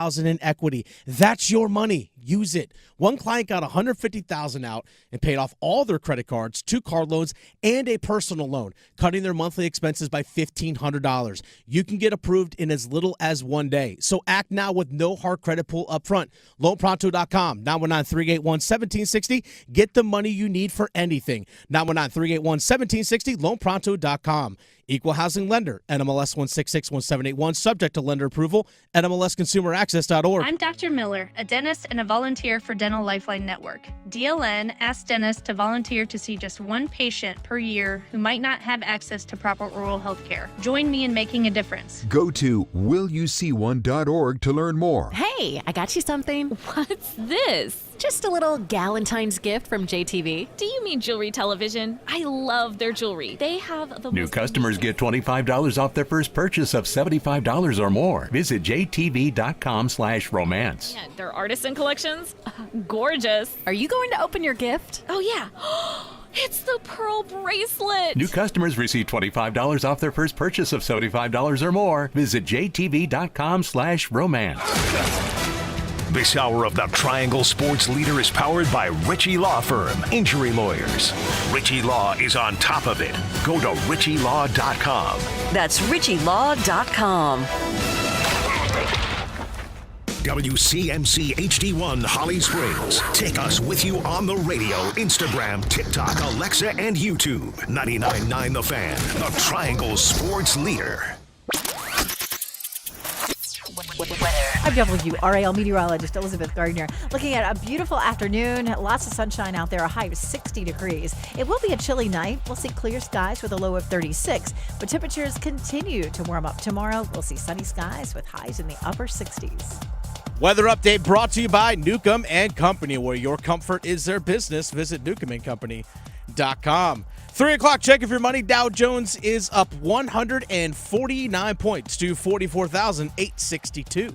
in equity. That's your money. Use it. One client got $150,000 out and paid off all their credit cards, 2 car loans, and a personal loan, cutting their monthly expenses by $1,500. You can get approved in as little as 1 day. So act now with no hard credit pull up front. LoanPronto.com, 919-381-1760. Get the money you need for anything. 919-381-1760, LoanPronto.com. Equal housing lender, NMLS 1661781, subject to lender approval, NMLSconsumeraccess.org. I'm Dr. Miller, a dentist and a volunteer for Dental Lifeline Network. DLN asks dentists to volunteer to see just one patient per year who might not have access to proper oral health care. Join me in making a difference. Go to willyouseeone.org to learn more. Hey, I got you something. What's this? Just a little Galentine's gift from JTV. Do you mean jewelry television? I love their jewelry. They have the New customers get $25 off their first purchase of $75 or more. Visit jtv.com/romance. Yeah, their artisan collections? Gorgeous. Are you going to open your gift? Oh, yeah. It's the pearl bracelet. New customers receive $25 off their first purchase of $75 or more. Visit jtv.com/romance. This hour of the Triangle Sports Leader is powered by Ritchie Law Firm, Injury Lawyers. Ritchie Law is on top of it. Go to ritchielaw.com. That's ritchielaw.com. WCMC HD1 Holly Springs. Take us with you on the radio, Instagram, TikTok, Alexa, and YouTube. 99.9 The Fan, the Triangle Sports Leader. I'm WRAL meteorologist Elizabeth Gardner. Looking at a beautiful afternoon, lots of sunshine out there, a high of 60 degrees. It will be a chilly night. We'll see clear skies with a low of 36, but temperatures continue to warm up tomorrow. We'll see sunny skies with highs in the upper 60s. Weather update brought to you by Newcomb and Company, where your comfort is their business. Visit newcombandcompany.com. 3 o'clock check of your money. Dow Jones is up 149 points to 44,862.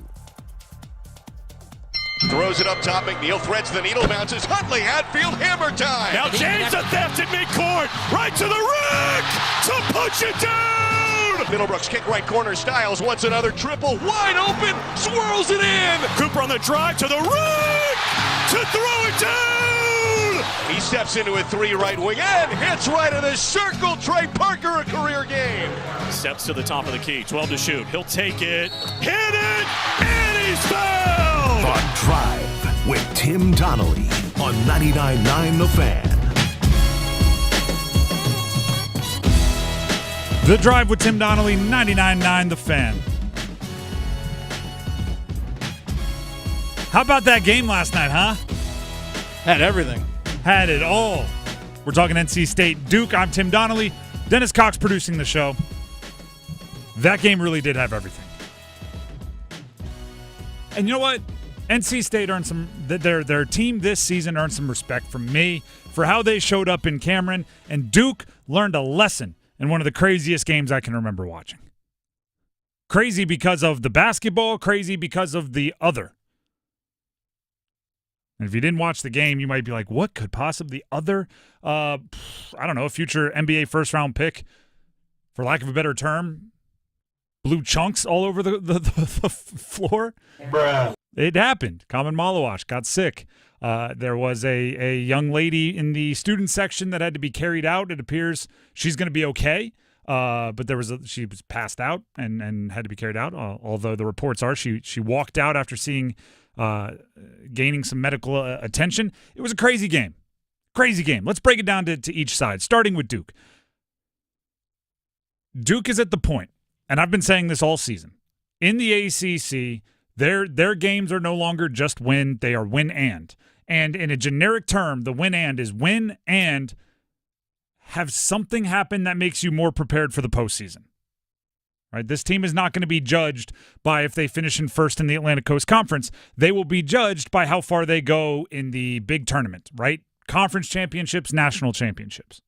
Throws it up top. McNeil threads the needle, bounces. Huntley, Hatfield, hammer time. Now James a theft at midcourt. Right to the rack to punch it down. Middlebrooks kick right corner. Styles wants another triple. Wide open. Swirls it in. Cooper on the drive to the rack to throw it down. He steps into a 3 right wing and hits right in the circle. Trey Parker, a career game. Steps to the top of the key. 12 to shoot. He'll take it. Hit it. And he's fouled. The Drive with Tim Donnelly on 99.9 The Fan. The Drive with Tim Donnelly, 99.9 The Fan. How about that game last night, huh? Had everything. Had it all. We're talking NC State Duke. I'm Tim Donnelly. Dennis Cox producing the show. That game really did have everything. And you know what? NC State earned some. Their team this season earned some respect from me for how they showed up in Cameron. And Duke learned a lesson in one of the craziest games I can remember watching. Crazy because of the basketball. Crazy because of the other. And if you didn't watch the game, you might be like, what could possibly other, I don't know, future NBA first-round pick, for lack of a better term, blue chunks all over the floor? Bruh. It happened. Common Malawash got sick. There was a young lady in the student section that had to be carried out. It appears she's going to be okay, but she was passed out and had to be carried out, although the reports are she walked out after gaining some medical attention. It was a crazy game. Crazy game. Let's break it down to each side, starting with Duke. Duke is at the point, and I've been saying this all season, in the ACC, their games are no longer just win, they are win and. And in a generic term, the win and is win and have something happen that makes you more prepared for the postseason. Right? This team is not going to be judged by if they finish in first in the Atlantic Coast Conference. They will be judged by how far they go in the big tournament, right? Conference championships, national championships.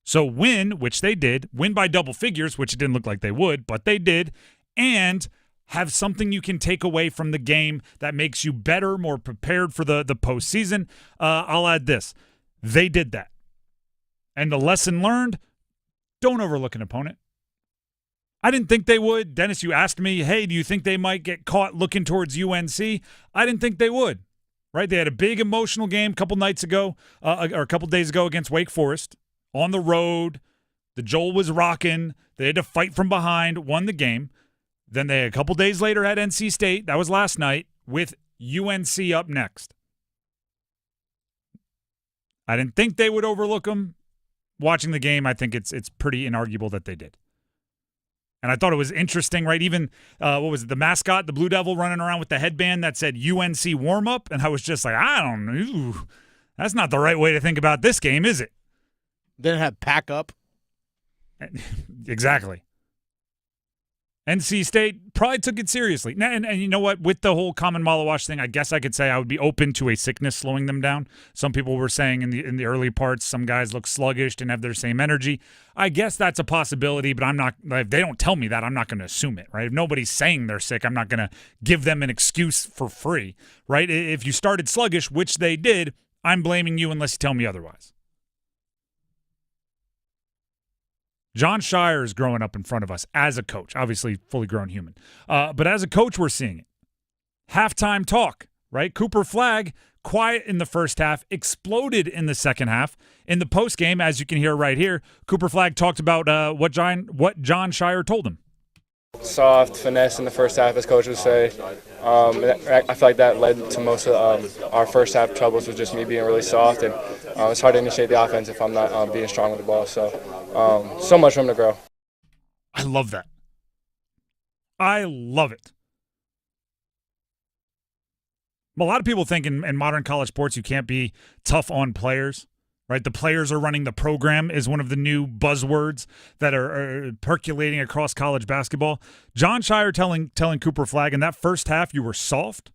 So win, which they did, win by double figures, which it didn't look like they would, but they did, and have something you can take away from the game that makes you better, more prepared for the postseason. I'll add this. They did that. And the lesson learned, don't overlook an opponent. I didn't think they would. Dennis, you asked me, hey, do you think they might get caught looking towards UNC? I didn't think they would, right? They had a big emotional game a couple nights ago, or a couple days ago against Wake Forest on the road. The Joel was rocking. They had to fight from behind, won the game. Then they, a couple days later, had NC State. That was last night with UNC up next. I didn't think they would overlook them. Watching the game, I think it's pretty inarguable that they did. And I thought it was interesting, right? Even, what was it, the mascot, the Blue Devil running around with the headband that said UNC warm-up, and I was just like, I don't know. That's not the right way to think about this game, is it? Then have pack up. Exactly. NC State probably took it seriously. And you know what? With the whole common Malawash thing, I guess I could say I would be open to a sickness slowing them down. Some people were saying in the early parts, some guys look sluggish, didn't have their same energy. I guess that's a possibility, but I'm not. If they don't tell me that, I'm not going to assume it, right? If nobody's saying they're sick, I'm not going to give them an excuse for free, right? If you started sluggish, which they did, I'm blaming you unless you tell me otherwise. John Shire is growing up in front of us as a coach, obviously fully grown human. But as a coach, we're seeing it. Halftime talk, right? Cooper Flagg, quiet in the first half, exploded in the second half. In the postgame, as you can hear right here, Cooper Flagg talked about what John Shire told him. Soft, finesse in the first half, as coach would say. I feel like that led to most of our first half troubles with just me being really soft, and it's hard to initiate the offense if I'm not being strong with the ball. So much room to grow. I love that. I love it. A lot of people think in modern college sports you can't be tough on players. Right, the players are running the program is one of the new buzzwords that are percolating across college basketball. John Shire telling Cooper Flagg in that first half you were soft,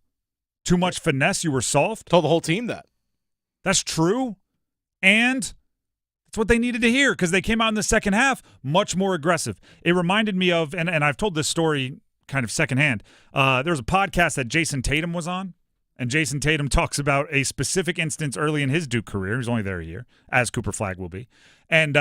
too much finesse, you were soft. Told the whole team that. That's true, and that's what they needed to hear because they came out in the second half much more aggressive. It reminded me of, and I've told this story kind of secondhand. There was a podcast that Jason Tatum was on. And Jason Tatum talks about a specific instance early in his Duke career. He was only there a year, as Cooper Flagg will be. And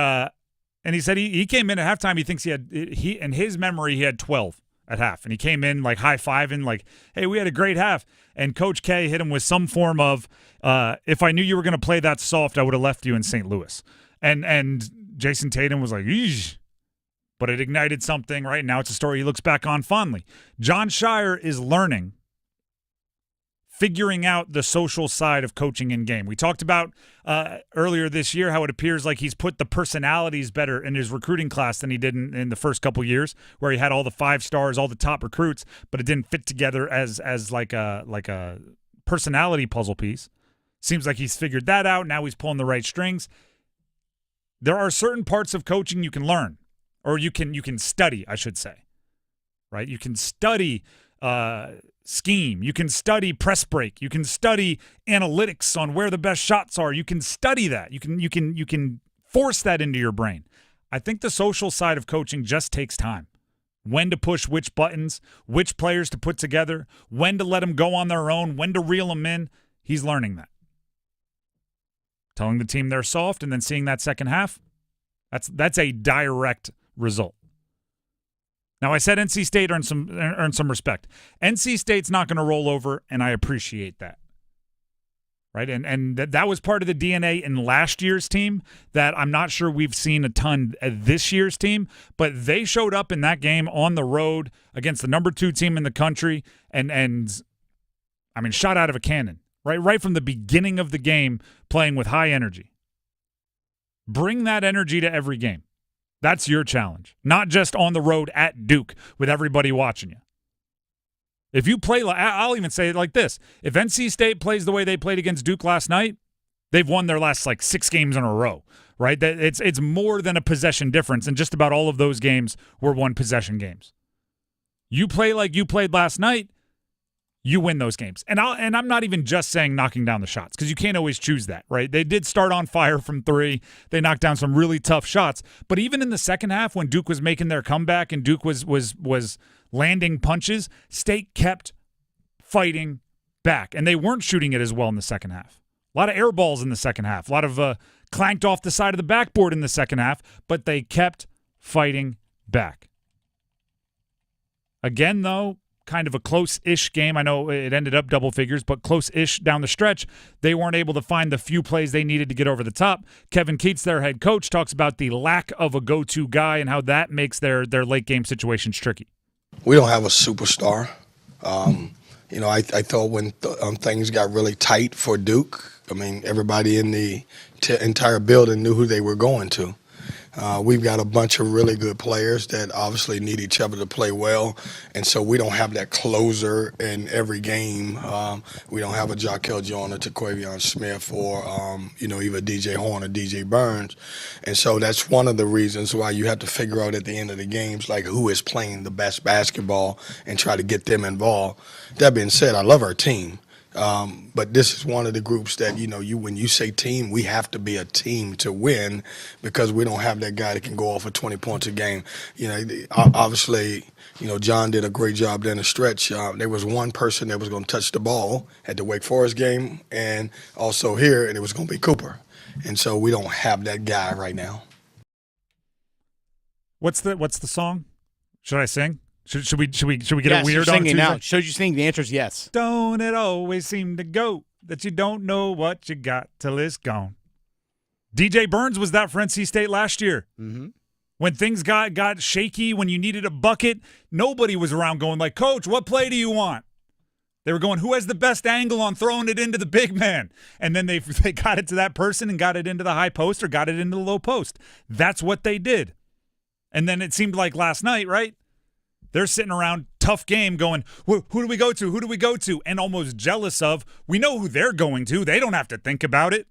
he said he came in at halftime. He thinks in his memory, he had 12 at half. And he came in like high-fiving, like, hey, we had a great half. And Coach K hit him with some form of, if I knew you were going to play that soft, I would have left you in St. Louis. And Jason Tatum was like, eesh. But it ignited something, right? Now it's a story he looks back on fondly. John Shire is learning, figuring out the social side of coaching in game. We talked about earlier this year how it appears like he's put the personalities better in his recruiting class than he did in the first couple years, where he had all the 5 stars, all the top recruits, but it didn't fit together as like a personality puzzle piece. Seems like he's figured that out. Now he's pulling the right strings. There are certain parts of coaching you can learn, or you can study, I should say. Right? You can study scheme. You can study press break. You can study analytics on where the best shots are. You can study that. You can force that into your brain. I think the social side of coaching just takes time. When to push which buttons, which players to put together, when to let them go on their own, when to reel them in. He's learning that. Telling the team they're soft and then seeing that second half, that's a direct result. Now, I said NC State earned some respect. NC State's not going to roll over, and I appreciate that. Right? And that was part of the DNA in last year's team that I'm not sure we've seen a ton of this year's team, but they showed up in that game on the road against the number 2 team in the country and I mean, shot out of a cannon. Right from the beginning of the game, playing with high energy. Bring that energy to every game. That's your challenge, not just on the road at Duke with everybody watching you. If you play, I'll even say it like this. If NC State plays the way they played against Duke last night, they've won their last 6 games in a row, right? It's more than a possession difference, and just about all of those games were one-possession games. You play like you played last night, you win those games. And I'm not even just saying knocking down the shots, because you can't always choose that, right? They did start on fire from 3. They knocked down some really tough shots. But even in the second half, when Duke was making their comeback and Duke was landing punches, State kept fighting back. And they weren't shooting it as well in the second half. A lot of air balls in the second half. A lot of clanked off the side of the backboard in the second half. But they kept fighting back. Again, though, kind of a close-ish game. I know it ended up double figures, but close-ish down the stretch. They weren't able to find the few plays they needed to get over the top. Kevin Keatts, their head coach, talks about the lack of a go-to guy and how that makes their late-game situations tricky. We don't have a superstar. I thought when things got really tight for Duke, everybody in the entire building knew who they were going to. We've got a bunch of really good players that obviously need each other to play well, and so we don't have that closer in every game. We don't have a Jaquel Joyner, a Taquavion Smith, or either DJ Horn or DJ Burns, and so that's one of the reasons why you have to figure out at the end of the games like who is playing the best basketball and try to get them involved. That being said, I love our team. But this is one of the groups that, when you say team, we have to be a team to win because we don't have that guy that can go off for 20 points a game. Obviously, John did a great job down the stretch. There was one person that was going to touch the ball at the Wake Forest game and also here, and it was going to be Cooper. And so we don't have that guy right now. What's the song? Should I sing? Should we get a weird you're singing on now. Should you sing? The answer is yes. Don't it always seem to go that you don't know what you got till it's gone? DJ Burns was that for NC State last year. Mm-hmm. When things got shaky, when you needed a bucket, nobody was around going like, Coach, what play do you want? They were going, who has the best angle on throwing it into the big man? And then they got it to that person and got it into the high post or got it into the low post. That's what they did. And then it seemed like last night, right? They're sitting around, tough game, going, who do we go to? Who do we go to? And almost jealous of, we know who they're going to. They don't have to think about it.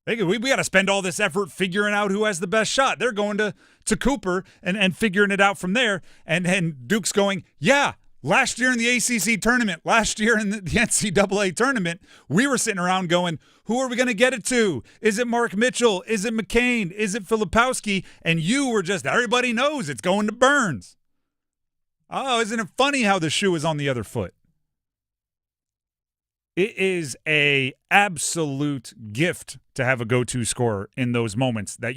We got to spend all this effort figuring out who has the best shot. They're going to Cooper and figuring it out from there. And Duke's going, yeah, last year in the ACC tournament, last year in the NCAA tournament, we were sitting around going, who are we going to get it to? Is it Mark Mitchell? Is it McCain? Is it Filipowski? And you were just, everybody knows it's going to Burns. Oh, isn't it funny how the shoe is on the other foot? It is a absolute gift to have a go-to scorer in those moments that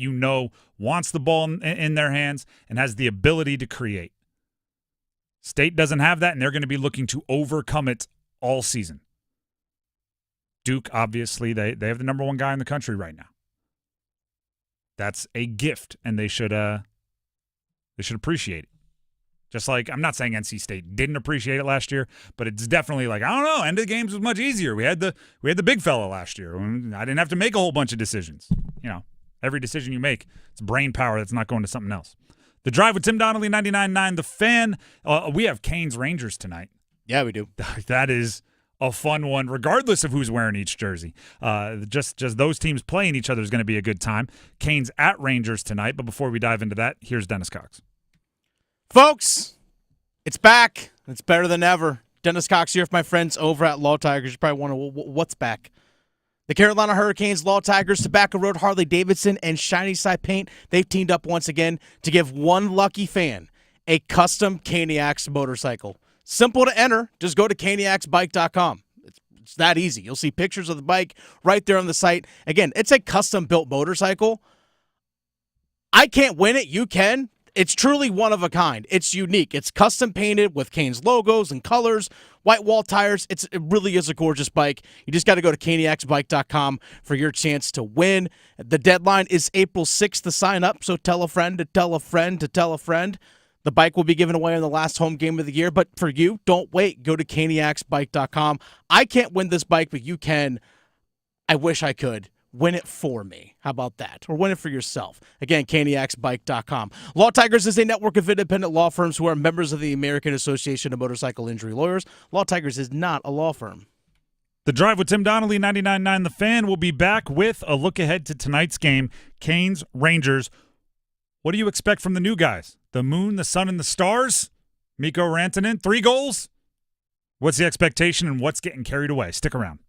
wants the ball in their hands and has the ability to create. State doesn't have that, and they're going to be looking to overcome it all season. Duke, obviously, they have the number one guy in the country right now. That's a gift, and they should appreciate it. Just like, I'm not saying NC State didn't appreciate it last year, but it's definitely like, I don't know, end of the games was much easier. We had the big fella last year. I didn't have to make a whole bunch of decisions. Every decision you make, it's brain power that's not going to something else. The Drive with Tim Donnelly, 99.9 The Fan. We have Canes Rangers tonight. Yeah, we do. That is a fun one, regardless of who's wearing each jersey. Just those teams playing each other is going to be a good time. Canes at Rangers tonight. But before we dive into that, here's Dennis Cox. Folks, it's back. It's better than ever. Dennis Cox here with my friends over at Law Tigers. You probably wonder, what's back? The Carolina Hurricanes, Law Tigers, Tobacco Road, Harley-Davidson, and Shiny Side Paint, they've teamed up once again to give one lucky fan a custom Caniacs motorcycle. Simple to enter. Just go to caniacsbike.com. It's that easy. You'll see pictures of the bike right there on the site. Again, it's a custom-built motorcycle. I can't win it. You can. It's truly one of a kind. It's unique. It's custom painted with Canes logos and colors, white wall tires. It really is a gorgeous bike. You just got to go to caniacsbike.com for your chance to win. The deadline is April 6th to sign up, so tell a friend to tell a friend to tell a friend. The bike will be given away in the last home game of the year, but for you, don't wait. Go to caniacsbike.com. I can't win this bike, but you can. I wish I could. Win it for me. How about that? Or win it for yourself. Again, caniacsbike.com. Law Tigers is a network of independent law firms who are members of the American Association of Motorcycle Injury Lawyers. Law Tigers is not a law firm. The Drive with Tim Donnelly, 99.9 The Fan, will be back with a look ahead to tonight's game, Canes Rangers. What do you expect from the new guys? The moon, the sun, and the stars? Mikko Rantanen, 3 goals? What's the expectation and what's getting carried away? Stick around.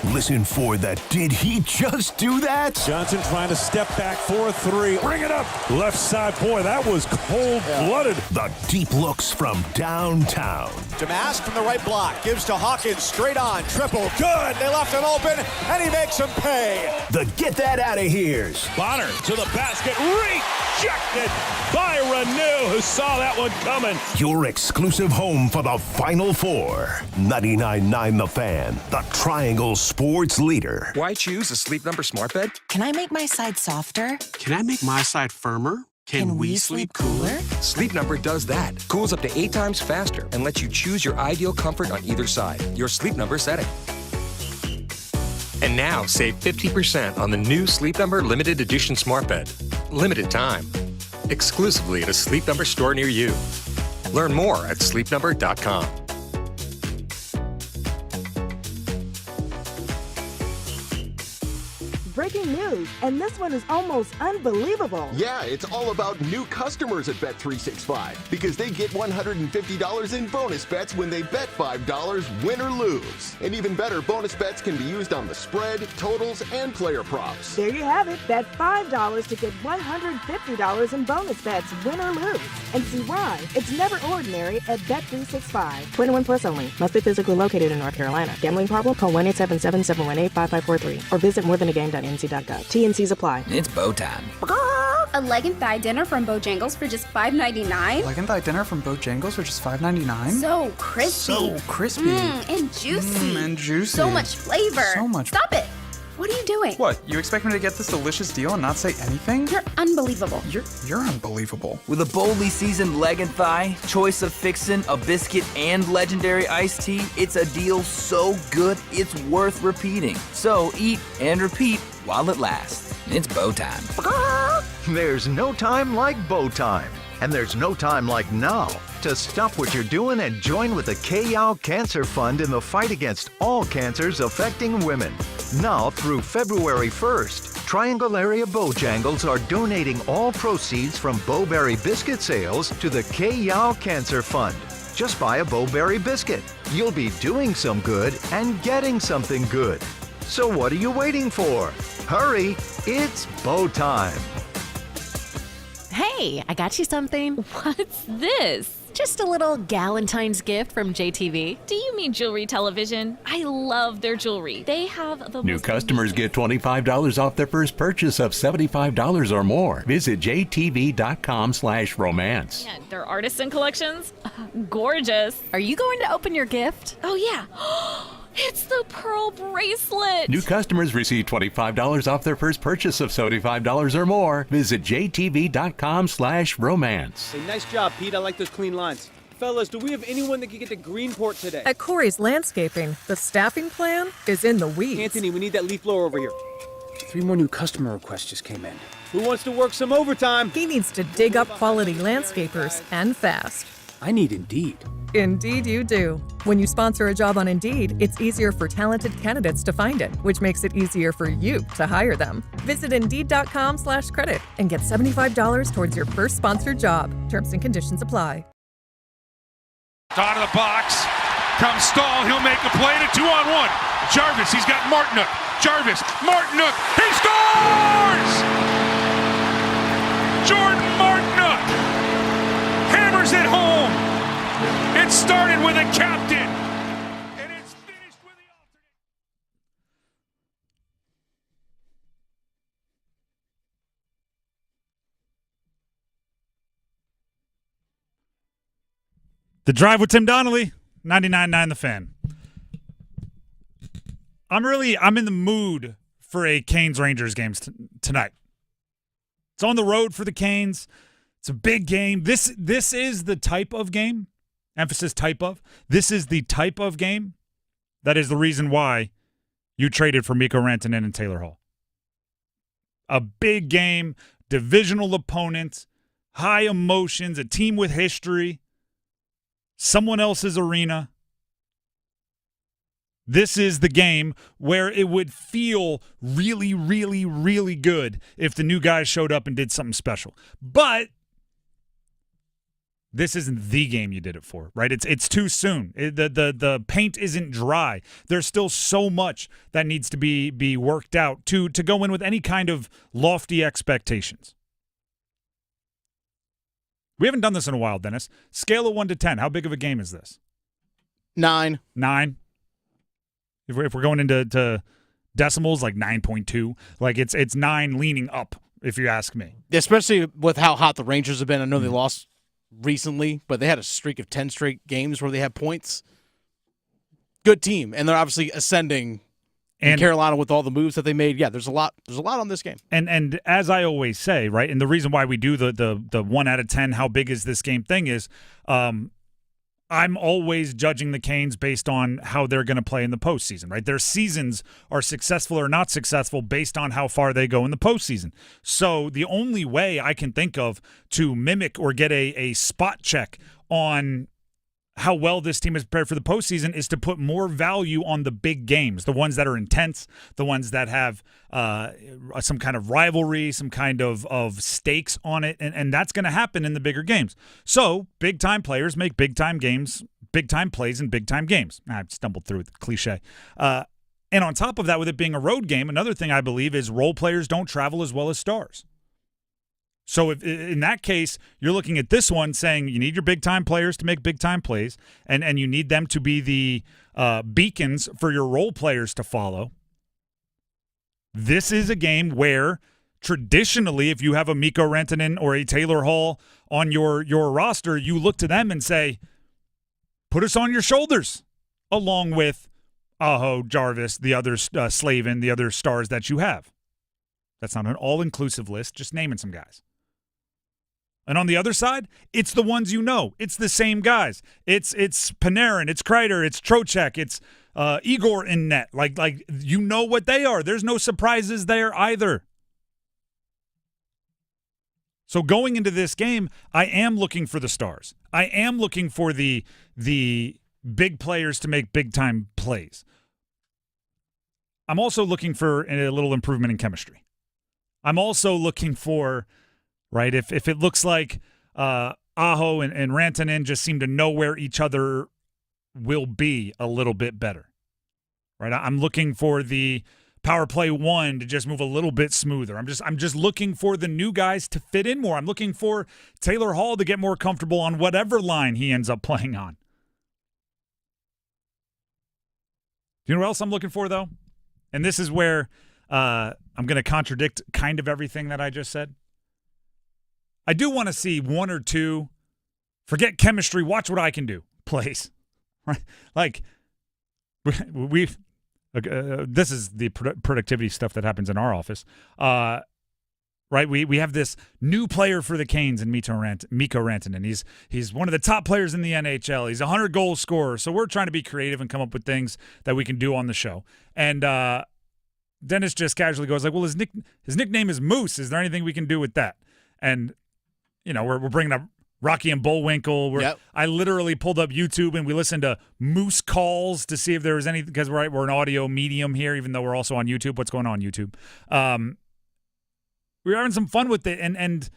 Listen for the "Did he just do that?" Johnson trying to step back for a three. Bring it up. Left side. Boy, that was cold-blooded. The deep looks from downtown. Damas from the right block. Gives to Hawkins. Straight on. Triple. Good. They left him open, and he makes him pay. The get that out of here's. Bonner to the basket. Rejected by Renew, who saw that one coming. Your exclusive home for the Final Four. 99.9 The Fan. The Triangle Sports Leader. Why choose a Sleep Number smart bed? Can I make my side softer? Can I make my side firmer? Can we sleep cooler? Sleep Number does that. Cools up to 8 times faster and lets you choose your ideal comfort on either side. Your Sleep Number setting. And now save 50% on the new Sleep Number limited edition smart bed. Limited time. Exclusively at a Sleep Number store near you. Learn more at sleepnumber.com. Breaking news, and this one is almost unbelievable. Yeah, it's all about new customers at Bet365 because they get $150 in bonus bets when they bet $5, win or lose. And even better, bonus bets can be used on the spread, totals, and player props. There you have it. Bet $5 to get $150 in bonus bets, win or lose. And see why. It's never ordinary at Bet365. 21 plus only. Must be physically located in North Carolina. Gambling problem? Call 1-877-718-5543 or visit morethanagame.nc.gov. T&Cs apply. It's bow time. A leg and thigh dinner from Bojangles for just $5.99? Leg and thigh dinner from Bojangles for just $5.99? So crispy. So crispy. And juicy. And juicy. So much flavor. So much. Stop it. What are you doing? What? You expect me to get this delicious deal and not say anything? You're unbelievable. You're unbelievable. With a boldly seasoned leg and thigh, choice of fixin', a biscuit, and legendary iced tea, it's a deal so good it's worth repeating. So eat and repeat while it lasts. It's bow time. There's no time like bow time. And there's no time like now to stop what you're doing and join with the K-Yow Cancer Fund in the fight against all cancers affecting women. Now through February 1st, Triangle Area Bojangles are donating all proceeds from Bowberry biscuit sales to the K-Yow Cancer Fund. Just buy a Bowberry biscuit. You'll be doing some good and getting something good. So what are you waiting for? Hurry, it's bow time. Hey, I got you something. What's this? Just a little Galentine's gift from JTV. Do you mean jewelry television? I love their jewelry. They have the New customers get $25 off their first purchase of $75 or more. Visit jtv.com/romance. Yeah, their artisan collections, gorgeous. Are you going to open your gift? Oh yeah. It's the pearl bracelet. New customers receive $25 off their first purchase of $75 or more. Visit jtv.com/romance. Hey, nice job, Pete. I like those clean lines. Fellas, do we have anyone that can get to Greenport today? At Corey's Landscaping, the staffing plan is in the weeds. Anthony, we need that leaf blower over here. 3 more new customer requests just came in. Who wants to work some overtime? He needs to dig up quality landscapers, and fast. I need Indeed. Indeed you do. When you sponsor a job on Indeed, it's easier for talented candidates to find it, which makes it easier for you to hire them. Visit Indeed.com/credit and get $75 towards your first sponsored job. Terms and conditions apply. Out of the box. Comes Stahl. He'll make a play to 2-on-1. Jarvis, he's got Martinook. Jarvis, Martinook. He scores! Jordan Martinook hammers it home. It started with a captain, and it's finished with the alternate. The Drive with Tim Donnelly, 99.9 The Fan. I'm in the mood for a Canes-Rangers game tonight. It's on the road for the Canes. It's a big game. This is the type of game, emphasis type of, this is the type of game that is the reason why you traded for Mikko, Rantanen, and Taylor Hall. A big game, divisional opponent, high emotions, a team with history, someone else's arena. This is the game where it would feel really, really, really good if the new guys showed up and did something special. But this isn't the game you did it for, right? It's too soon. The paint isn't dry. There's still so much that needs to be worked out to go in with any kind of lofty expectations. We haven't done this in a while, Dennis. Scale of 1 to 10. How big of a game is this? 9. 9? If we're going into decimals, like 9.2. Like it's 9 leaning up, if you ask me. Especially with how hot the Rangers have been. I know they lost recently, but they had a streak of 10 straight games where they had points. Good team, and they're obviously ascending in Carolina with all the moves that they made. Yeah, there's a lot on this game. And as I always say, right, and the reason why we do the 1 out of 10, how big is this game thing is, I'm always judging the Canes based on how they're going to play in the postseason, right? Their seasons are successful or not successful based on how far they go in the postseason. So the only way I can think of to mimic or get a spot check on how well this team is prepared for the postseason is to put more value on the big games, the ones that are intense, the ones that have some kind of rivalry, some kind of stakes on it, and that's going to happen in the bigger games. So big-time players make big-time games, big-time plays in big-time games. I stumbled through the cliche. And on top of that, with it being a road game, another thing I believe is role players don't travel as well as stars. So if, in that case, you're looking at this one saying you need your big-time players to make big-time plays, and you need them to be the beacons for your role players to follow. This is a game where traditionally, if you have a Mikko Rantanen or a Taylor Hall on your roster, you look to them and say, put us on your shoulders, along with Aho, Jarvis, the other Slavin, the other stars that you have. That's not an all-inclusive list, just naming some guys. And on the other side, it's the ones you know. It's the same guys. It's Panarin, it's Kreider, it's Trocheck, it's Igor in net. Like you know what they are. There's no surprises there either. So going into this game, I am looking for the stars. I am looking for the big players to make big-time plays. I'm also looking for a little improvement in chemistry. I'm also looking for, right, if it looks like Aho and Rantanen just seem to know where each other will be a little bit better, right? I'm looking for the power play 1 to just move a little bit smoother. I'm just looking for the new guys to fit in more. I'm looking for Taylor Hall to get more comfortable on whatever line he ends up playing on. Do you know what else I'm looking for, though? And this is where I'm going to contradict kind of everything that I just said. I do want to see 1 or 2, forget chemistry, watch what I can do, plays. Right? Like, this is the productivity stuff that happens in our office. Right? We have this new player for the Canes in Mikko Rantanen. He's one of the top players in the NHL. He's a 100-goal scorer. So we're trying to be creative and come up with things that we can do on the show. And Dennis just casually goes like, well, his nickname is Moose. Is there anything we can do with that? And, you know, we're bringing up Rocky and Bullwinkle. Yep. I literally pulled up YouTube and we listened to Moose calls to see if there was any, because we're an audio medium here, even though we're also on YouTube. What's going on YouTube? We were having some fun with it, and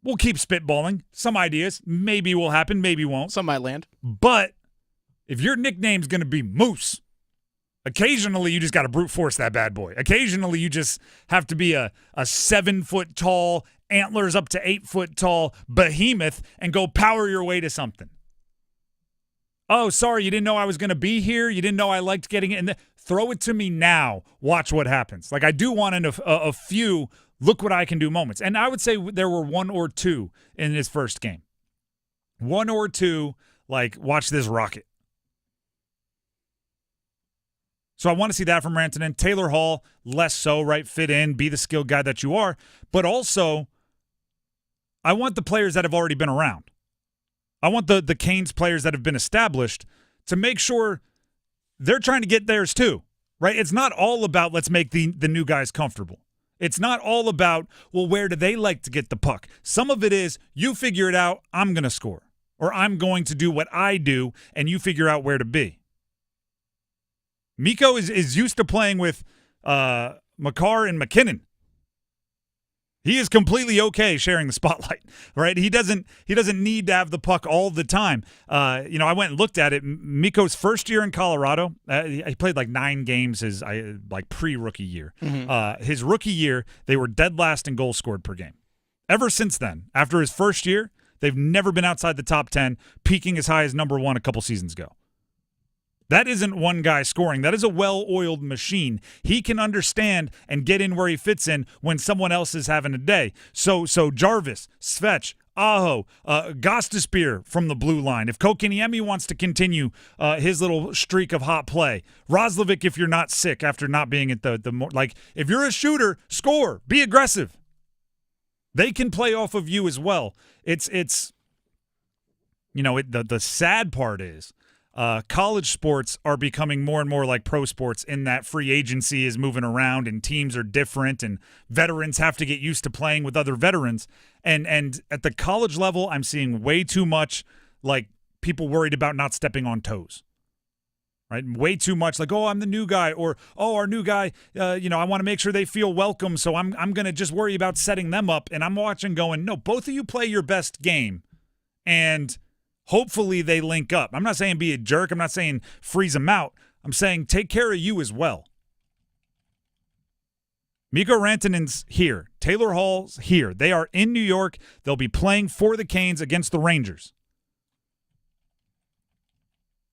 we'll keep spitballing. Some ideas maybe will happen, maybe won't. Some might land. But if your nickname's going to be Moose, occasionally you just got to brute force that bad boy. Occasionally you just have to be a 7-foot tall, antlers up to 8-foot tall behemoth and go power your way to something. Oh, sorry, you didn't know I was going to be here? You didn't know I liked getting it in throw it to me now. Watch what happens. Like, I do want a few look what I can do moments. And I would say there were 1 or 2 in his first game. 1 or 2, like, watch this rocket. So I want to see that from Rantanen. Taylor Hall, less so, right? Fit in, be the skilled guy that you are. But also, I want the players that have already been around. I want the Canes players that have been established to make sure they're trying to get theirs too, right? It's not all about let's make the new guys comfortable. It's not all about, well, where do they like to get the puck? Some of it is you figure it out, I'm going to score. Or I'm going to do what I do, and you figure out where to be. Mikko is used to playing with Makar and McKinnon. He is completely okay sharing the spotlight, right? He doesn't need to have the puck all the time. I went and looked at it. Mikko's first year in Colorado, he played like 9 games his pre-rookie year. Mm-hmm. His rookie year, they were dead last in goals scored per game. Ever since then, after his first year, they've never been outside the top 10, peaking as high as number 1 a couple seasons ago. That isn't one guy scoring. That is a well-oiled machine. He can understand and get in where he fits in when someone else is having a day. So Jarvis, Svech, Aho, Gostisbehere from the blue line. If Kokiniemi wants to continue his little streak of hot play. Roslovic if you're not sick after not being at if you're a shooter, score. Be aggressive. They can play off of you as well. The sad part is college sports are becoming more and more like pro sports in that free agency is moving around and teams are different and veterans have to get used to playing with other veterans. And at the college level, I'm seeing way too much like people worried about not stepping on toes. Right? Way too much like, oh, I'm the new guy, or, oh, our new guy, I want to make sure they feel welcome, so I'm going to just worry about setting them up. And I'm watching going, no, both of you play your best game, and hopefully they link up. I'm not saying be a jerk. I'm not saying freeze them out. I'm saying take care of you as well. Mikko Rantanen's here. Taylor Hall's here. They are in New York. They'll be playing for the Canes against the Rangers.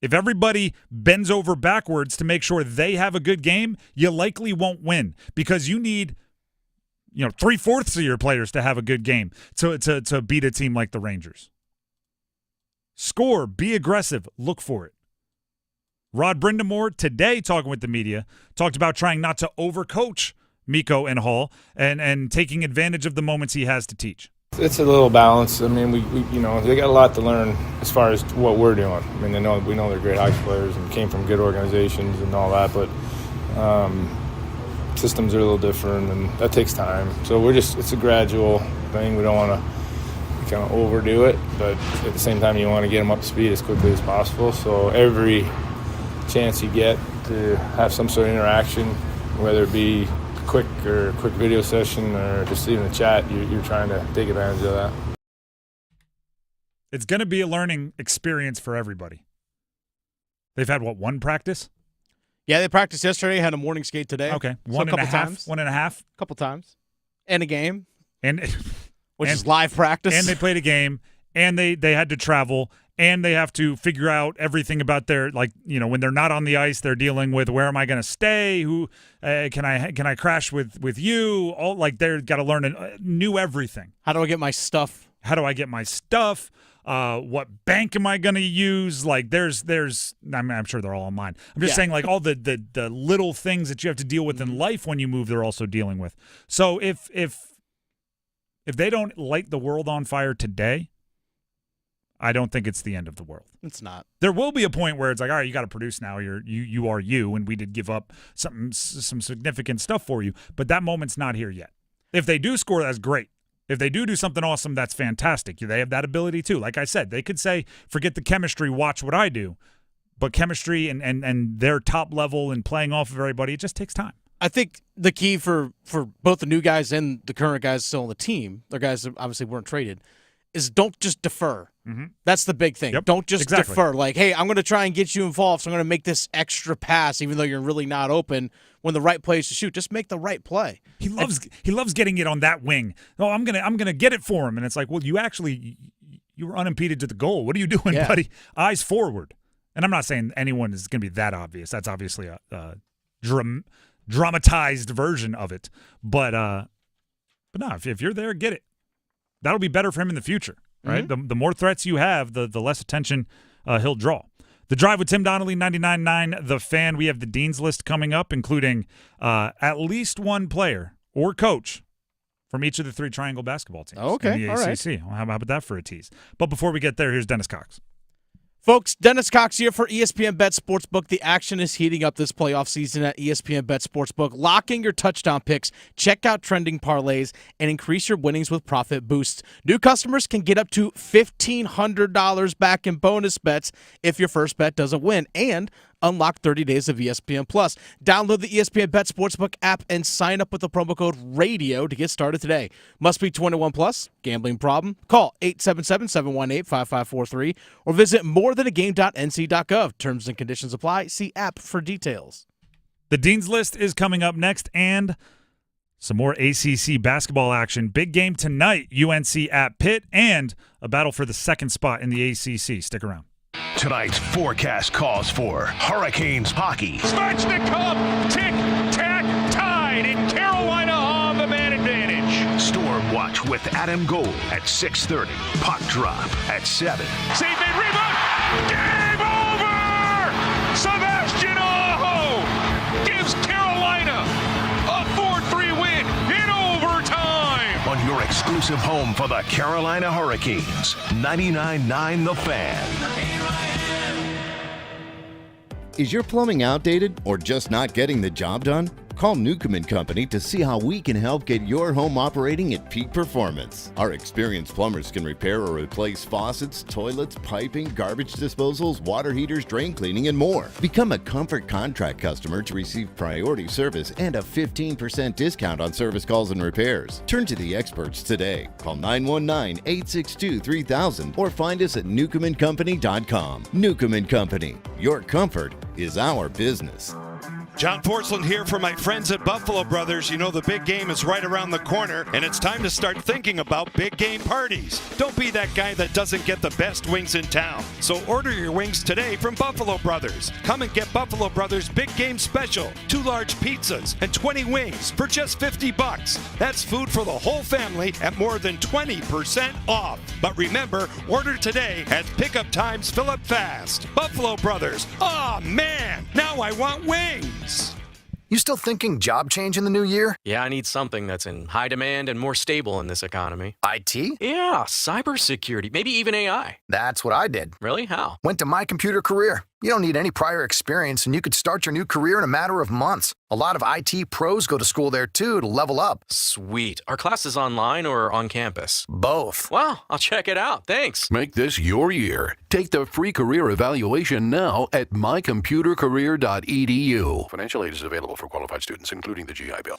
If everybody bends over backwards to make sure they have a good game, you likely won't win because you need, 3/4 of your players to have a good game to beat a team like the Rangers. Score, be aggressive, look for it. Rod Brindamore today, talking with the media, talked about trying not to overcoach Mikko and Hall and taking advantage of the moments he has to teach. It's a little balance. I mean, we they got a lot to learn as far as what we're doing. I mean, we know they're great hockey players and came from good organizations and all that, but systems are a little different and that takes time. So it's a gradual thing. We don't want to kind of overdo it, but at the same time, you want to get them up to speed as quickly as possible. So every chance you get to have some sort of interaction, whether it be quick video session or just even a chat, you're trying to take advantage of that. It's going to be a learning experience for everybody. They've had, one practice? Yeah, they practiced yesterday, had a morning skate today. Okay. So a couple times. 1.5? A couple times. And a game. Which is live practice. And they played a game, and they had to travel, and they have to figure out everything about their, when they're not on the ice, they're dealing with where am I going to stay? Who can I crash with you? All they've got to learn new everything. How do I get my stuff? What bank am I going to use? I'm sure they're all online. I'm just saying all the little things that you have to deal with in life when you move, they're also dealing with. So if they don't light the world on fire today, I don't think it's the end of the world. It's not. There will be a point where it's like, all right, you got to produce now. You are you, and we did give up some significant stuff for you, but that moment's not here yet. If they do score, that's great. If they do something awesome, that's fantastic. They have that ability too. Like I said, they could say, forget the chemistry, watch what I do. But chemistry and their top level and playing off of everybody, it just takes time. I think the key for both the new guys and the current guys still on the team, the guys that obviously weren't traded, is don't just defer. Mm-hmm. That's the big thing. Yep, don't just exactly. defer. Hey, I'm going to try and get you involved, so I'm going to make this extra pass, even though you're really not open. When the right play is to shoot, just make the right play. He loves getting it on that wing. Oh, I'm gonna get it for him, and it's like, well, you were unimpeded to the goal. What are you doing, buddy? Eyes forward. And I'm not saying anyone is going to be that obvious. That's obviously a dramatized version of it. But no, if you're there, get it. That'll be better for him in the future, right? Mm-hmm. The more threats you have, the less attention he'll draw. The Drive with Tim Donnelly, 99.9 The Fan. We have the Dean's List coming up, including at least one player or coach from each of the 3 Triangle basketball teams. Okay, in the ACC. right. Well, how about that for a tease? But before we get there, here's Dennis Cox. Folks, Dennis Cox here for ESPN Bet Sportsbook. The action is heating up this playoff season at ESPN Bet Sportsbook. Lock in your touchdown picks, check out trending parlays, and increase your winnings with profit boosts. New customers can get up to $1,500 back in bonus bets if your first bet doesn't win. And unlock 30 days of ESPN Plus. Download the ESPN Bet Sportsbook app and sign up with the promo code RADIO to get started today. Must be 21 plus. Gambling problem? Call 877-718-5543 or visit morethanagame.nc.gov. Terms and conditions apply. See app for details. The Dean's List is coming up next, and some more ACC basketball action. Big game tonight, UNC at PITT, and a battle for the second spot in the ACC. Stick around. Tonight's forecast calls for Hurricanes hockey. Svechnikov, tick-tack, tied in Carolina on the man advantage. Storm Watch with Adam Gold at 6:30. Puck drop at 7. Save made, rebound! Game over! Sebastian Aho gives Carolina a 4-3 win in overtime. On your exclusive home for the Carolina Hurricanes, 99.9 The Fan. Is your plumbing outdated or just not getting the job done? Call Newcomb & Company to see how we can help get your home operating at peak performance. Our experienced plumbers can repair or replace faucets, toilets, piping, garbage disposals, water heaters, drain cleaning, and more. Become a Comfort Contract customer to receive priority service and a 15% discount on service calls and repairs. Turn to the experts today. Call 919-862-3000 or find us at newcombandcompany.com. Newcomb & Company. Your comfort is our business. John Porcelain here for my friends at Buffalo Brothers. You know the big game is right around the corner, and it's time to start thinking about big game parties. Don't be that guy that doesn't get the best wings in town. So order your wings today from Buffalo Brothers. Come and get Buffalo Brothers Big Game Special. 2 large pizzas and 20 wings for just $50. That's food for the whole family at more than 20% off. But remember, order today as pickup times fill up fast. Buffalo Brothers. Aw, man, now I want wings. You still thinking job change in the new year? Yeah, I need something that's in high demand and more stable in this economy. IT? Yeah, cybersecurity, maybe even AI. That's what I did. Really? How? Went to My Computer Career. You don't need any prior experience, and you could start your new career in a matter of months. A lot of IT pros go to school there, too, to level up. Sweet. Are classes online or on campus? Both. Wow, I'll check it out. Thanks. Make this your year. Take the free career evaluation now at mycomputercareer.edu. Financial aid is available for qualified students, including the GI Bill.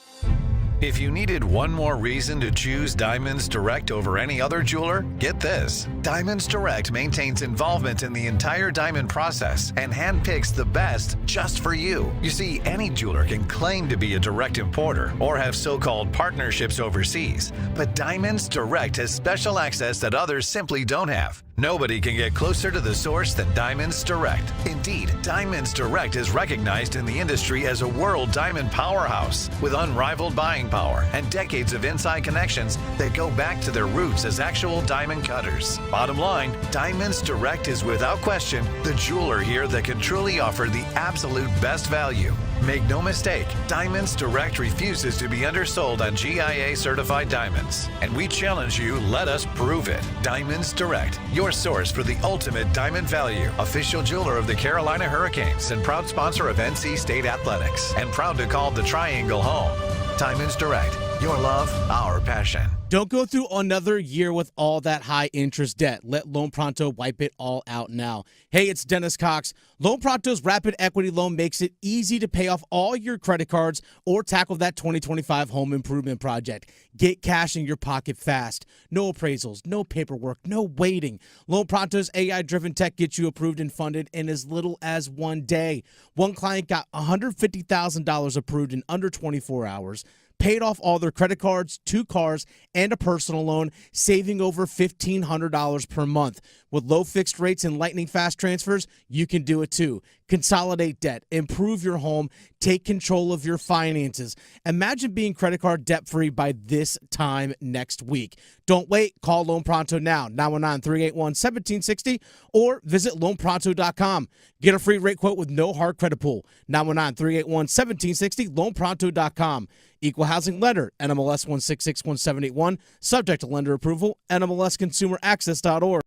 If you needed one more reason to choose Diamonds Direct over any other jeweler, get this. Diamonds Direct maintains involvement in the entire diamond process and handpicks the best just for you. You see, any jeweler can claim to be a direct importer or have so-called partnerships overseas, but Diamonds Direct has special access that others simply don't have. Nobody can get closer to the source than Diamonds Direct. Indeed, Diamonds Direct is recognized in the industry as a world diamond powerhouse with unrivaled buying power and decades of inside connections that go back to their roots as actual diamond cutters. Bottom line, Diamonds Direct is without question the jeweler here that can truly offer the absolute best value. Make no mistake, Diamonds Direct refuses to be undersold on GIA certified diamonds. And we challenge you, let us prove it. Diamonds Direct, your source for the ultimate diamond value. Official jeweler of the Carolina Hurricanes and proud sponsor of NC State Athletics. And proud to call the Triangle home. Diamonds Direct, your love, our passion. Don't go through another year with all that high interest debt. Let Loan Pronto wipe it all out now. Hey, it's Dennis Cox. Loan Pronto's Rapid Equity Loan makes it easy to pay off all your credit cards or tackle that 2025 home improvement project. Get cash in your pocket fast. No appraisals, no paperwork, no waiting. Loan Pronto's AI-driven tech gets you approved and funded in as little as 1 day. One client got $150,000 approved in under 24 hours. Paid off all their credit cards, 2 cars, and a personal loan, saving over $1,500 per month. With low fixed rates and lightning fast transfers, you can do it too. Consolidate debt, improve your home, take control of your finances. Imagine being credit card debt-free by this time next week. Don't wait. Call Loan Pronto now, 919-381-1760, or visit loanpronto.com. Get a free rate quote with no hard credit pull, 919-381-1760, loanpronto.com. Equal housing lender, NMLS 1661781, subject to lender approval, NMLSconsumeraccess.org.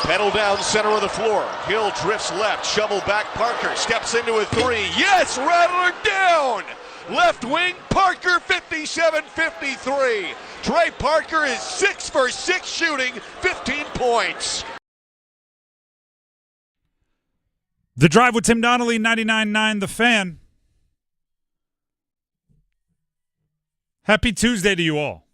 Pedal down center of the floor. Hill drifts left, shovel back. Parker steps into a 3. Yes, Rattler down. Left wing, Parker 57-53. Trey Parker is 6 for 6 shooting, 15 points. The Drive with Tim Donnelly, 99.9 The Fan. Happy Tuesday to you all.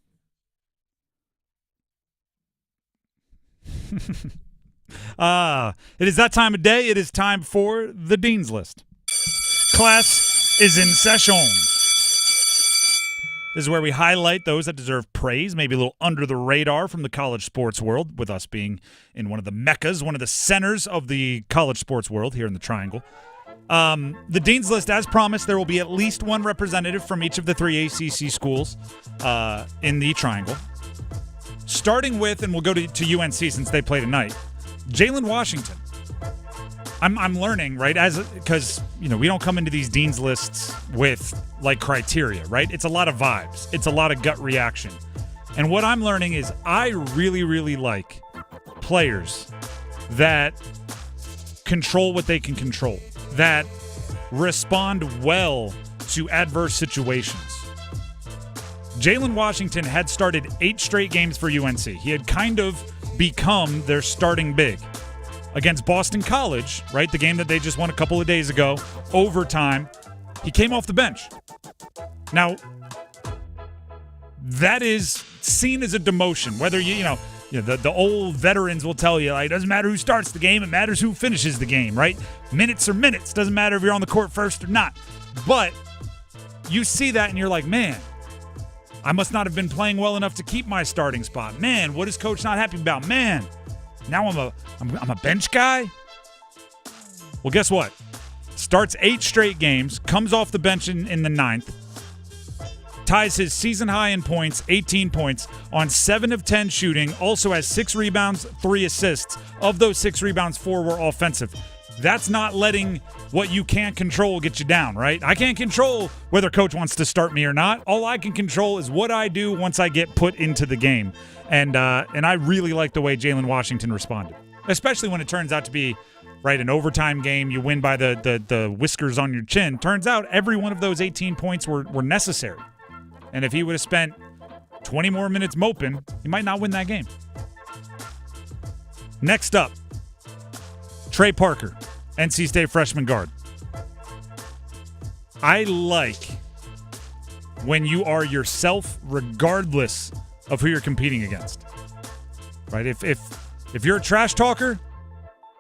It is that time of day. It is time for the Dean's List. Class is in session. This is where we highlight those that deserve praise, maybe a little under the radar from the college sports world, with us being in one of the meccas, one of the centers of the college sports world here in the Triangle. The Dean's List, as promised, there will be at least one representative from each of the 3 ACC schools in the Triangle. Starting with, and we'll go to UNC since they play tonight, Jalen Washington. I'm learning, right, because we don't come into these Dean's Lists with like criteria, right? It's a lot of vibes. It's a lot of gut reaction. And what I'm learning is I really, really like players that control what they can control, that respond well to adverse situations. Jalen Washington had started 8 straight games for UNC. He had kind of become their starting big. Against Boston College, right, the game that they just won a couple of days ago, overtime, he came off the bench. Now, that is seen as a demotion. Whether the old veterans will tell you, like, it doesn't matter who starts the game, it matters who finishes the game, right? Minutes are minutes. Doesn't matter if you're on the court first or not. But you see that and you're like, man, I must not have been playing well enough to keep my starting spot. Man, what is coach not happy about? Man, now I'm a bench guy? Well, guess what? Starts 8 straight games, comes off the bench in the 9th, ties his season high in points, 18 points, on 7 of 10 shooting, also has 6 rebounds, 3 assists. Of those 6 rebounds, 4 were offensive. That's not letting what you can't control get you down, right? I can't control whether coach wants to start me or not. All I can control is what I do once I get put into the game. And I really like the way Jalen Washington responded, especially when it turns out to be, right, an overtime game. You win by the whiskers on your chin. Turns out every one of those 18 points were necessary. And if he would have spent 20 more minutes moping, he might not win that game. Next up, Trey Parker, NC State freshman guard. I like when you are yourself regardless of who you're competing against. Right? If you're a trash talker,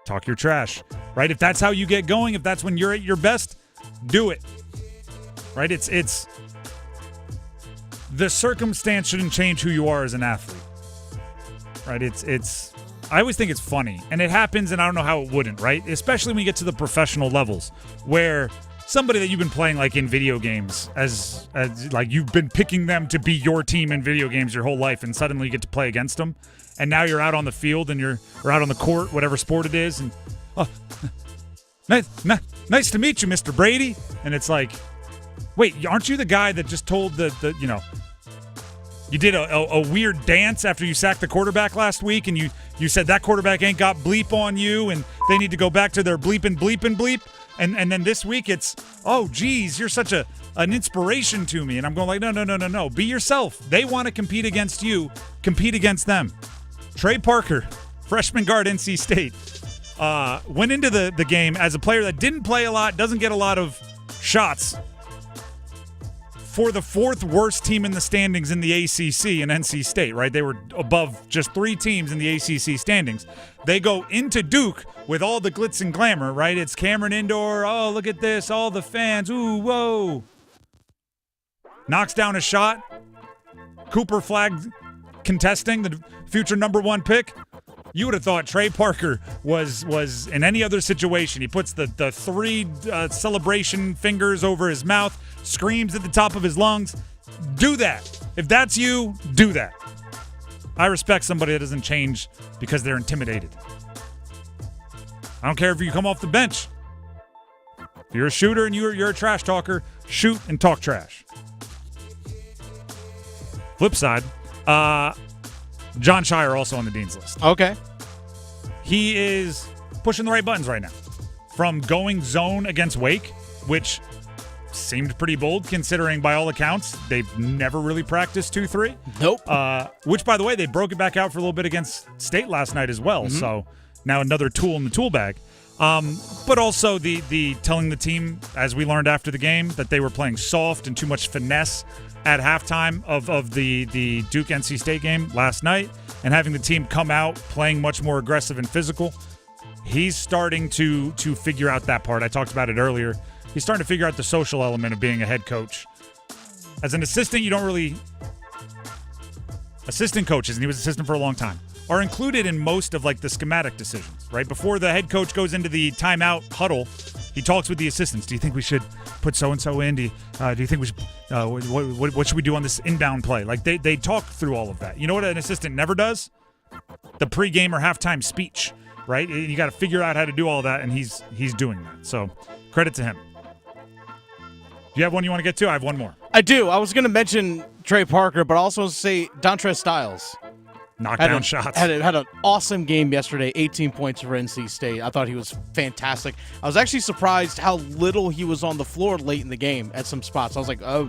talk your trash. Right? If that's how you get going, if that's when you're at your best, do it. Right? It's the circumstance shouldn't change who you are as an athlete. Right? It's I always think it's funny, and it happens, and I don't know how it wouldn't, right? Especially when you get to the professional levels, where somebody that you've been playing like in video games, as like you've been picking them to be your team in video games your whole life, and suddenly you get to play against them, and now you're out on the field and you're out on the court, whatever sport it is, and nice to meet you, Mr. Brady, and it's like, wait, aren't you the guy that just told you did a weird dance after you sacked the quarterback last week, and you said that quarterback ain't got bleep on you, and they need to go back to their bleep and bleep and bleep. And then this week it's, oh, geez, you're such an inspiration to me. And I'm going like, no. Be yourself. They want to compete against you. Compete against them. Trey Parker, freshman guard, NC State, went into the game as a player that didn't play a lot, doesn't get a lot of shots, for the 4th worst team in the standings in the ACC in NC State, right? They were above just 3 teams in the ACC standings. They go into Duke with all the glitz and glamour, right? It's Cameron Indoor. Oh, look at this. All the fans. Ooh, whoa. Knocks down a shot. Cooper Flagg contesting, the future number 1 pick. You would have thought Trey Parker was in any other situation. He puts the 3 celebration fingers over his mouth, screams at the top of his lungs. Do that. If that's you, do that. I respect somebody that doesn't change because they're intimidated. I don't care if you come off the bench. If you're a shooter and you're a trash talker, shoot and talk trash. Flip side, John Shire also on the Dean's List. Okay. He is pushing the right buttons right now. From going zone against Wake, which seemed pretty bold considering by all accounts they've never really practiced 2-3. Nope. Which, by the way, they broke it back out for a little bit against State last night as well. Mm-hmm. So now another tool in the tool bag. But also the telling the team, as we learned after the game, that they were playing soft and too much finesse at halftime of the Duke NC State game last night, and having the team come out playing much more aggressive and physical. He's starting to figure out that part. I talked about it earlier. He's starting to figure out the social element of being a head coach. As an assistant, you don't really... Assistant coaches, and he was assistant for a long time, are included in most of like the schematic decisions, right? Before the head coach goes into the timeout huddle, he talks with the assistants. Do you think we should put so-and-so in? Do you think we should... what should we do on this inbound play? Like, they talk through all of that. You know what an assistant never does? The pregame or halftime speech, right? You got to figure out how to do all that, and he's doing that. So credit to him. Do you have one you want to get to? I have one more. I do. I was going to mention Trey Parker, but also say Dontrez Styles. Knockdown shots. Had an awesome game yesterday, 18 points for NC State. I thought he was fantastic. I was actually surprised how little he was on the floor late in the game at some spots. I was like, oh,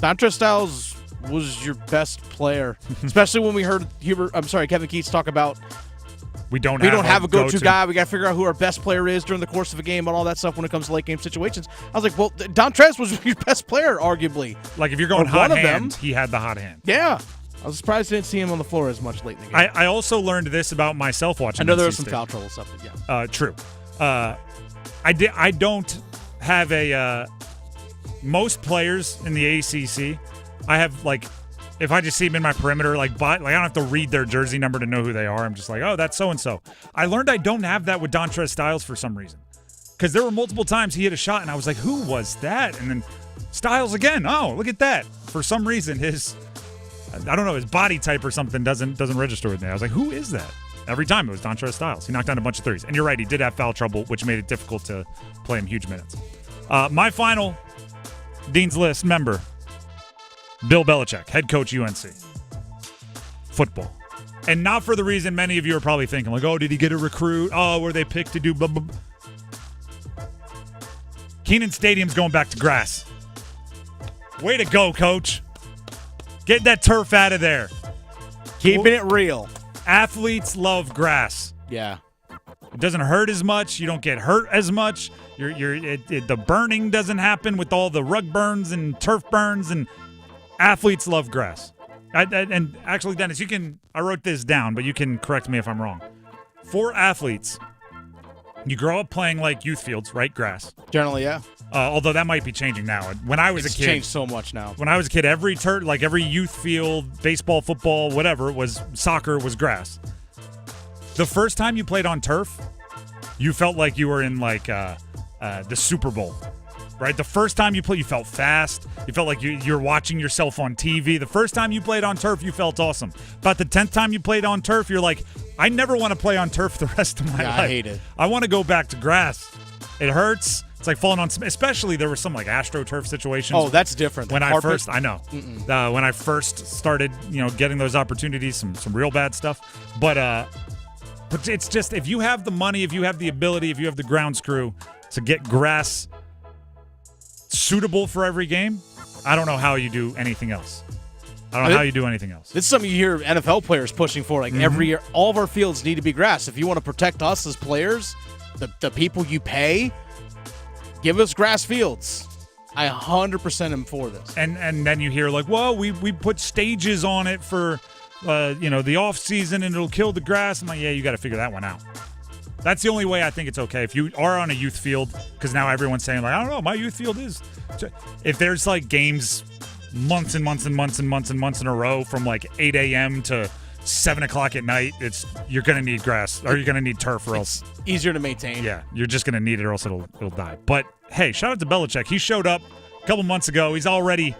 Dontrez Styles was your best player, especially when we heard Kevin Keats talk about we don't have a go-to guy. We got to figure out who our best player is during the course of a game and all that stuff when it comes to late game situations. I was like, well, Dontrez was your best player, arguably. Like if you're going hot hand, he had the hot hand. Yeah. I was surprised I didn't see him on the floor as much late in the game. I also learned this about myself watching. I know there was NC some State. foul trouble stuff, but yeah. True. I don't have a most players in the ACC. I have like, if I just see them in my perimeter, I don't have to read their jersey number to know who they are. I'm just like, oh, that's so and so. I learned I don't have that with Dontrez Styles for some reason, because there were multiple times he hit a shot and I was like, who was that? And then Styles again. Oh, look at that. For some reason, his body type or something doesn't register with me. I was like, who is that? Every time it was Dontrez Styles. He knocked down a bunch of threes. And you're right, he did have foul trouble, which made it difficult to play him huge minutes. My final Dean's List member, Bill Belichick, head coach UNC. Football. And not for the reason many of you are probably thinking, like, oh, did he get a recruit? Oh, were they picked to do blah, blah, blah. Kenan Stadium's going back to grass. Way to go, coach. Get that turf out of there. Keeping it real. Athletes love grass. Yeah. It doesn't hurt as much. You don't get hurt as much. The burning doesn't happen with all the rug burns and turf burns, and athletes love grass. And actually, Dennis, I wrote this down, but you can correct me if I'm wrong. For athletes, you grow up playing like youth fields, right? Grass. Generally, yeah. Although that might be changing now. When I was a kid, changed so much now. When I was a kid, every youth field, baseball, football, whatever, soccer was grass. The first time you played on turf, you felt like you were in the Super Bowl, right? The first time you played, you felt fast. You felt like you're watching yourself on TV. The first time you played on turf, you felt awesome. About the 10th time you played on turf, you're like, I never want to play on turf the rest of my life. I hate it. I want to go back to grass. It hurts. It's like falling on, especially there were some like AstroTurf situations. Oh, that's different. When I first started, getting those opportunities, some real bad stuff. But it's just, if you have the money, if you have the ability, if you have the grounds crew to get grass suitable for every game, I don't know how you do anything else. This is something you hear NFL players pushing for. Like every year, all of our fields need to be grass. If you want to protect us as players, the people you pay, give us grass fields. I 100% am for this. And then you hear like, well, we put stages on it for the off season and it'll kill the grass. I'm like, yeah, you got to figure that one out. That's the only way I think it's okay. If you are on a youth field, because now everyone's saying like, I don't know, my youth field is. If there's like games months and months and months and months and months in a row from like 8 a.m. to 7 o'clock at night, you're going to need grass or you're going to need turf or else. Easier to maintain. Yeah, you're just going to need it or else it'll die. But hey, shout out to Belichick. He showed up a couple months ago. He's already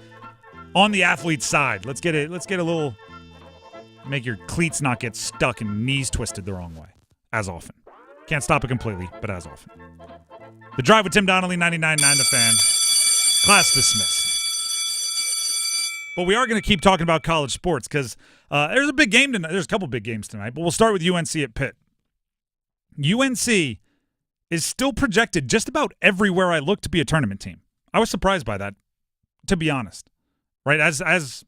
on the athlete's side. Let's get a little, make your cleats not get stuck and knees twisted the wrong way as often. Can't stop it completely, but as often. The Drive with Tim Donnelly, 99.9 The Fan. Class dismissed. But we are going to keep talking about college sports because there's a big game tonight. There's a couple big games tonight, but we'll start with UNC at Pitt. UNC is still projected just about everywhere I look to be a tournament team. I was surprised by that, to be honest. Right? As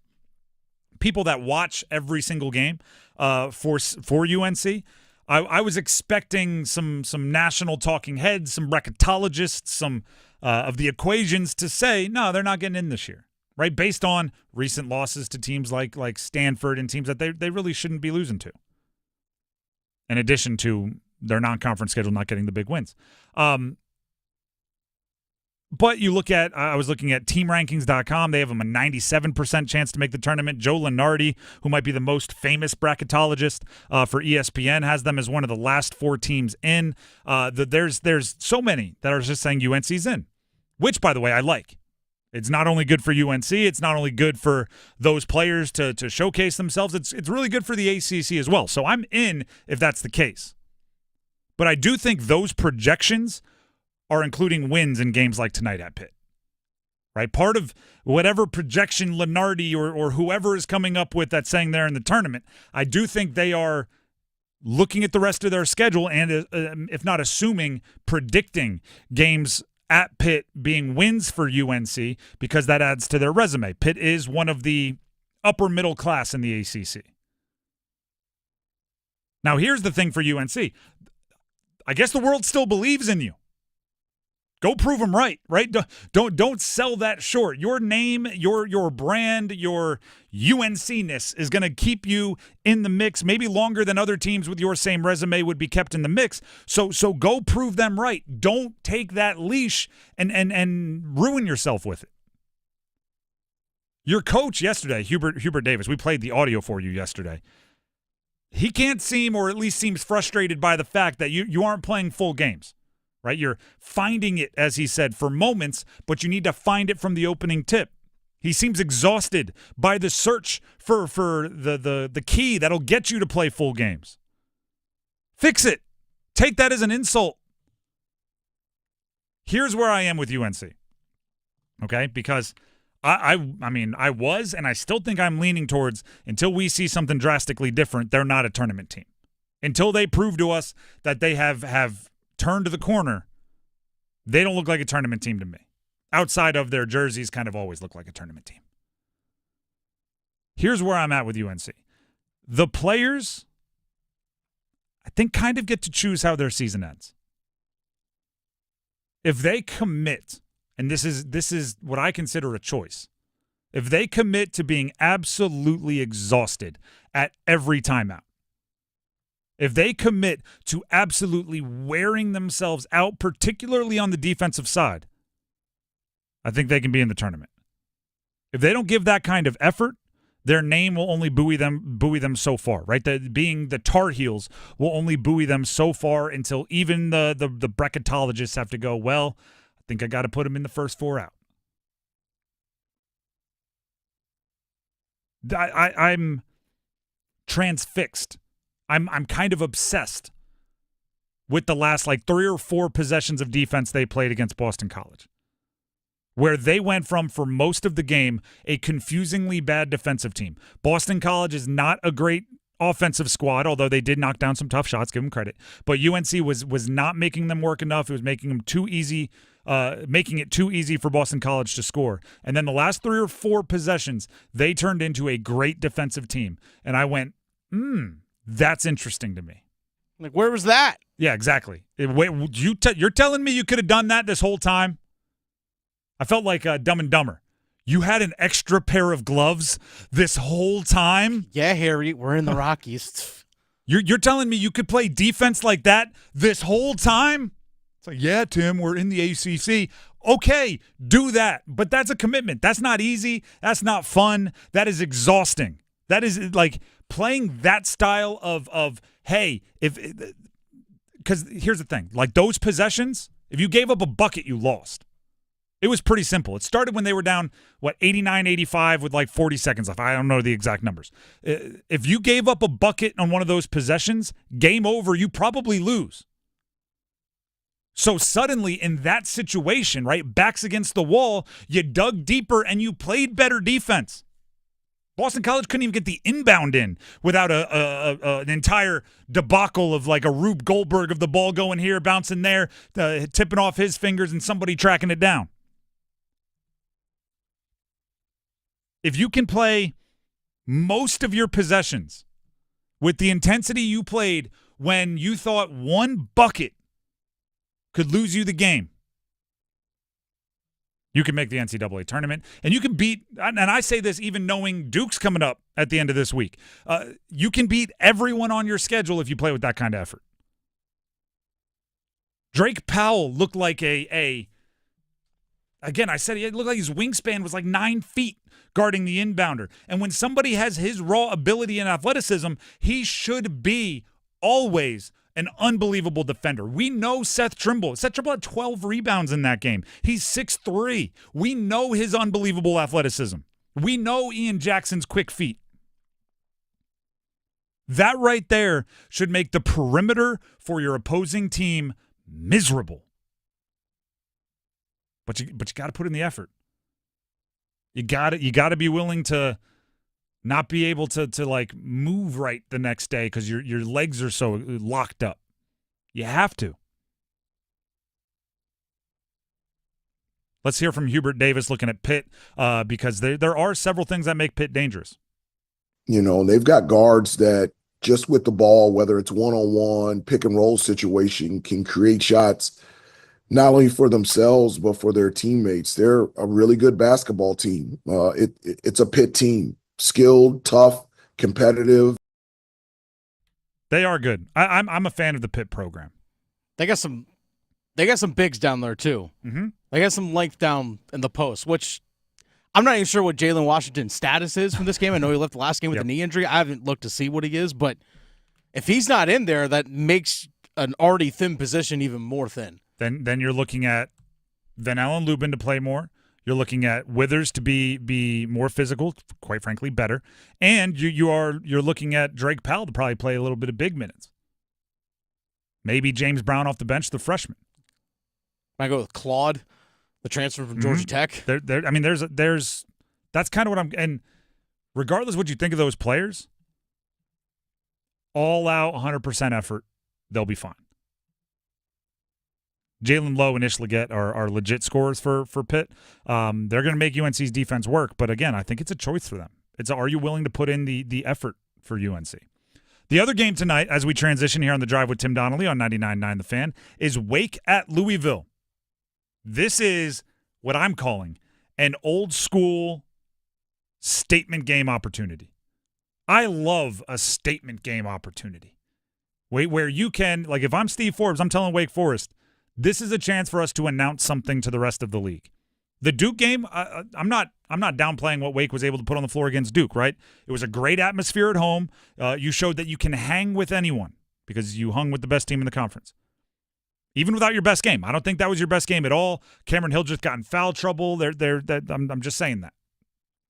people that watch every single game for UNC, I was expecting some national talking heads, some bracketologists, some of the equations to say, no, they're not getting in this year, right? Based on recent losses to teams like Stanford and teams that they really shouldn't be losing to. In addition to their non-conference schedule not getting the big wins. But you look at, I was looking at teamrankings.com. They have them a 97% chance to make the tournament. Joe Lunardi, who might be the most famous bracketologist for ESPN, has them as one of the last 4 teams in. There's so many that are just saying UNC's in, which, by the way, I like. It's not only good for UNC, it's not only good for those players to showcase themselves, it's really good for the ACC as well. So I'm in if that's the case. But I do think those projections are including wins in games like tonight at Pitt, right? Part of whatever projection Lunardi or whoever is coming up with that's saying they're in the tournament, I do think they are looking at the rest of their schedule and, if not assuming, predicting games at Pitt being wins for UNC because that adds to their resume. Pitt is one of the upper middle class in the ACC. Now, here's the thing for UNC. I guess the world still believes in you. Go prove them right? Don't sell that short. Your name, your brand, your UNC-ness is going to keep you in the mix, maybe longer than other teams with your same resume would be kept in the mix. So go prove them right. Don't take that leash and ruin yourself with it. Your coach yesterday, Hubert Davis, we played the audio for you yesterday. He can't seem, or at least seems frustrated by the fact that you aren't playing full games. Right, you're finding it, as he said, for moments, but you need to find it from the opening tip. He seems exhausted by the search for the key that'll get you to play full games. Fix it. Take that as an insult. Here's where I am with UNC. Okay, because I mean, I was, and I still think I'm leaning towards, until we see something drastically different, they're not a tournament team. Until they prove to us that they have turned the corner, they don't look like a tournament team to me. Outside of their jerseys, kind of always look like a tournament team. Here's where I'm at with UNC. The players, I think, kind of get to choose how their season ends. If they commit, and this is what I consider a choice, if they commit to being absolutely exhausted at every timeout, if they commit to absolutely wearing themselves out, particularly on the defensive side, I think they can be in the tournament. If they don't give that kind of effort, their name will only buoy them so far, right? Being the Tar Heels will only buoy them so far until even the bracketologists have to go, well, I think I got to put them in the first 4 out. I'm transfixed. I'm kind of obsessed with the last 3 or 4 possessions of defense they played against Boston College, where they went from, for most of the game, a confusingly bad defensive team. Boston College is not a great offensive squad, although they did knock down some tough shots, give them credit. But UNC was not making them work enough. It was making them too easy, making it too easy for Boston College to score. And then the last 3 or 4 possessions, they turned into a great defensive team. And I went, that's interesting to me. Where was that? Yeah, exactly. Wait, you're telling me you could have done that this whole time? I felt like Dumb and Dumber. You had an extra pair of gloves this whole time? Yeah, Harry, we're in the Rockies. You're telling me you could play defense like that this whole time? It's like, yeah, Tim, we're in the ACC. Okay, do that. But that's a commitment. That's not easy. That's not fun. That is exhausting. That is playing that style of hey, because here's the thing. Those possessions, if you gave up a bucket, you lost. It was pretty simple. It started when they were down, 89-85 with 40 seconds left. I don't know the exact numbers. If you gave up a bucket on one of those possessions, game over, you probably lose. So suddenly in that situation, right, backs against the wall, you dug deeper and you played better defense. Boston College couldn't even get the inbound in without an entire debacle of a Rube Goldberg of the ball going here, bouncing there, tipping off his fingers, and somebody tracking it down. If you can play most of your possessions with the intensity you played when you thought one bucket could lose you the game. You can make the NCAA tournament, and you can beat, and I say this even knowing Duke's coming up at the end of this week, you can beat everyone on your schedule if you play with that kind of effort. Drake Powell looked like again, I said he looked like his wingspan was like 9 feet guarding the inbounder. And when somebody has his raw ability and athleticism, he should be always an unbelievable defender. We know Seth Trimble. Seth Trimble had 12 rebounds in that game. He's 6'3". We know his unbelievable athleticism. We know Ian Jackson's quick feet. That right there should make the perimeter for your opposing team miserable. But you got to put in the effort. You got to be willing to not be able to like move right the next day because your legs are so locked up. You have to. Let's hear from Hubert Davis looking at Pitt because there are several things that make Pitt dangerous. You know, they've got guards that just with the ball, whether it's one-on-one, pick-and-roll situation, can create shots not only for themselves but for their teammates. They're a really good basketball team. It's a Pitt team. Skilled, tough, competitive. They are good. I'm a fan of the Pitt program. They got some bigs down there too. Mm-hmm. They got some length down in the post, which I'm not even sure what Jalen Washington's status is from this game. I know he left the last game with a knee injury. I haven't looked to see what he is, but if he's not in there, that makes an already thin position even more thin. Then you're looking at Van Allen Lubin to play more. You're looking at Withers to be more physical, quite frankly, better. And you're looking at Drake Powell to probably play a little bit of big minutes. Maybe James Brown off the bench, the freshman. I go with Claude, the transfer from Georgia Tech. I mean, there's that's kind of what and regardless of what you think of those players, all out 100% effort, they'll be fine. Jalen Lowe and Ish Leggett are legit scorers for Pitt. They're going to make UNC's defense work, but again, I think it's a choice for them. Are you willing to put in the effort for UNC? The other game tonight, as we transition here on The Drive with Tim Donnelly on 99.9 The Fan, is Wake at Louisville. This is what I'm calling an old school statement game opportunity. I love a statement game opportunity. Where you can, like if I'm Steve Forbes, I'm telling Wake Forest, this is a chance for us to announce something to the rest of the league. The Duke game, I'm not downplaying what Wake was able to put on the floor against Duke, right? It was a great atmosphere at home. You showed that you can hang with anyone because you hung with the best team in the conference. Even without your best game. I don't think that was your best game at all. Cameron Hill just got in foul trouble. I'm just saying that.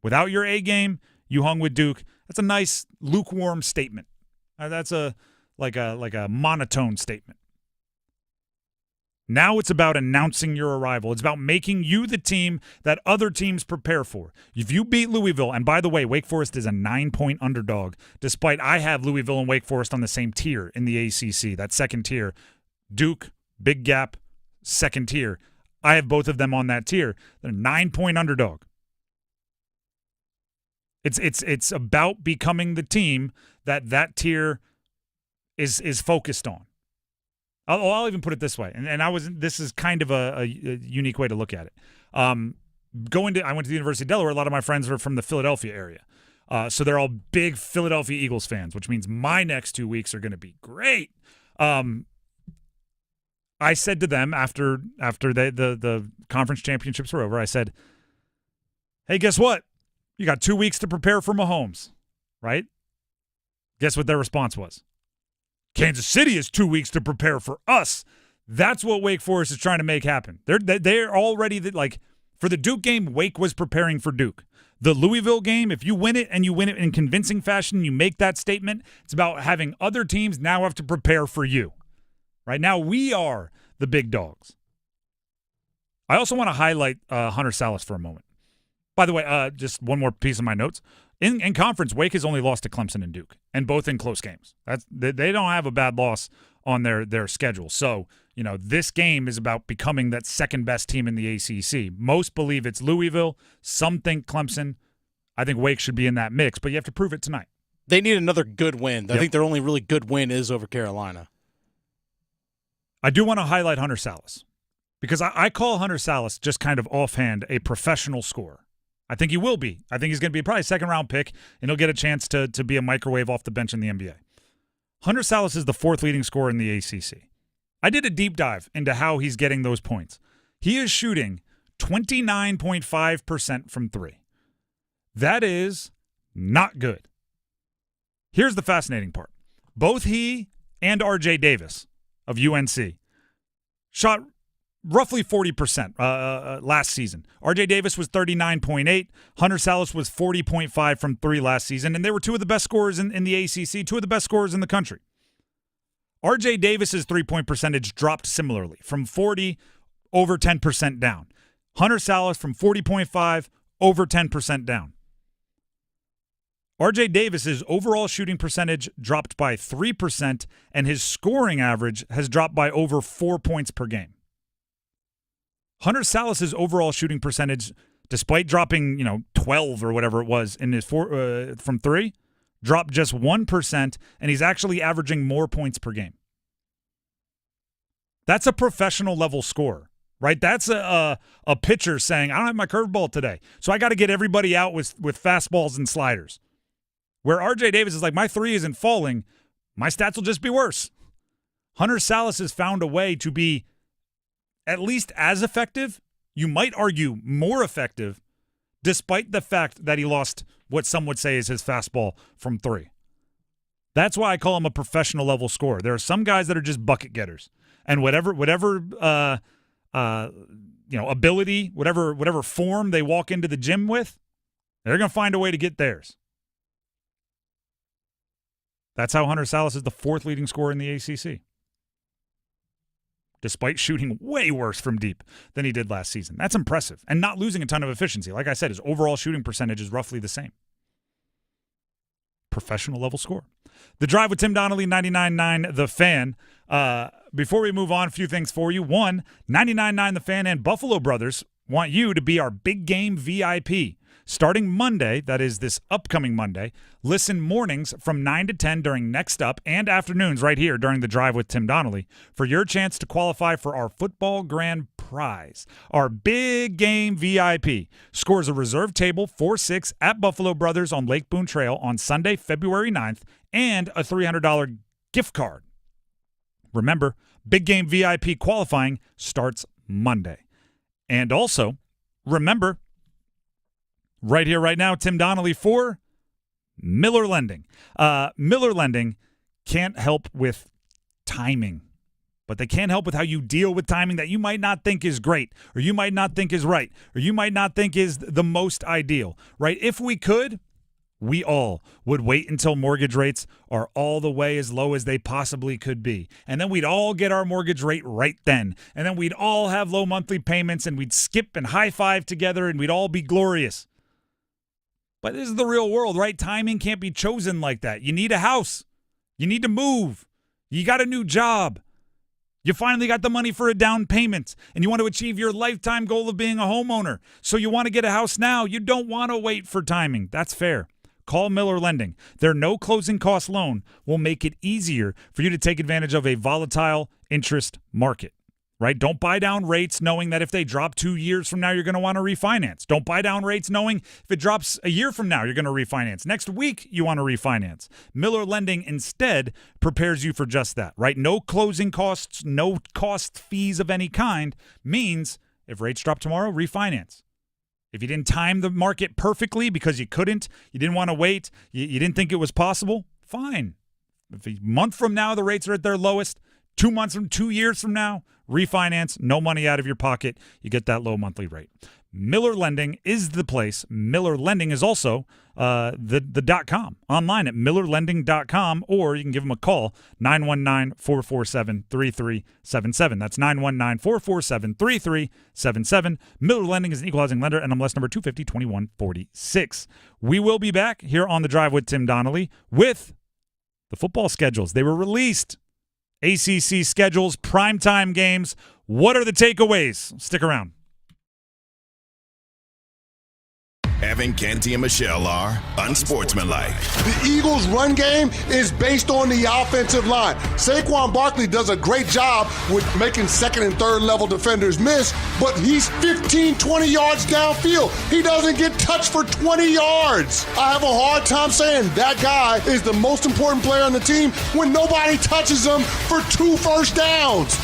Without your A game, you hung with Duke. That's a nice lukewarm statement. That's like a monotone statement. Now it's about announcing your arrival. It's about making you the team that other teams prepare for. If you beat Louisville, and by the way, Wake Forest is a 9-point underdog, despite I have Louisville and Wake Forest on the same tier in the ACC, that second tier. Duke, big gap, second tier. I have both of them on that tier. They're a 9-point underdog. It's about becoming the team that tier is focused on. I'll even put it this way, and this is kind of a unique way to look at it. I went to the University of Delaware. A lot of my friends are from the Philadelphia area, so they're all big Philadelphia Eagles fans, which means my next 2 weeks are going to be great. I said to them after the conference championships were over, I said, "Hey, guess what? You got 2 weeks to prepare for Mahomes, right?" Guess what their response was? Kansas City has 2 weeks to prepare for us. That's what Wake Forest is trying to make happen. They're already for the Duke game, Wake was preparing for Duke. The Louisville game, if you win it and you win it in convincing fashion, you make that statement, it's about having other teams now have to prepare for you. Right now, we are the big dogs. I also want to highlight Hunter Salas for a moment. By the way, just one more piece of my notes. In conference, Wake has only lost to Clemson and Duke, and both in close games. They don't have a bad loss on their schedule. So, this game is about becoming that second-best team in the ACC. Most believe it's Louisville. Some think Clemson. I think Wake should be in that mix, but you have to prove it tonight. They need another good win. I think their only really good win is over Carolina. I do want to highlight Hunter Salas because I call Hunter Salas just kind of offhand a professional scorer. I think he will be. I think he's going to be probably a second-round pick, and he'll get a chance to be a microwave off the bench in the NBA. Hunter Salas is the 4th leading scorer in the ACC. I did a deep dive into how he's getting those points. He is shooting 29.5% from 3. That is not good. Here's the fascinating part. Both he and R.J. Davis of UNC shot roughly 40% last season. R.J. Davis was 39.8. Hunter Salas was 40.5 from 3 last season, and they were two of the best scorers in the ACC, two of the best scorers in the country. R.J. Davis's three-point percentage dropped similarly from 40 over 10% down. Hunter Salas from 40.5 over 10% down. R.J. Davis's overall shooting percentage dropped by 3%, and his scoring average has dropped by over 4 points per game. Hunter Salas's overall shooting percentage, despite dropping 12 or whatever it was in his from 3, dropped just 1%, and he's actually averaging more points per game. That's a professional level scorer, right? That's a pitcher saying, I don't have my curveball today, so I got to get everybody out with fastballs and sliders. Where R.J. Davis is like, my 3 isn't falling, my stats will just be worse. Hunter Salas has found a way to be at least as effective, you might argue more effective, despite the fact that he lost what some would say is his fastball from 3. That's why I call him a professional level scorer. There are some guys that are just bucket getters, and whatever ability, whatever form they walk into the gym with, they're going to find a way to get theirs. That's how Hunter Salas is the 4th leading scorer in the ACC, despite shooting way worse from deep than he did last season. That's impressive, and not losing a ton of efficiency. Like I said, his overall shooting percentage is roughly the same. Professional level score. The Drive with Tim Donnelly, 99.9 The Fan. Before we move on, a few things for you. 1, 99.9 The Fan and Buffalo Brothers want you to be our big game VIP. Starting Monday, that is this upcoming Monday, listen mornings from 9 to 10 during Next Up and afternoons right here during the Drive with Tim Donnelly for your chance to qualify for our football grand prize. Our big game VIP scores a reserve table 4-6 at Buffalo Brothers on Lake Boone Trail on Sunday, February 9th, and a $300 gift card. Remember, big game VIP qualifying starts Monday. And also, remember, right here, right now, Tim Donnelly for Miller Lending. Miller Lending can't help with timing, but they can help with how you deal with timing that you might not think is great, or you might not think is right, or you might not think is the most ideal, right? If we could, we all would wait until mortgage rates are all the way as low as they possibly could be. And then we'd all get our mortgage rate right then. And then we'd all have low monthly payments, and we'd skip and high-five together, and we'd all be glorious. But this is the real world, right? Timing can't be chosen like that. You need a house. You need to move. You got a new job. You finally got the money for a down payment, and you want to achieve your lifetime goal of being a homeowner. So you want to get a house now. You don't want to wait for timing. That's fair. Call Miller Lending. Their no closing cost loan will make it easier for you to take advantage of a volatile interest market. Right? Don't buy down rates knowing that if they drop 2 years from now, you're going to want to refinance. Don't buy down rates knowing if it drops a year from now, you're going to refinance. Next week, you want to refinance. Miller Lending instead prepares you for just that, right? No closing costs, no cost fees of any kind means if rates drop tomorrow, refinance. If you didn't time the market perfectly because you couldn't, you didn't want to wait, you didn't think it was possible, fine. If a month from now the rates are at their lowest, 2 months from 2 years from now, refinance, no money out of your pocket. You get that low monthly rate. Miller Lending is the place. Miller Lending is also the .com, online at millerlending.com, or you can give them a call, 919-447-3377. That's 919-447-3377. Miller Lending is an equal housing lender, NMLS number 250-2146. We will be back here on The Drive with Tim Donnelly with the football schedules. They were released. ACC schedules, primetime games. What are the takeaways? Stick around. Gavin, Canty, and Michelle are unsportsmanlike. The Eagles' run game is based on the offensive line. Saquon Barkley does a great job with making second and third level defenders miss, but he's 15, 20 yards downfield. He doesn't get touched for 20 yards. I have a hard time saying that guy is the most important player on the team when nobody touches him for 2 first downs.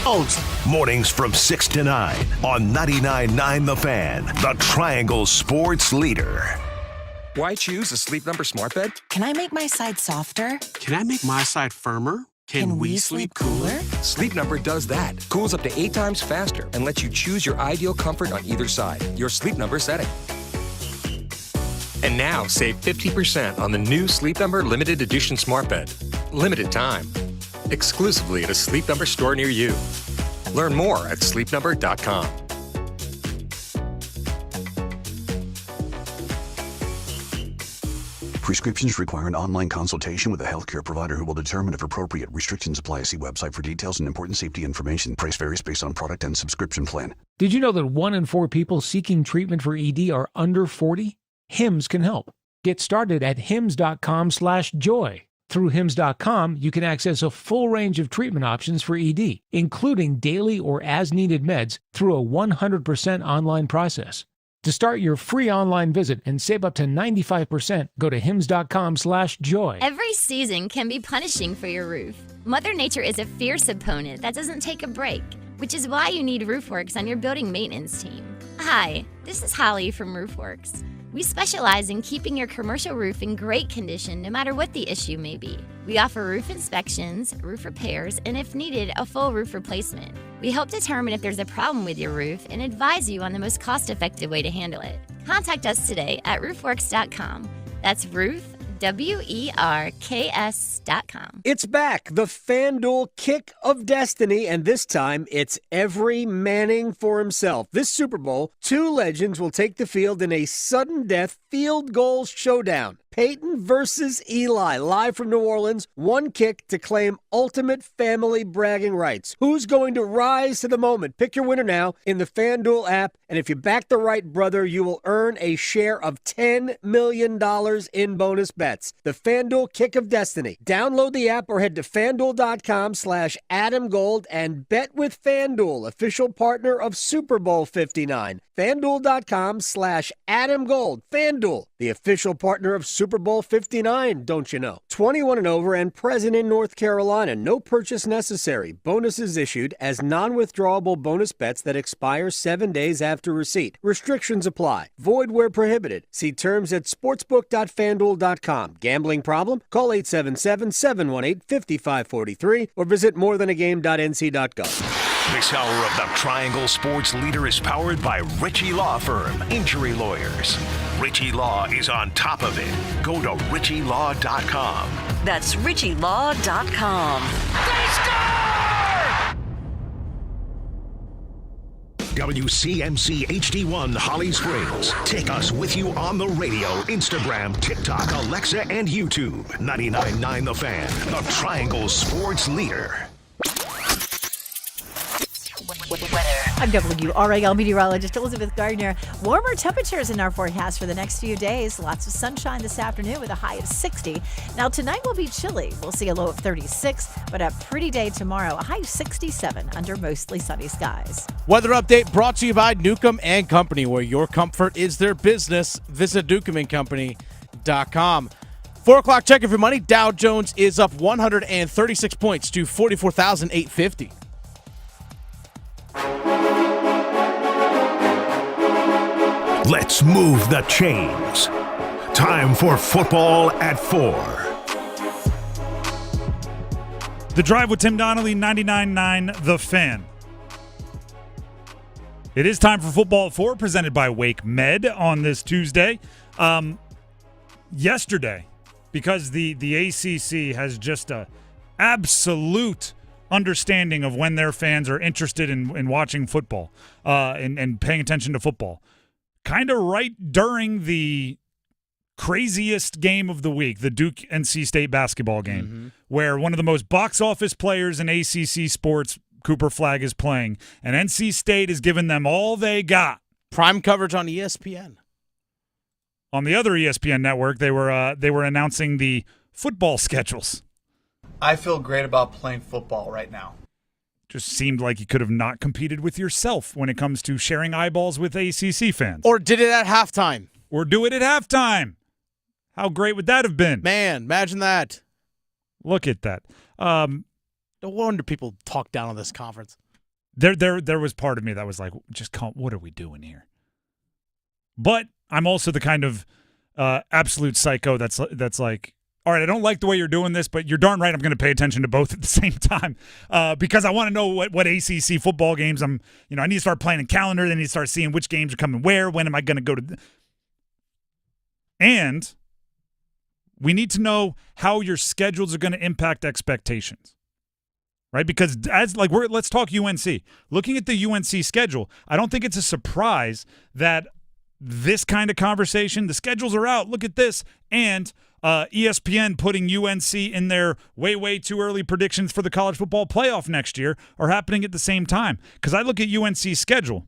Mornings from 6 to 9 on 99.9 The Fan, the Triangle Sports Leader. Why choose a Sleep Number smart bed? Can I make my side softer? Can I make my side firmer? Can we sleep cooler? Sleep Number does that. Cools up to 8 times faster and lets you choose your ideal comfort on either side. Your Sleep Number setting. And now save 50% on the new Sleep Number limited edition smart bed. Limited time. Exclusively at a Sleep Number store near you. Learn more at sleepnumber.com. Prescriptions require an online consultation with a healthcare provider who will determine if appropriate. Restrictions apply. See website for details and important safety information. Price varies based on product and subscription plan. Did you know that 1 in 4 people seeking treatment for ED are under 40? HIMS can help. Get started at hims.com/joy. Through hims.com, you can access a full range of treatment options for ED, including daily or as-needed meds through a 100% online process. To start your free online visit and save up to 95%, go to hims.com/joy. Every season can be punishing for your roof. Mother Nature is a fierce opponent that doesn't take a break, which is why you need RoofWorks on your building maintenance team. Hi, this is Holly from RoofWorks. We specialize in keeping your commercial roof in great condition no matter what the issue may be. We offer roof inspections, roof repairs, and if needed, a full roof replacement. We help determine if there's a problem with your roof and advise you on the most cost-effective way to handle it. Contact us today at roofworks.com. That's WERKS.com. It's back, the FanDuel Kick of Destiny, and this time it's every Manning for himself. This Super Bowl, 2 legends will take the field in a sudden death field goal showdown. Peyton versus Eli, live from New Orleans, 1 kick to claim ultimate family bragging rights. Who's going to rise to the moment? Pick your winner now in the FanDuel app, and if you back the right brother, you will earn a share of $10 million in bonus bets. The FanDuel Kick of Destiny. Download the app or head to FanDuel.com/AdamGold and bet with FanDuel, official partner of Super Bowl 59. FanDuel.com/AdamGold. FanDuel, the official partner of Super Bowl 59, don't you know? 21 and over and present in North Carolina. No purchase necessary. Bonuses issued as non-withdrawable bonus bets that expire 7 days after receipt. Restrictions apply. Void where prohibited. See terms at sportsbook.fanduel.com. Gambling problem? Call 877-718-5543 or visit morethanagame.nc.gov. This hour of the Triangle Sports Leader is powered by Ritchie Law Firm, injury lawyers. Ritchie Law is on top of it. Go to ritchielaw.com. That's ritchielaw.com. They score! WCMC HD1 Holly Springs. Take us with you on the radio, Instagram, TikTok, Alexa, and YouTube. 99.9 The Fan, the Triangle Sports Leader. I'm WRAL meteorologist Elizabeth Gardner. Warmer temperatures in our forecast for the next few days. Lots of sunshine this afternoon with a high of 60. Now, tonight will be chilly. We'll see a low of 36, but a pretty day tomorrow, a high of 67 under mostly sunny skies. Weather update brought to you by Newcomb & Company, where your comfort is their business. Visit newcombandcompany.com. 4 o'clock check of your money. Dow Jones is up 136 points to 44,850. Let's move the chains. Time for football at 4. The Drive with Tim Donnelly, 99.9 The Fan. It is time for football at 4, presented by Wake Med on this Tuesday. Yesterday, because the ACC has just a absolute understanding of when their fans are interested in watching football and paying attention to football. Kind of right during the craziest game of the week, the Duke-NC State basketball game, where one of the most box office players in ACC sports, Cooper Flagg, is playing, and NC State is giving them all they got. Prime coverage on ESPN. On the other ESPN network, they were announcing the football schedules. I feel great about playing football right now. Just seemed like you could have not competed with yourself when it comes to sharing eyeballs with ACC fans. Or did it at halftime. Or do it at halftime. How great would that have been? Man, imagine that. Look at that. No wonder people talk down on this conference. There was part of me that was like, what are we doing here? But I'm also the kind of absolute psycho that's like, all right, I don't like the way you're doing this, but you're darn right I'm going to pay attention to both at the same time because I want to know what ACC football games I need to start planning a calendar. Then I need to start seeing which games are coming where. When am I going to go to? And we need to know how your schedules are going to impact expectations, right? Because let's talk UNC. Looking at the UNC schedule, I don't think it's a surprise that this kind of conversation, the schedules are out, look at this, and ESPN putting UNC in their way too early predictions for the college football playoff next year are happening at the same time. Because I look at UNC's schedule,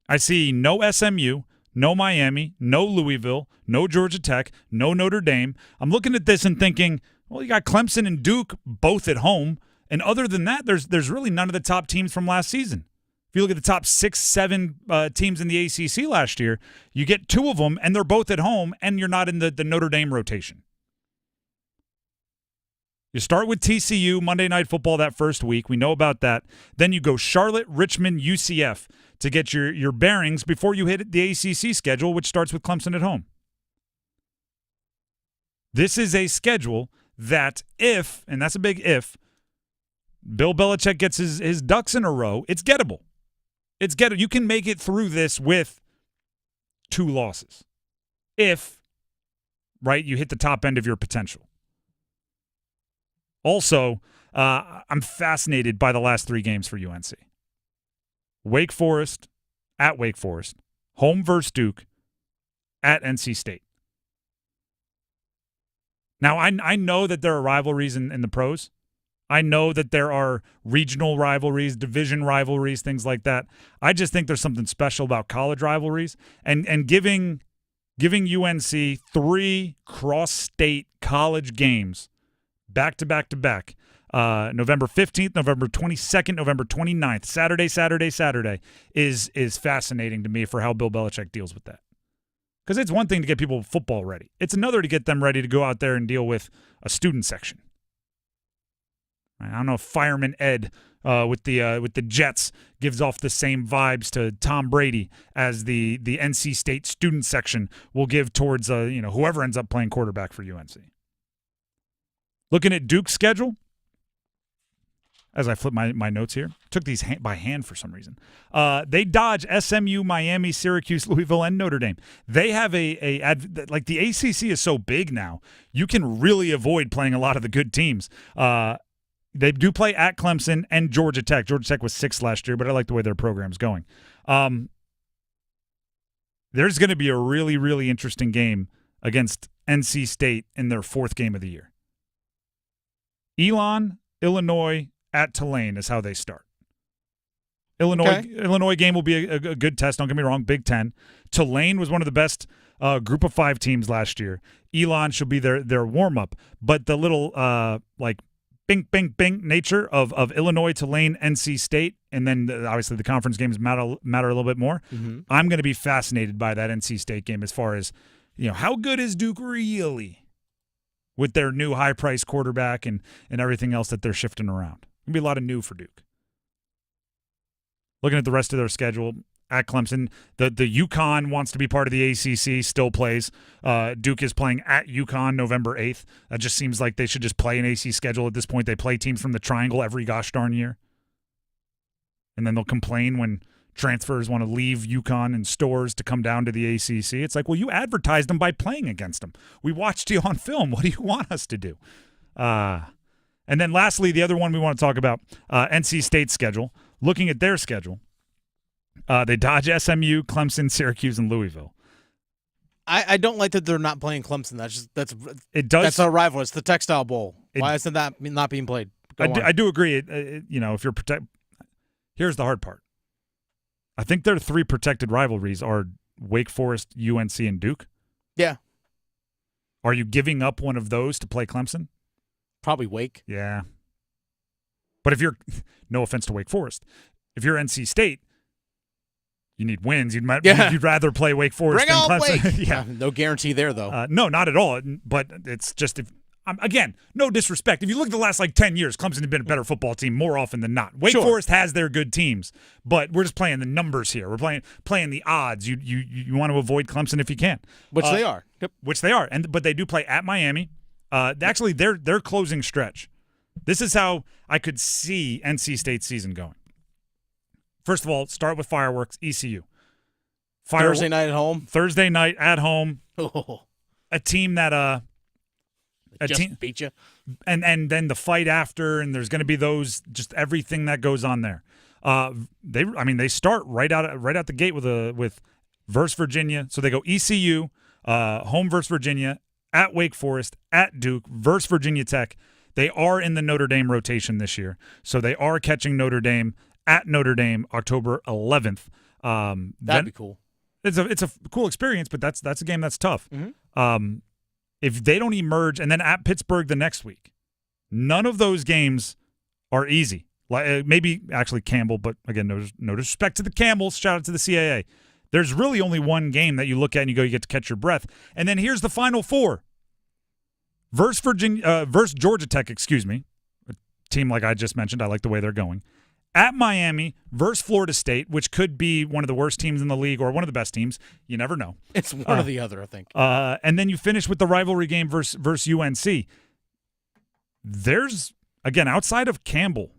I see no SMU, no Miami, no Louisville, no Georgia Tech, no Notre Dame. I'm looking at this and thinking, well, you got Clemson and Duke both at home, and other than that, there's really none of the top teams from last season. If you look at the top 6-7 teams in the ACC last year, you get two of them, and they're both at home, and you're not in the Notre Dame rotation. You start with TCU, Monday Night Football that first week. We know about that. Then you go Charlotte, Richmond, UCF to get your bearings before you hit the ACC schedule, which starts with Clemson at home. This is a schedule that if, and that's a big if, Bill Belichick gets his ducks in a row, it's gettable. It's gettable. You can make it through this with 2 losses if, right, you hit the top end of your potential. Also, I'm fascinated by the last 3 games for UNC. Wake Forest, at Wake Forest, home versus Duke, at NC State. Now, I know that there are rivalries in the pros. I know that there are regional rivalries, division rivalries, things like that. I just think there's something special about college rivalries and giving UNC 3 cross-state college games back to back to back. November 15th, November 22nd, November 29th, Saturday is fascinating to me for how Bill Belichick deals with that. Because it's one thing to get people football ready. It's another to get them ready to go out there and deal with a student section. I don't know if Fireman Ed with the Jets gives off the same vibes to Tom Brady as the NC State student section will give towards whoever ends up playing quarterback for UNC. Looking at Duke's schedule, as I flip my notes here, took these by hand for some reason. They dodge SMU, Miami, Syracuse, Louisville, and Notre Dame. They have the ACC is so big now, you can really avoid playing a lot of the good teams. They do play at Clemson and Georgia Tech. Georgia Tech was 6th last year, but I like the way their program's going. There's going to be a really, really interesting game against NC State in their 4th game of the year. Elon, Illinois, at Tulane is how they start. Illinois game will be a good test. Don't get me wrong, Big Ten. Tulane was one of the best Group of 5 teams last year. Elon should be their warm-up. But the little bing, bing, bing nature of Illinois, Tulane, NC State, and then obviously the conference games matter a little bit more. Mm-hmm. I'm going to be fascinated by that NC State game as far as, how good is Duke really with their new high-priced quarterback and everything else that they're shifting around. Going to be a lot of new for Duke. Looking at the rest of their schedule, at Clemson, the UConn wants to be part of the ACC, still plays. Duke is playing at UConn November 8th. That just seems like they should just play an AC schedule at this point. They play teams from the Triangle every gosh darn year. And then they'll complain when transfers want to leave UConn and stores to come down to the ACC. It's like, well, you advertised them by playing against them. We watched you on film. What do you want us to do? And then lastly, the other one we want to talk about, NC State's schedule. Looking at their schedule, they dodge SMU, Clemson, Syracuse, and Louisville. I don't like that they're not playing Clemson. That's our rival. It's the Textile Bowl. Why isn't that not being played? I do agree. If you're here's the hard part. I think their 3 protected rivalries are Wake Forest, UNC, and Duke. Yeah. Are you giving up one of those to play Clemson? Probably Wake. Yeah. But if you're, no offense to Wake Forest, if you're NC State, you need wins. You'd rather play Wake Forest Bring than on Clemson. Wake. Yeah. No guarantee there, though. No, not at all. But it's just, again, no disrespect. If you look at the last 10 years, Clemson has been a better football team more often than not. Wake Forest has their good teams, but we're just playing the numbers here. We're playing the odds. You want to avoid Clemson if you can. Which they are. Yep. Which they are. But they do play at Miami. Actually, their closing stretch. This is how I could see NC State's season going. First of all, start with fireworks, ECU. Thursday night at home. Thursday night at home. Oh. A team that beat you. And then the fight after, and there's going to be just everything that goes on there. They start right out the gate with versus Virginia. So they go ECU, home versus Virginia, at Wake Forest, at Duke, versus Virginia Tech. They are in the Notre Dame rotation this year. So they are catching Notre Dame at Notre Dame October 11th. That'd be cool. It's a cool experience, but that's a game that's tough. Mm-hmm. If they don't emerge, and then at Pittsburgh the next week, none of those games are easy. Maybe actually Campbell, but again, no disrespect to the Campbells. Shout out to the CAA. There's really only one game that you look at and you get to catch your breath. And then here's the Final Four. Versus Georgia Tech, excuse me, a team like I just mentioned. I like the way they're going. At Miami versus Florida State, which could be one of the worst teams in the league or one of the best teams. You never know. It's one or the other, I think. And then you finish with the rivalry game versus UNC. There's, again, outside of Campbell,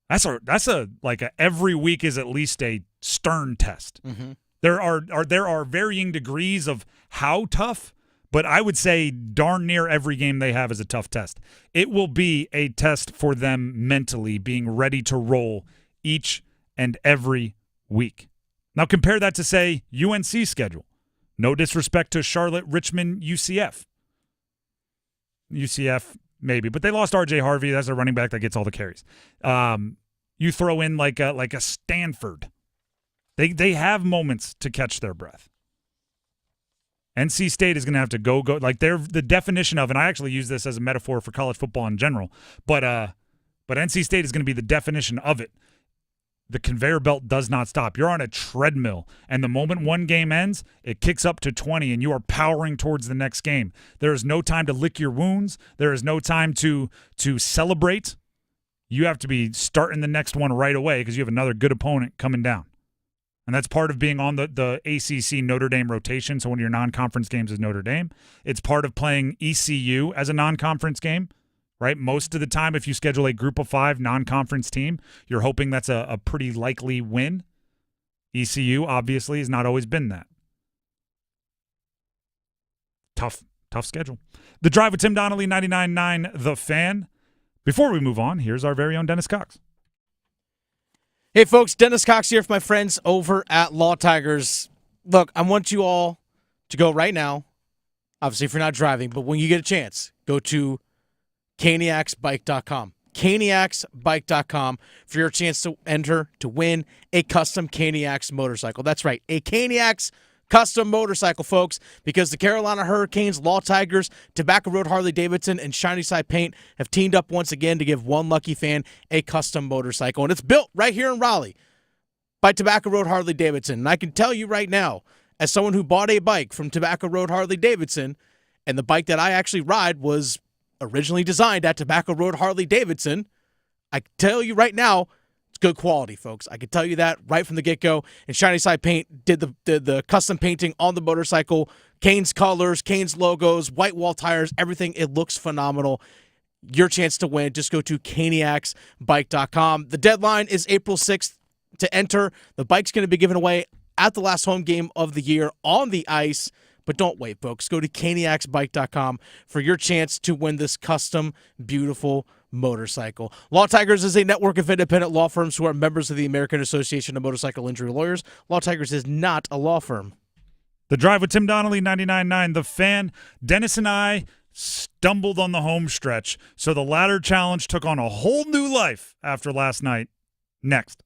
that's a every week is at least a stern test. Mm-hmm. There are varying degrees of how tough, but I would say darn near every game they have is a tough test. It will be a test for them mentally, being ready to roll each and every week. Now compare that to, say, UNC's schedule. No disrespect to Charlotte, Richmond, UCF. UCF, maybe, but they lost R.J. Harvey. That's a running back that gets all the carries. You throw in like a Stanford. They have moments to catch their breath. NC State is going to have to go. Like, they're the definition of, and I actually use this as a metaphor for college football in general, but NC State is going to be the definition of it. The conveyor belt does not stop. You're on a treadmill, and the moment one game ends, it kicks up to 20, and you are powering towards the next game. There is no time to lick your wounds. There is no time to celebrate. You have to be starting the next one right away because you have another good opponent coming down. And that's part of being on the ACC Notre Dame rotation. So one of your non-conference games is Notre Dame. It's part of playing ECU as a non-conference game, right? Most of the time, if you schedule a group of 5 non-conference team, you're hoping that's a pretty likely win. ECU, obviously, has not always been that. Tough schedule. The Drive with Tim Donnelly, 99.9 The Fan. Before we move on, here's our very own Dennis Cox. Hey, folks, Dennis Cox here for my friends over at Law Tigers. Look, I want you all to go right now, obviously if you're not driving, but when you get a chance, go to caniacsbike.com. caniacsbike.com for your chance to enter to win a custom Caniacs motorcycle. That's right, a Caniacs custom motorcycle, folks, because the Carolina Hurricanes, Law Tigers, Tobacco Road Harley-Davidson, and Shiny Side Paint have teamed up once again to give one lucky fan a custom motorcycle. And it's built right here in Raleigh by Tobacco Road Harley-Davidson. And I can tell you right now, as someone who bought a bike from Tobacco Road Harley-Davidson, and the bike that I actually ride was originally designed at Tobacco Road Harley-Davidson, I can tell you right now, good quality, folks. I can tell you that right from the get-go. And Shiny Side Paint did the custom painting on the motorcycle. Cane's colors, Cane's logos, white wall tires, everything. It looks phenomenal. Your chance to win. Just go to caniacsbike.com. The deadline is April 6th to enter. The bike's going to be given away at the last home game of the year on the ice. But don't wait, folks. Go to caniacsbike.com for your chance to win this custom, beautiful motorcycle. Law Tigers is a network of independent law firms who are members of the American Association of Motorcycle Injury Lawyers. Law Tigers is not a law firm. The Drive with Tim Donnelly, 99.9 The Fan. Dennis and I stumbled on the home stretch, so the ladder challenge took on a whole new life after last night. Next.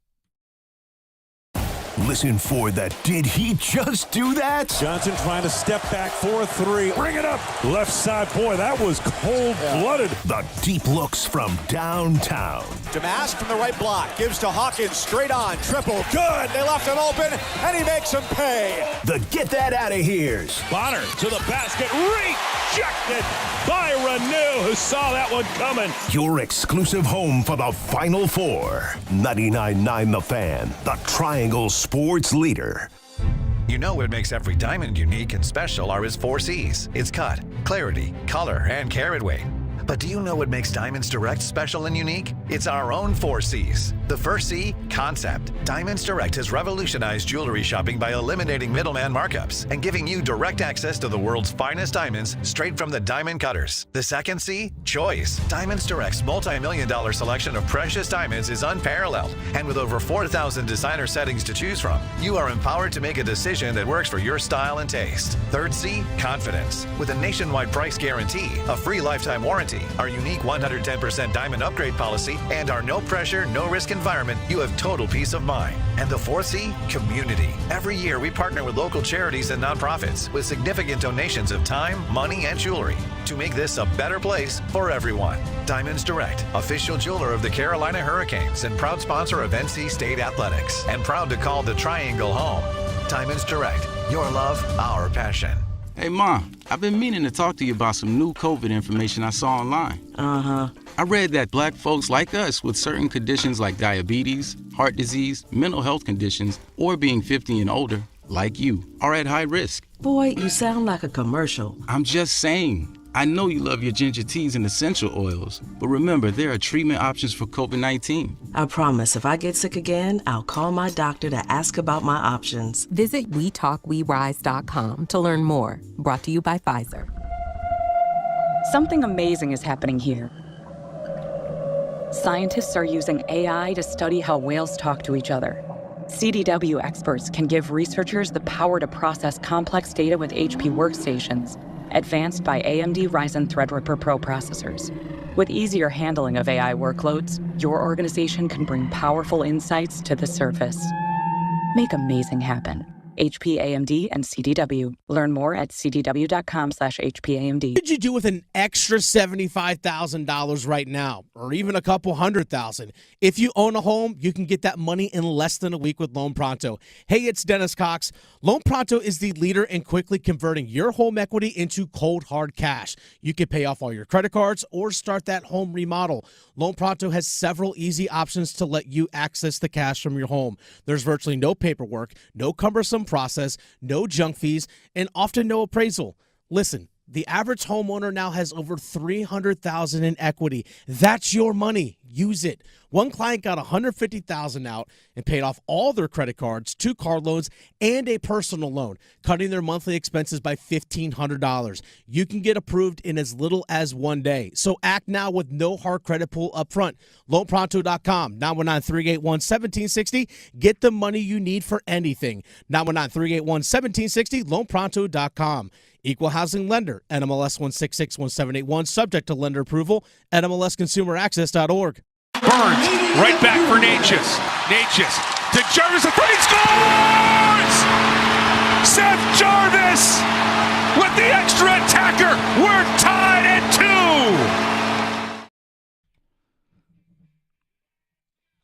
Listen for the "Did he just do that?" Johnson trying to step back for a three. Bring it up. Left side. Boy, that was cold-blooded. The deep looks from downtown. Damask from the right block. Gives to Hawkins. Straight on. Triple. Good. They left him open, and he makes him pay. The get that out of here's. Bonner to the basket. Rejected by Renew, who saw that one coming. Your exclusive home for the Final Four. 99.9 The Fan. The Triangle Sports Leader. You know what makes every diamond unique and special are its 4 C's. Its cut, clarity, color, and carat weight. But do you know what makes Diamonds Direct special and unique? It's our own 4 C's. The first C, concept. Diamonds Direct has revolutionized jewelry shopping by eliminating middleman markups and giving you direct access to the world's finest diamonds straight from the diamond cutters. The second C, choice. Diamonds Direct's multi-million-dollar selection of precious diamonds is unparalleled. And with over 4,000 designer settings to choose from, you are empowered to make a decision that works for your style and taste. Third C, confidence. With a nationwide price guarantee, a free lifetime warranty, our unique 110% diamond upgrade policy, and our no pressure, no risk environment, you have total peace of mind. And the fourth C, community. Every year we partner with local charities and nonprofits with significant donations of time, money, and jewelry to make this a better place for everyone. Diamonds Direct, official jeweler of the Carolina Hurricanes and proud sponsor of NC State Athletics, and proud to call the Triangle home. Diamonds Direct, your love, our passion. Hey, Mom, I've been meaning to talk to you about some new COVID information I saw online. Uh-huh. I read that black folks like us with certain conditions like diabetes, heart disease, mental health conditions, or being 50 and older, like you, are at high risk. Boy, you sound like a commercial. I'm just saying. I know you love your ginger teas and essential oils, but remember, there are treatment options for COVID-19. I promise if I get sick again, I'll call my doctor to ask about my options. Visit WeTalkWeRise.com to learn more. Brought to you by Pfizer. Something amazing is happening here. Scientists are using AI to study how whales talk to each other. CDW experts can give researchers the power to process complex data with HP workstations, advanced by AMD Ryzen Threadripper Pro processors. With easier handling of AI workloads, your organization can bring powerful insights to the surface. Make amazing happen. HP, AMD, and CDW. Learn more at cdw.com/HPAMD. What could you do with an extra $75,000 right now, or even a couple $100,000? If you own a home, you can get that money in less than a week with Loan Pronto. Hey, it's Dennis Cox. Loan Pronto is the leader in quickly converting your home equity into cold, hard cash. You can pay off all your credit cards or start that home remodel. Loan Pronto has several easy options to let you access the cash from your home. There's virtually no paperwork, no cumbersome process, no junk fees, and often no appraisal. Listen, the average homeowner now has over $300,000 in equity. That's your money. Use it. One client got $150,000 out and paid off all their credit cards, 2 car loans, and a personal loan, cutting their monthly expenses by $1,500. You can get approved in as little as 1 day. So act now with no hard credit pull up front. LoanPronto.com, 919-381-1760. Get the money you need for anything. 919-381-1760, LoanPronto.com. Equal housing lender, NMLS 1661781, subject to lender approval, NMLSconsumeraccess.org. Burns, right back for Natchez. Natchez to Jarvis, the three scores! Seth Jarvis with the extra attacker. We're tied at 2.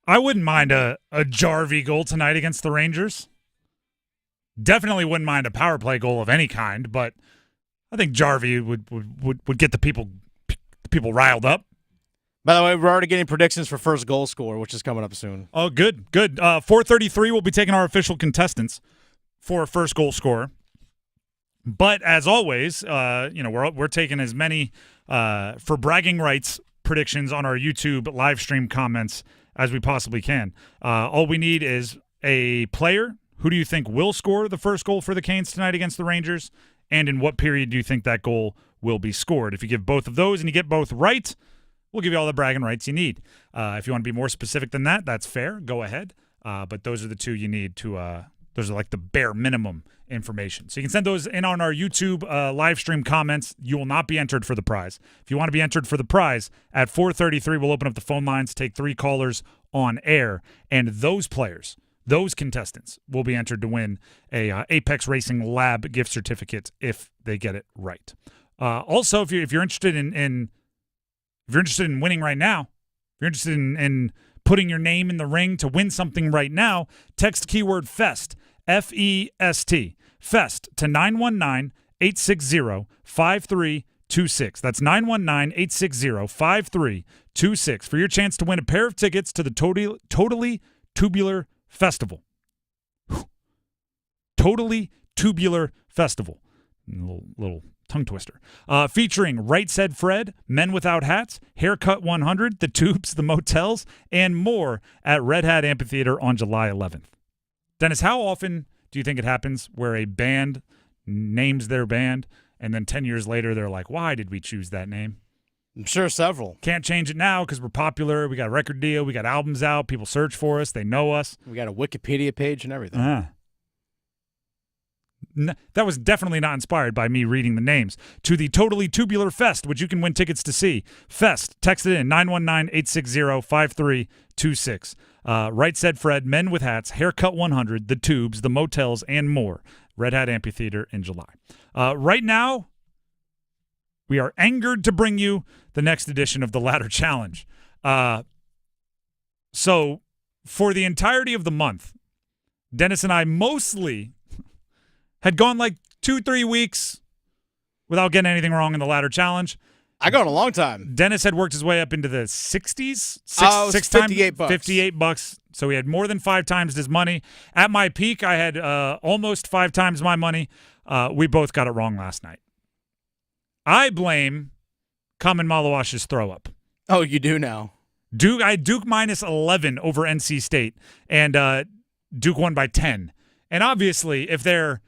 I wouldn't mind a Jarvie goal tonight against the Rangers. Definitely wouldn't mind a power play goal of any kind, but I think Jarvie would get the people riled up. By the way, we're already getting predictions for first goal scorer, which is coming up soon. Oh, good. 4:33, we'll be taking our official contestants for a first goal scorer. But as always, we're taking as many for bragging rights predictions on our YouTube live stream comments as we possibly can. All we need is a player. Who do you think will score the first goal for the Canes tonight against the Rangers? And in what period do you think that goal will be scored? If you give both of those and you get both right, we'll give you all the bragging rights you need. If you want to be more specific than that, that's fair. Go ahead. But those are the two you need to those are like the bare minimum information. So you can send those in on our YouTube live stream comments. You will not be entered for the prize. If you want to be entered for the prize, at 4:33, we'll open up the phone lines, take 3 callers on air, and those players Those contestants will be entered to win a Apex Racing Lab gift certificate if they get it right. Also, if you're interested in winning right now, if you're interested in putting your name in the ring to win something right now, text keyword FEST, F-E-S-T, FEST to 919-860-5326. That's 919-860-5326 for your chance to win a pair of tickets to the Totally Tubular Festival. Totally Tubular Festival. Little tongue twister. Featuring Right Said Fred, Men Without Hats, Haircut 100, The Tubes, The Motels, and more at Red Hat Amphitheater on July 11th. Dennis, how often do you think it happens where a band names their band and then 10 years later they're like, why did we choose that name? I'm sure several. Can't change it now because we're popular. We got a record deal. We got albums out. People search for us. They know us. We got a Wikipedia page and everything. That was definitely not inspired by me reading the names. To the Totally Tubular Fest, which you can win tickets to see. Fest, text it in, 919-860-5326. Right Said Fred, Men with Hats, Haircut 100, The Tubes, The Motels, and more. Red Hat Amphitheater in July. Right now, we are angered to bring you the next edition of the Ladder Challenge. So, for the entirety of the month, Dennis and I mostly had gone like 2-3 weeks without getting anything wrong in the Ladder Challenge. I gone a long time. Dennis had worked his way up into the 60s. Six $58. $58. So he had more than 5 times his money. At my peak, I had almost 5 times my money. We both got it wrong last night. I blame Kamen Malawash's throw-up. Oh, you do now. Duke minus 11 over NC State, and Duke won by 10. And obviously, if their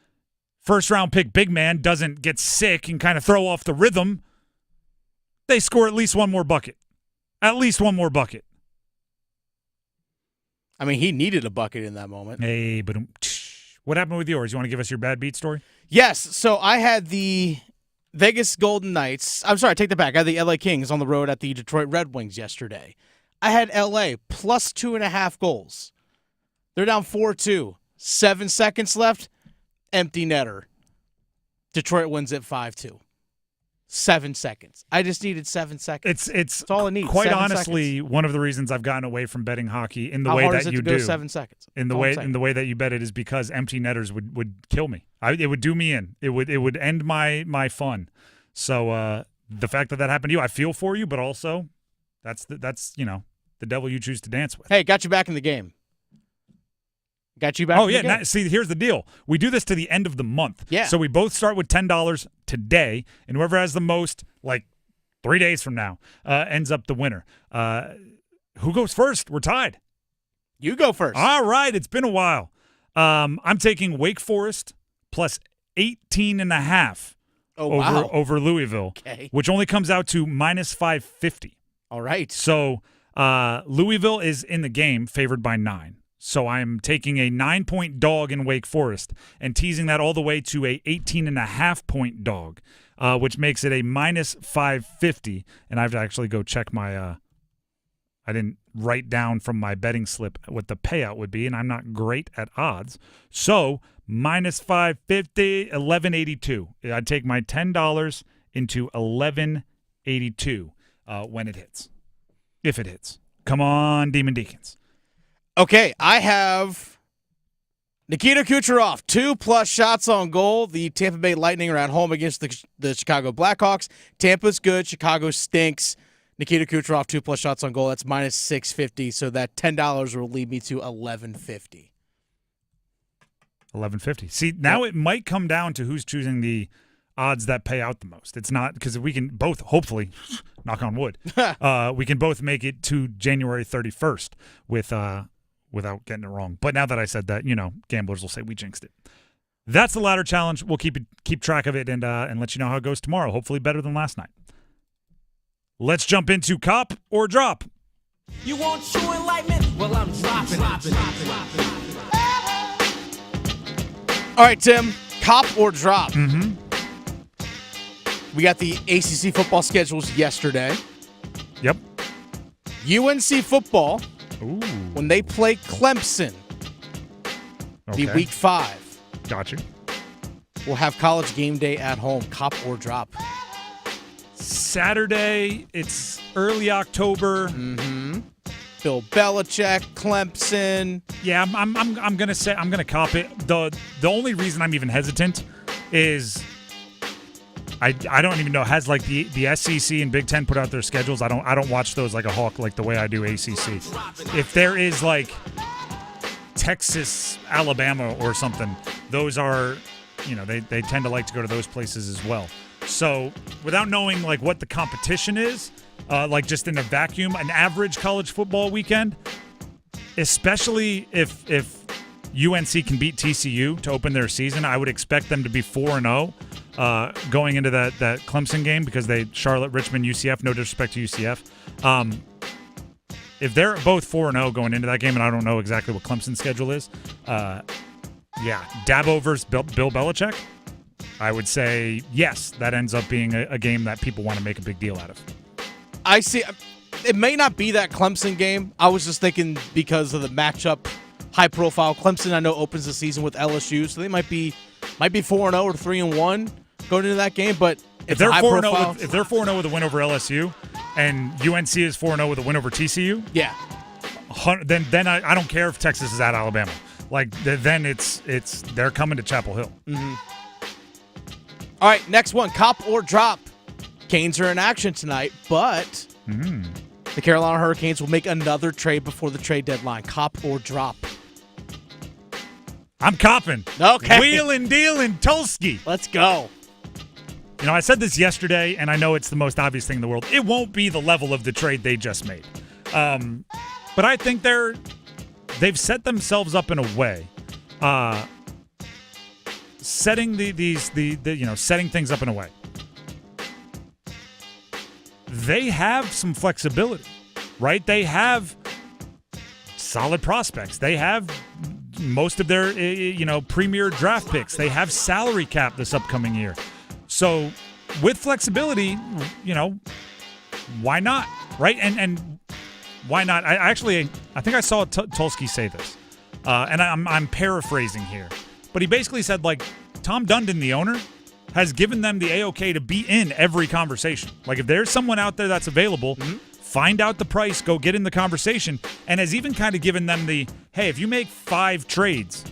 first-round pick big man doesn't get sick and kind of throw off the rhythm, they score at least one more bucket. At least one more bucket. I mean, he needed a bucket in that moment. Hey, but what happened with yours? You want to give us your bad beat story? Yes. So I had the Vegas Golden Knights. I'm sorry, I take that back. I had the LA Kings on the road at the Detroit Red Wings yesterday. I had LA plus 2.5 goals. They're down 4-2. 7 seconds left. Empty netter. Detroit wins at 5-2. 7 seconds. I just needed 7 seconds. It's That's all I need. Quite 7 honestly, seconds. one of the reasons I've gotten away from betting hockey in the How way hard that is it you to go do. 7 seconds. In the way that you bet it is because empty netters would kill me. It would do me in. It would end my fun. So the fact that happened to you, I feel for you, but also that's the devil you choose to dance with. Hey, got you back in the game. Got you back in the game. See, here's the deal. We do this to the end of the month. Yeah. So we both start with $10 today, and whoever has the most, like 3 days from now, ends up the winner. Who goes first? We're tied. You go first. All right. It's been a while. I'm taking Wake Forest plus 18.5 over Louisville, which only comes out to minus 550. All right. So Louisville is in the game, favored by 9. So I'm taking a 9-point dog in Wake Forest and teasing that all the way to a 18.5-point dog, which makes it a minus 550. And I have to actually go check my I didn't write down from my betting slip what the payout would be, and I'm not great at odds. So minus 550, 1182. I'd take my $10 into 1182 when it hits. If it hits. Come on, Demon Deacons. Okay, I have Nikita Kucherov, 2+ shots on goal. The Tampa Bay Lightning are at home against the Chicago Blackhawks. Tampa's good. Chicago stinks. Nikita Kucherov, 2+ shots on goal. That's minus 650. So that $10 will lead me to 1150. 1150. See, now it might come down to who's choosing the odds that pay out the most. It's not because we can both, hopefully, knock on wood, we can both make it to January 31st without getting it wrong. But now that I said that, gamblers will say we jinxed it. That's the Ladder Challenge. We'll keep track of it and let you know how it goes tomorrow. Hopefully better than last night. Let's jump into Cop or Drop. You want true enlightenment? Well, I'm dropping. All right, Tim. Cop or Drop? Mm-hmm. We got the ACC football schedules yesterday. Yep. UNC football. Ooh. When they play Clemson The Week 5. Gotcha. We'll have College game day at home. Cop or drop. Saturday, it's early October. Mm-hmm. Bill Belichick, Clemson. Yeah, I'm gonna cop it. The only reason I'm even hesitant is I don't even know, has like the SEC and Big Ten put out their schedules. I don't watch those like a hawk like the way I do ACC. If there is like Texas, Alabama or something, those are, they tend to like to go to those places as well. So without knowing like what the competition is, like just in a vacuum, an average college football weekend, especially if UNC can beat TCU to open their season, I would expect them to be 4-0 going into that Clemson game, because Charlotte, Richmond, UCF, no disrespect to UCF. If they're both 4-0 going into that game, and I don't know exactly what Clemson's schedule is, Dabo versus Bill Belichick, I would say yes, that ends up being a game that people want to make a big deal out of. I see. It may not be that Clemson game. I was just thinking because of the matchup, high profile. Clemson, I know, opens the season with LSU, so they might be 4-0 or 3-1 going into that game. But if they're 4-0 with a win over LSU, and UNC is 4-0 with a win over TCU, yeah, then I don't care if Texas is at Alabama. Like then it's they're coming to Chapel Hill. Mm-hmm. All right, next one, cop or drop. Canes are in action tonight, but the Carolina Hurricanes will make another trade before the trade deadline. Cop or drop? I'm copping. Okay. Wheeling, dealing, Tulski. Let's go. I said this yesterday, and I know it's the most obvious thing in the world. It won't be the level of the trade they just made. But I think they've set themselves up in a way, setting setting things up in a way. They have some flexibility, right? They have solid prospects. They have most of their, premier draft picks. They have salary cap this upcoming year. So with flexibility, why not, right? And why not? I think I saw Tulski say this, and I'm paraphrasing here, but he basically said, like, Tom Dundon, the owner, has given them the A-OK to be in every conversation. Like, if there's someone out there that's available, find out the price, go get in the conversation, and has even kind of given them the, hey, if you make 5 trades,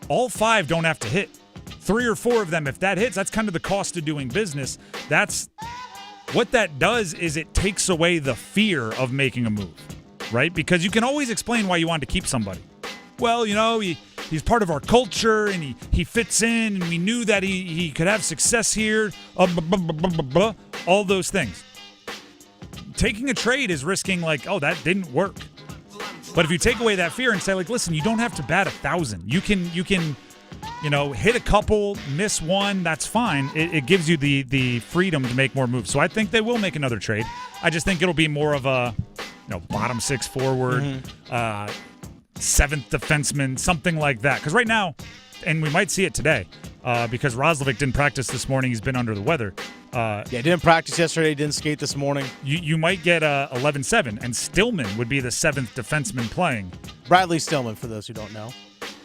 all 5 don't have to hit. 3 or 4 of them, if that hits, that's kind of the cost of doing business. That's what that does, is it takes away the fear of making a move, right? Because you can always explain why you want to keep somebody. Well, he's part of our culture, and he fits in, and we knew that he could have success here, all those things. Taking a trade is risking, like, oh, that didn't work. But if you take away that fear and say, like, listen, you don't have to bat 1,000. You can hit a couple, miss one, that's fine. It gives you the freedom to make more moves. So I think they will make another trade. I just think it'll be more of a bottom 6 forward, 7th defenseman, something like that. Because right now, and we might see it today, because Roslovic didn't practice this morning. He's been under the weather. Didn't practice yesterday, didn't skate this morning. You might get 11-7, and Stillman would be the 7th defenseman playing. Bradley Stillman, for those who don't know.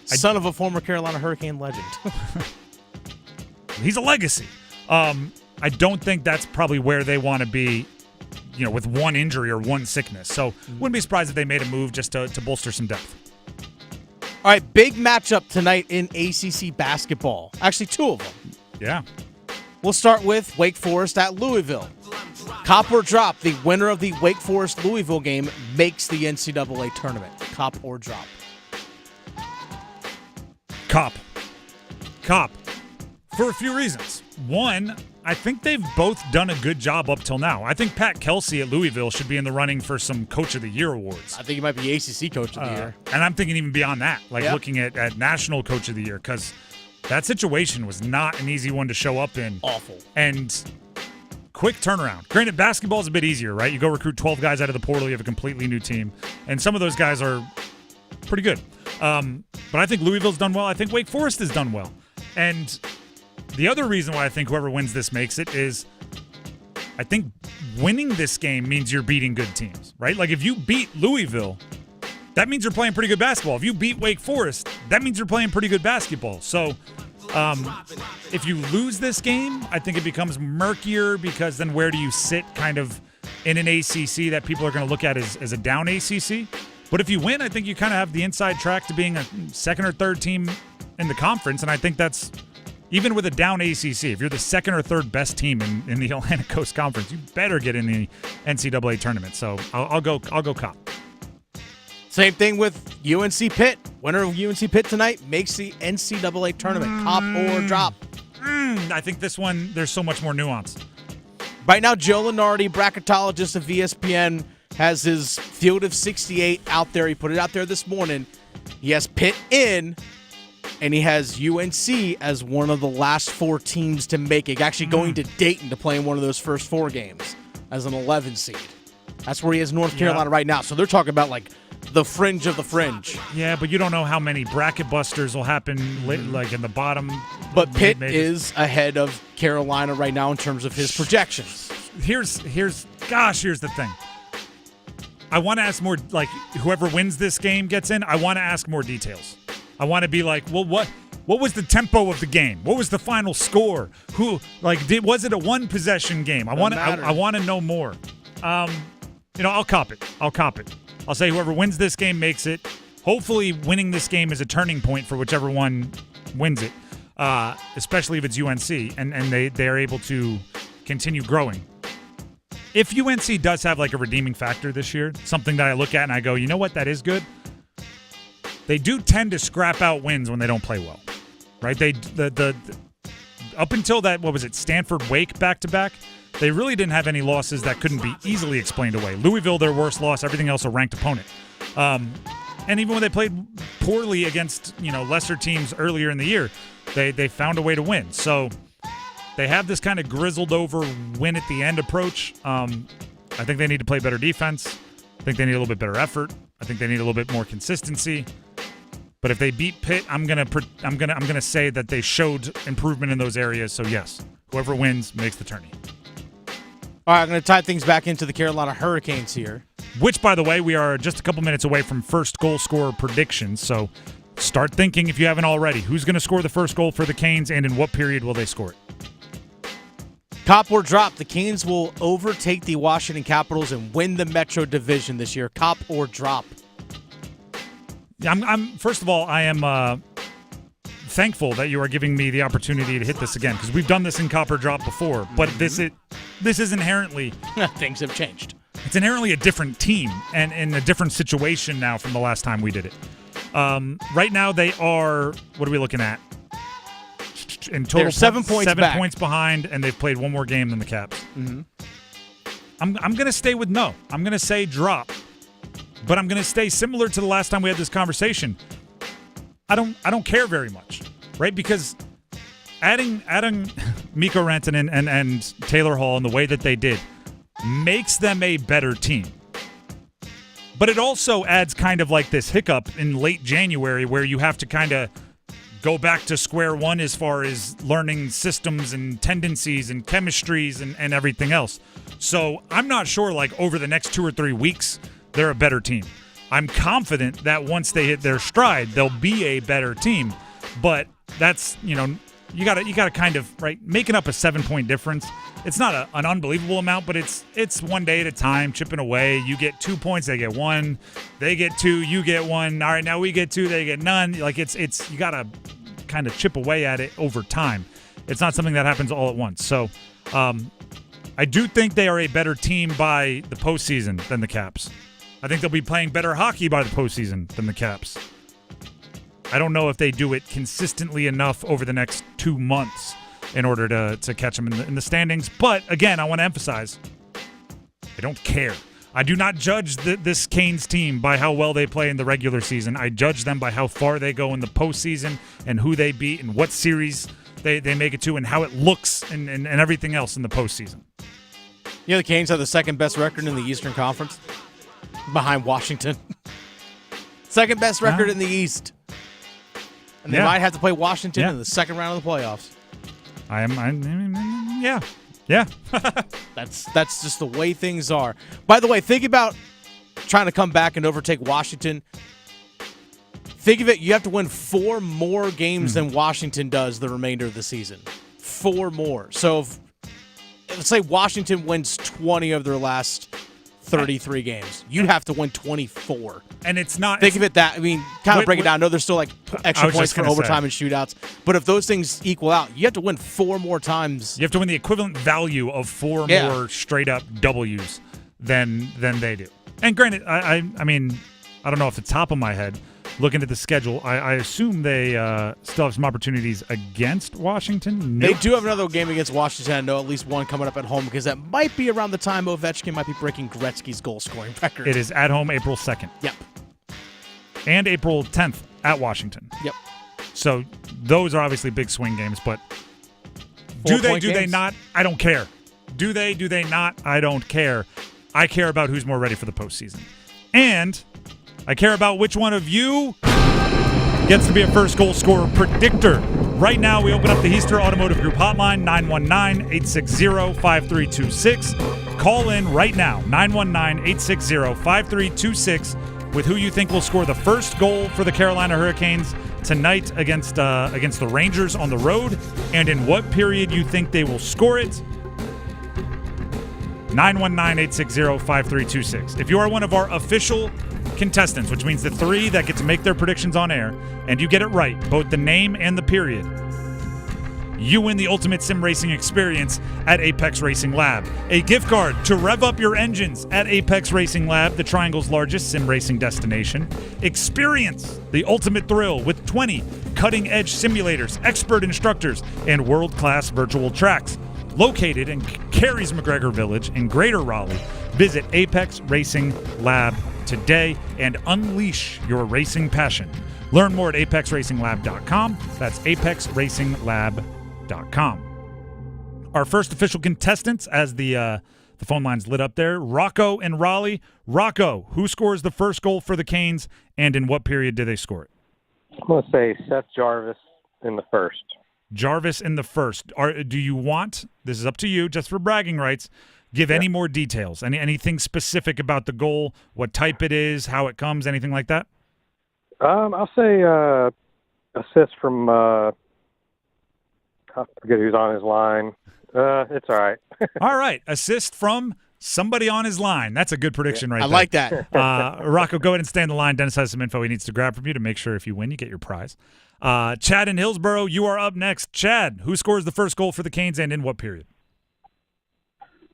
Son of a former Carolina Hurricane legend. He's a legacy. I don't think that's probably where they want to be, with one injury or one sickness. So wouldn't be surprised if they made a move just to bolster some depth. All right, big matchup tonight in ACC basketball. Actually, 2 of them. Yeah. We'll start with Wake Forest at Louisville. Cop or drop, the winner of the Wake Forest-Louisville game makes the NCAA tournament. Cop or drop? Cop. For a few reasons. One, I think they've both done a good job up till now. I think Pat Kelsey at Louisville should be in the running for some Coach of the Year awards. I think he might be ACC Coach of the Year. And I'm thinking even beyond that, looking at National Coach of the Year, because that situation was not an easy one to show up in. Awful. And quick turnaround. Granted, basketball is a bit easier, right? You go recruit 12 guys out of the portal, you have a completely new team. And some of those guys are pretty good. But I think Louisville's done well. I think Wake Forest has done well. And the other reason why I think whoever wins this makes it is I think winning this game means you're beating good teams, right? Like if you beat Louisville, that means you're playing pretty good basketball. If you beat Wake Forest, that means you're playing pretty good basketball. So if you lose this game, I think it becomes murkier because then where do you sit kind of in an ACC that people are going to look at as a down ACC? But if you win, I think you kind of have the inside track to being a second or third team in the conference, and I think that's even with a down ACC. If you're the second or third best team in the Atlantic Coast Conference, you better get in the NCAA tournament. So I'll go Cop. Same thing with UNC Pitt. Winner of UNC Pitt tonight makes the NCAA tournament. Cop or drop. I think this one, there's so much more nuance. Right now, Joe Lunardi, bracketologist of ESPN, has his field of 68 out there. He put it out there this morning. He has Pitt in, and he has UNC as one of the last 4 teams to make it. Actually going to Dayton to play in one of those first 4 games as an 11 seed. That's where he has North Carolina right now. So they're talking about like the fringe of the fringe. Yeah, but you don't know how many bracket busters will happen like in the bottom. But Pitt is ahead of Carolina right now in terms of his projections. Here's the thing. I want to ask more, like, whoever wins this game gets in, I want to ask more details. I want to be like, well, what was the tempo of the game? What was the final score? Was it a one possession game? I want to know more. I'll cop it. I'll say whoever wins this game makes it. Hopefully winning this game is a turning point for whichever one wins it, especially if it's UNC and they are able to continue growing. If UNC does have like a redeeming factor this year, something that I look at and I go, you know what, that is good. They do tend to scrap out wins when they don't play well, right? The up until that, what was it, Stanford-Wake back-to-back, they really didn't have any losses that couldn't be easily explained away. Louisville, their worst loss, everything else a ranked opponent. And even when they played poorly against lesser teams earlier in the year, they found a way to win. So they have this kind of grizzled over win at the end approach. I think they need to play better defense. I think they need a little bit better effort. I think they need a little bit more consistency. But if they beat Pitt, I'm gonna say that they showed improvement in those areas. So yes, whoever wins makes the tourney. All right, I'm going to tie things back into the Carolina Hurricanes here. Which, by the way, we are just a couple minutes away from first goal scorer predictions. So start thinking if you haven't already. Who's going to score the first goal for the Canes, and in what period will they score it? Cop or drop. The Canes will overtake the Washington Capitals and win the Metro Division this year. Cop or drop. First of all, I am thankful that you are giving me the opportunity to hit this again, because we've done this in Cop or drop before, but this is inherently things have changed. It's inherently a different team and in a different situation now from the last time we did it. Right now they are, what are we looking at? In total, they're 7 points back. 7 points behind, and they've played one more game than the Caps. Mm-hmm. I'm going to stay with no. I'm going to say drop, but I'm going to stay similar to the last time we had this conversation. I don't care very much, right? Because adding Mikko Rantanen and Taylor Hall in the way that they did makes them a better team. But it also adds kind of like this hiccup in late January where you have to kind of go back to square one as far as learning systems and tendencies and chemistries and everything else. So I'm not sure, like, over the next 2 or 3 weeks, they're a better team. I'm confident that once they hit their stride, they'll be a better team. But that's, you gotta kind of, right, making up a 7-point difference. It's not an unbelievable amount, but it's one day at a time, chipping away. You get 2 points, they get 1. They get 2, you get 1. All right, now we get 2, they get none. Like it's you gotta kind of chip away at it over time. It's not something that happens all at once. So I do think they are a better team by the postseason than the Caps. I think they'll be playing better hockey by the postseason than the Caps. I don't know if they do it consistently enough over the next 2 months in order to catch them in the standings. But, again, I want to emphasize, I don't care. I do not judge this Canes team by how well they play in the regular season. I judge them by how far they go in the postseason and who they beat and what series they make it to and how it looks and everything else in the postseason. Yeah, the Canes have the second best record in the Eastern Conference behind Washington. Second best record in the East. And they might have to play Washington in the second round of the playoffs. Yeah. That's just the way things are. By the way, think about trying to come back and overtake Washington. Think of it, you have to win 4 more games than Washington does the remainder of the season. 4 more. So let's say Washington wins 20 of their last 33 games. You'd have to win 24. And it's not... Think of it that, I mean, kind of break it down. I know there's still like extra points for overtime and shootouts. But if those things equal out, you have to win 4 more times. You have to win the equivalent value of 4 more straight-up W's than they do. And granted, I mean, I don't know off the top of my head, looking at the schedule, I assume they still have some opportunities against Washington. They do have another game against Washington. I know at least one coming up at home because that might be around the time Ovechkin might be breaking Gretzky's goal-scoring record. It is at home April 2nd. Yep. And April 10th at Washington. Yep. So those are obviously big swing games, but do they not? I don't care. Do they not? I don't care. I care about who's more ready for the postseason. And I care about which one of you gets to be a first goal scorer predictor. Right now, we open up the Heister Automotive Group hotline, 919-860-5326. Call in right now, 919-860-5326, with who you think will score the first goal for the Carolina Hurricanes tonight against the Rangers on the road, and in what period you think they will score it. 919-860-5326. If you are one of our official contestants, which means the 3 that get to make their predictions on air, and you get it right, both the name and the period, you win the ultimate sim racing experience at Apex Racing Lab. A gift card to rev up your engines at Apex Racing Lab, the Triangle's largest sim racing destination. Experience the ultimate thrill with 20 cutting-edge simulators, expert instructors, and world-class virtual tracks. Located in Carey's McGregor Village in Greater Raleigh, visit Apex Racing Lab today and unleash your racing passion. Learn more at apexracinglab.com. That's apexracinglab.com. Our first official contestants, as the phone line's lit up there, Rocco and Raleigh. Rocco, who scores the first goal for the Canes, and in what period do they score it? I'm going to say Seth Jarvis in the first. Jarvis in the first. Do you want, this is up to you, just for bragging rights, give any more details? Anything specific about the goal, what type it is, how it comes, anything like that? I'll say assist from, I forget who's on his line. It's all right. All right. Assist from somebody on his line. That's a good prediction right there. I like that. Rocco, go ahead and stay on the line. Dennis has some info he needs to grab from you to make sure if you win, you get your prize. Chad in Hillsborough, you are up next. Chad, who scores the first goal for the Canes and in what period?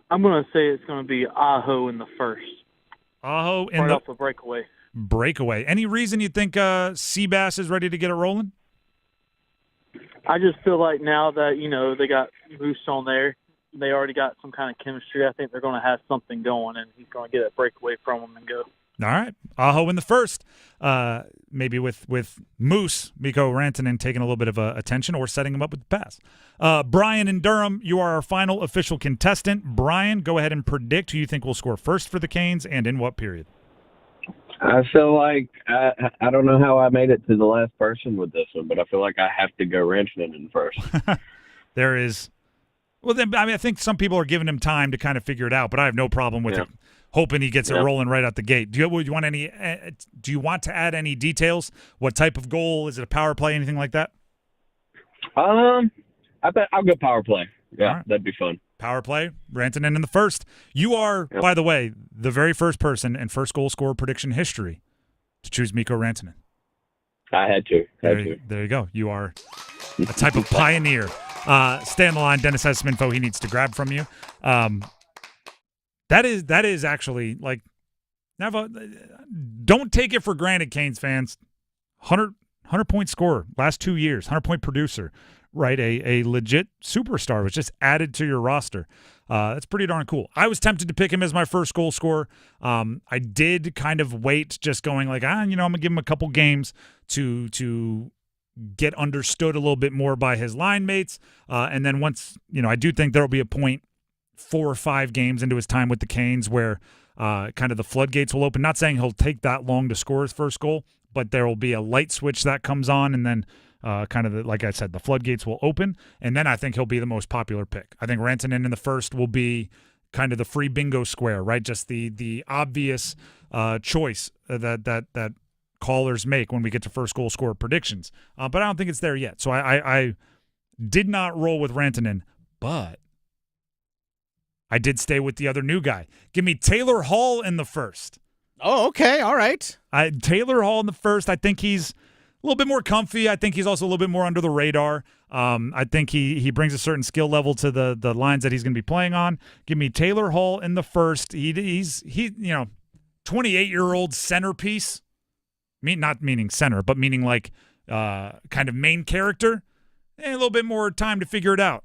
I'm going to say it's going to be Aho in the first. Aho in right the off the breakaway. Breakaway. Any reason you think Seabass is ready to get it rolling? I just feel like now that, they got Moose on there, they already got some kind of chemistry. I think they're going to have something going, and he's going to get a breakaway from him and go. All right. Aho in the first. Maybe with Moose, Mikko Rantanen taking a little bit of attention or setting him up with the pass. Brian in Durham, you are our final official contestant. Brian, go ahead and predict who you think will score first for the Canes and in what period. I feel like I don't know how I made it to the last person with this one, but I feel like I have to go Rantanen in first. There is. Well, then, I think some people are giving him time to kind of figure it out, but I have no problem with it. Hoping he gets it rolling right out the gate. Do you want to add any details? What type of goal? Is it a power play? Anything like that? I bet I'll go power play. Yeah, right. That'd be fun. Power play, Rantanen in the first. You are, by the way, the very first person in first goal scorer prediction history to choose Mikko Rantanen. I had to. There you go. You are a type of pioneer. Stay on the line. Dennis has some info he needs to grab from you. That is actually like, don't take it for granted, Canes fans. 100-point scorer last 2 years, 100-point producer, right? A legit superstar was just added to your roster. That's pretty darn cool. I was tempted to pick him as my first goal scorer. I did kind of wait, just going like, I'm going to give him a couple games to get understood a little bit more by his line mates. And then once, I do think there will be a point 4 or 5 games into his time with the Canes where kind of the floodgates will open. Not saying he'll take that long to score his first goal, but there will be a light switch that comes on, and then like I said, the floodgates will open, and then I think he'll be the most popular pick. I think Rantanen in the first will be, kind of the free bingo square, right? Just the obvious choice that callers make when we get to first goal scorer predictions. But I don't think it's there yet. So I did not roll with Rantanen, but I did stay with the other new guy. Give me Taylor Hall in the first. Oh, okay. All right. Taylor Hall in the first. I think he's a little bit more comfy. I think he's also a little bit more under the radar. I think he brings a certain skill level to the lines that he's going to be playing on. Give me Taylor Hall in the first. He's 28-year-old centerpiece. Not meaning center, but meaning like kind of main character. And a little bit more time to figure it out.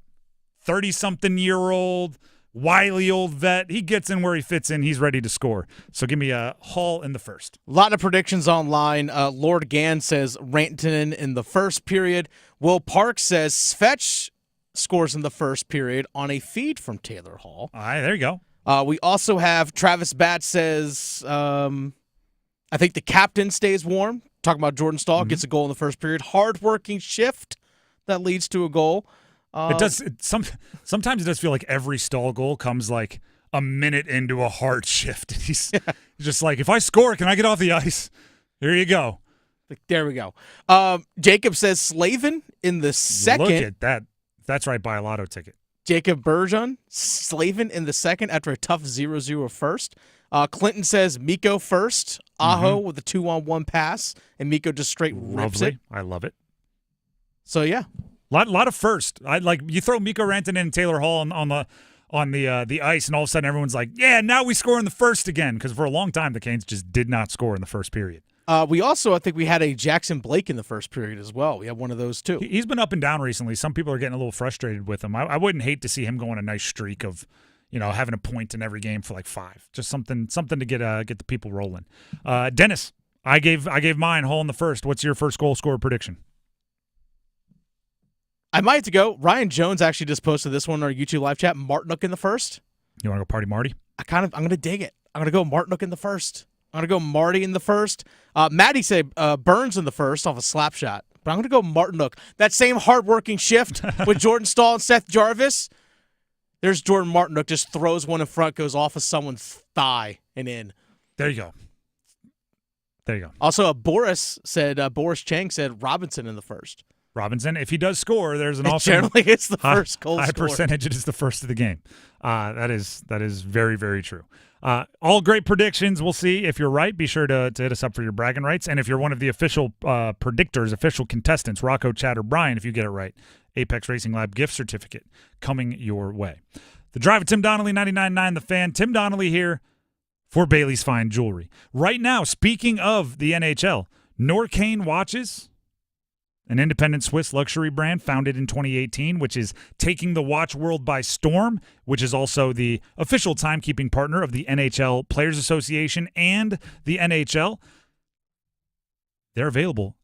30-something-year-old, wily old vet. He gets in where he fits in. He's ready to score. So give me a Hall in the first. A lot of predictions online. Lord Gann says Rantanen in the first period. Will Park says Svetch scores in the first period on a feed from Taylor Hall. All right, there you go. We also have Travis Batts says, I think the captain stays warm. Talking about Jordan Stahl, gets a goal in the first period. Hard-working shift that leads to a goal. It does. Sometimes it does feel like every Stahl goal comes like a minute into a hard shift. He's just like, if I score, can I get off the ice? Here you go. There we go. Jacob says Slavin in the second. Look at that. That's right, buy a lotto ticket. Jacob Bergeron, Slavin in the second after a tough 0-0 first. Clinton says Mikko first. Aho with a 2-on-1 pass, and Mikko just straight rips it. I love it. So, yeah. Lot of first. I like you throw Mikko Rantanen and Taylor Hall on the ice, and all of a sudden everyone's like, yeah, now we score in the first again, because for a long time the Canes just did not score in the first period. We also, I think we had a Jackson Blake in the first period as well. We had one of those too. He's been up and down recently. Some people are getting a little frustrated with him. I wouldn't hate to see him go on a nice streak of, having a point in every game for like 5. Just something to get the people rolling. Dennis, I gave mine Hall in the first. What's your first goal scorer prediction? I might have to go. Ryan Jones actually just posted this one on our YouTube live chat. Martinook in the first. You want to go Party Marty? I'm going to dig it. I'm going to go Martinook in the first. I'm going to go Marty in the first. Maddie said Burns in the first off a slap shot. But I'm going to go Martinook. That same hardworking shift with Jordan Stahl and Seth Jarvis. There's Jordan Martinook, just throws one in front, goes off of someone's thigh and in. There you go. Also, Boris Chang said Robinson in the first. Robinson, if he does score, there's an awesome. Generally, it's the first goal high scorer. Percentage. It is the first of the game. That is very, very true. All great predictions. We'll see if you're right. Be sure to hit us up for your bragging rights. And if you're one of the official predictors, official contestants, Rocco, Chad, or Brian, if you get it right, Apex Racing Lab gift certificate coming your way. The Drive with Tim Donnelly, 99.9 The Fan. Tim Donnelly here for Bailey's Fine Jewelry. Right now, speaking of the NHL, Norcane Watches, an independent Swiss luxury brand founded in 2018, which is taking the watch world by storm, which is also the official timekeeping partner of the NHL Players Association and the NHL. They're available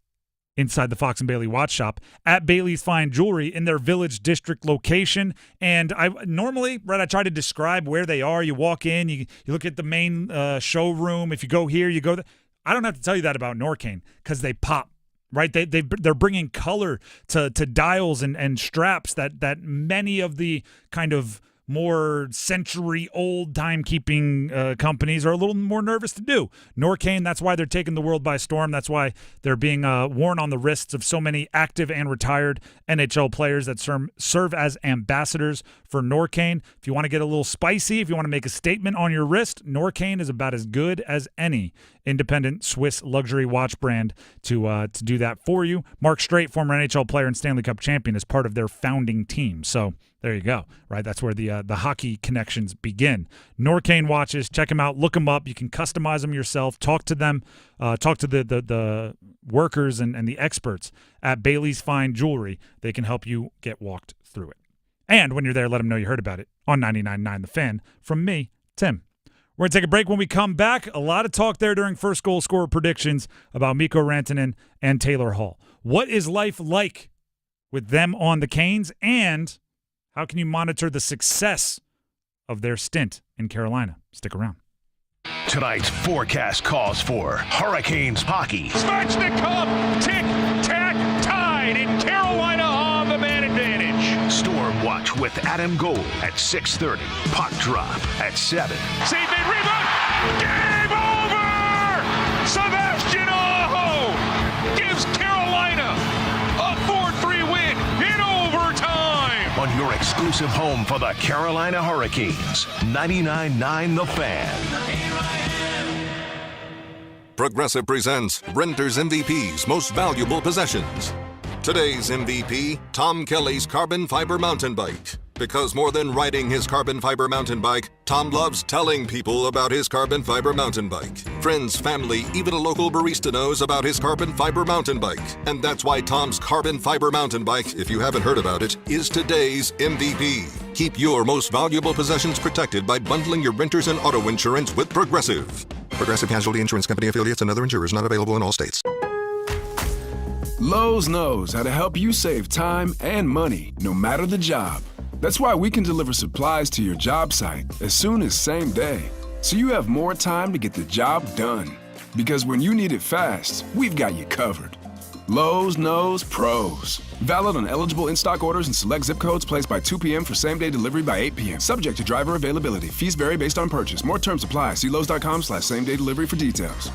inside the Fox and Bailey Watch Shop at Bailey's Fine Jewelry in their Village District location. And I try to describe where they are. You walk in, you look at the main showroom. If you go here, you go there. I don't have to tell you that about Norcane because they pop. Right, they're bringing color to dials and straps that many of the kind of more century-old timekeeping companies are a little more nervous to do. Norcane, that's why they're taking the world by storm. That's why they're being worn on the wrists of so many active and retired NHL players that serve as ambassadors for Norcane. If you want to get a little spicy, if you want to make a statement on your wrist, Norcane is about as good as any independent Swiss luxury watch brand to do that for you. Mark Straight, former NHL player and Stanley Cup champion, is part of their founding team. So there you go, right? That's where the hockey connections begin. Norcane watches, check them out, look them up. You can customize them yourself. Talk to them, talk to the workers and the experts at Bailey's Fine Jewelry. They can help you get walked through it. And when you're there, let them know you heard about it on 99.9 The Fan from me, Tim. We're going to take a break. When we come back, a lot of talk there during first goal scorer predictions about Mikko Rantanen and Taylor Hall. What is life like with them on the Canes, and how can you monitor the success of their stint in Carolina? Stick around. Tonight's forecast calls for Hurricanes hockey. Svechnikov, tick-tack, tied in Carolina on the man advantage. Storm Watch with Adam Gold at 6:30. Puck drop at 7. Save made, rebound! Game over! Sebastian Aho gives Carolina a 4-3 win in overtime! On your exclusive home for the Carolina Hurricanes, 99.9 The Fan. Progressive presents Renter's MVP's Most Valuable Possessions. Today's MVP, Tom Kelly's carbon fiber mountain bike. Because more than riding his carbon fiber mountain bike, Tom loves telling people about his carbon fiber mountain bike. Friends, family, even a local barista knows about his carbon fiber mountain bike. And that's why Tom's carbon fiber mountain bike, if you haven't heard about it, is today's MVP. Keep your most valuable possessions protected by bundling your renters and auto insurance with Progressive. Progressive Casualty Insurance Company affiliates and other insurers not available in all states. Lowe's knows how to help you save time and money, no matter the job. That's why we can deliver supplies to your job site as soon as same day, so you have more time to get the job done. Because when you need it fast, we've got you covered. Lowe's knows pros. Valid on eligible in-stock orders and select zip codes placed by 2 p.m. for same-day delivery by 8 p.m. Subject to driver availability. Fees vary based on purchase. More terms apply. See Lowe's.com/same-day delivery for details.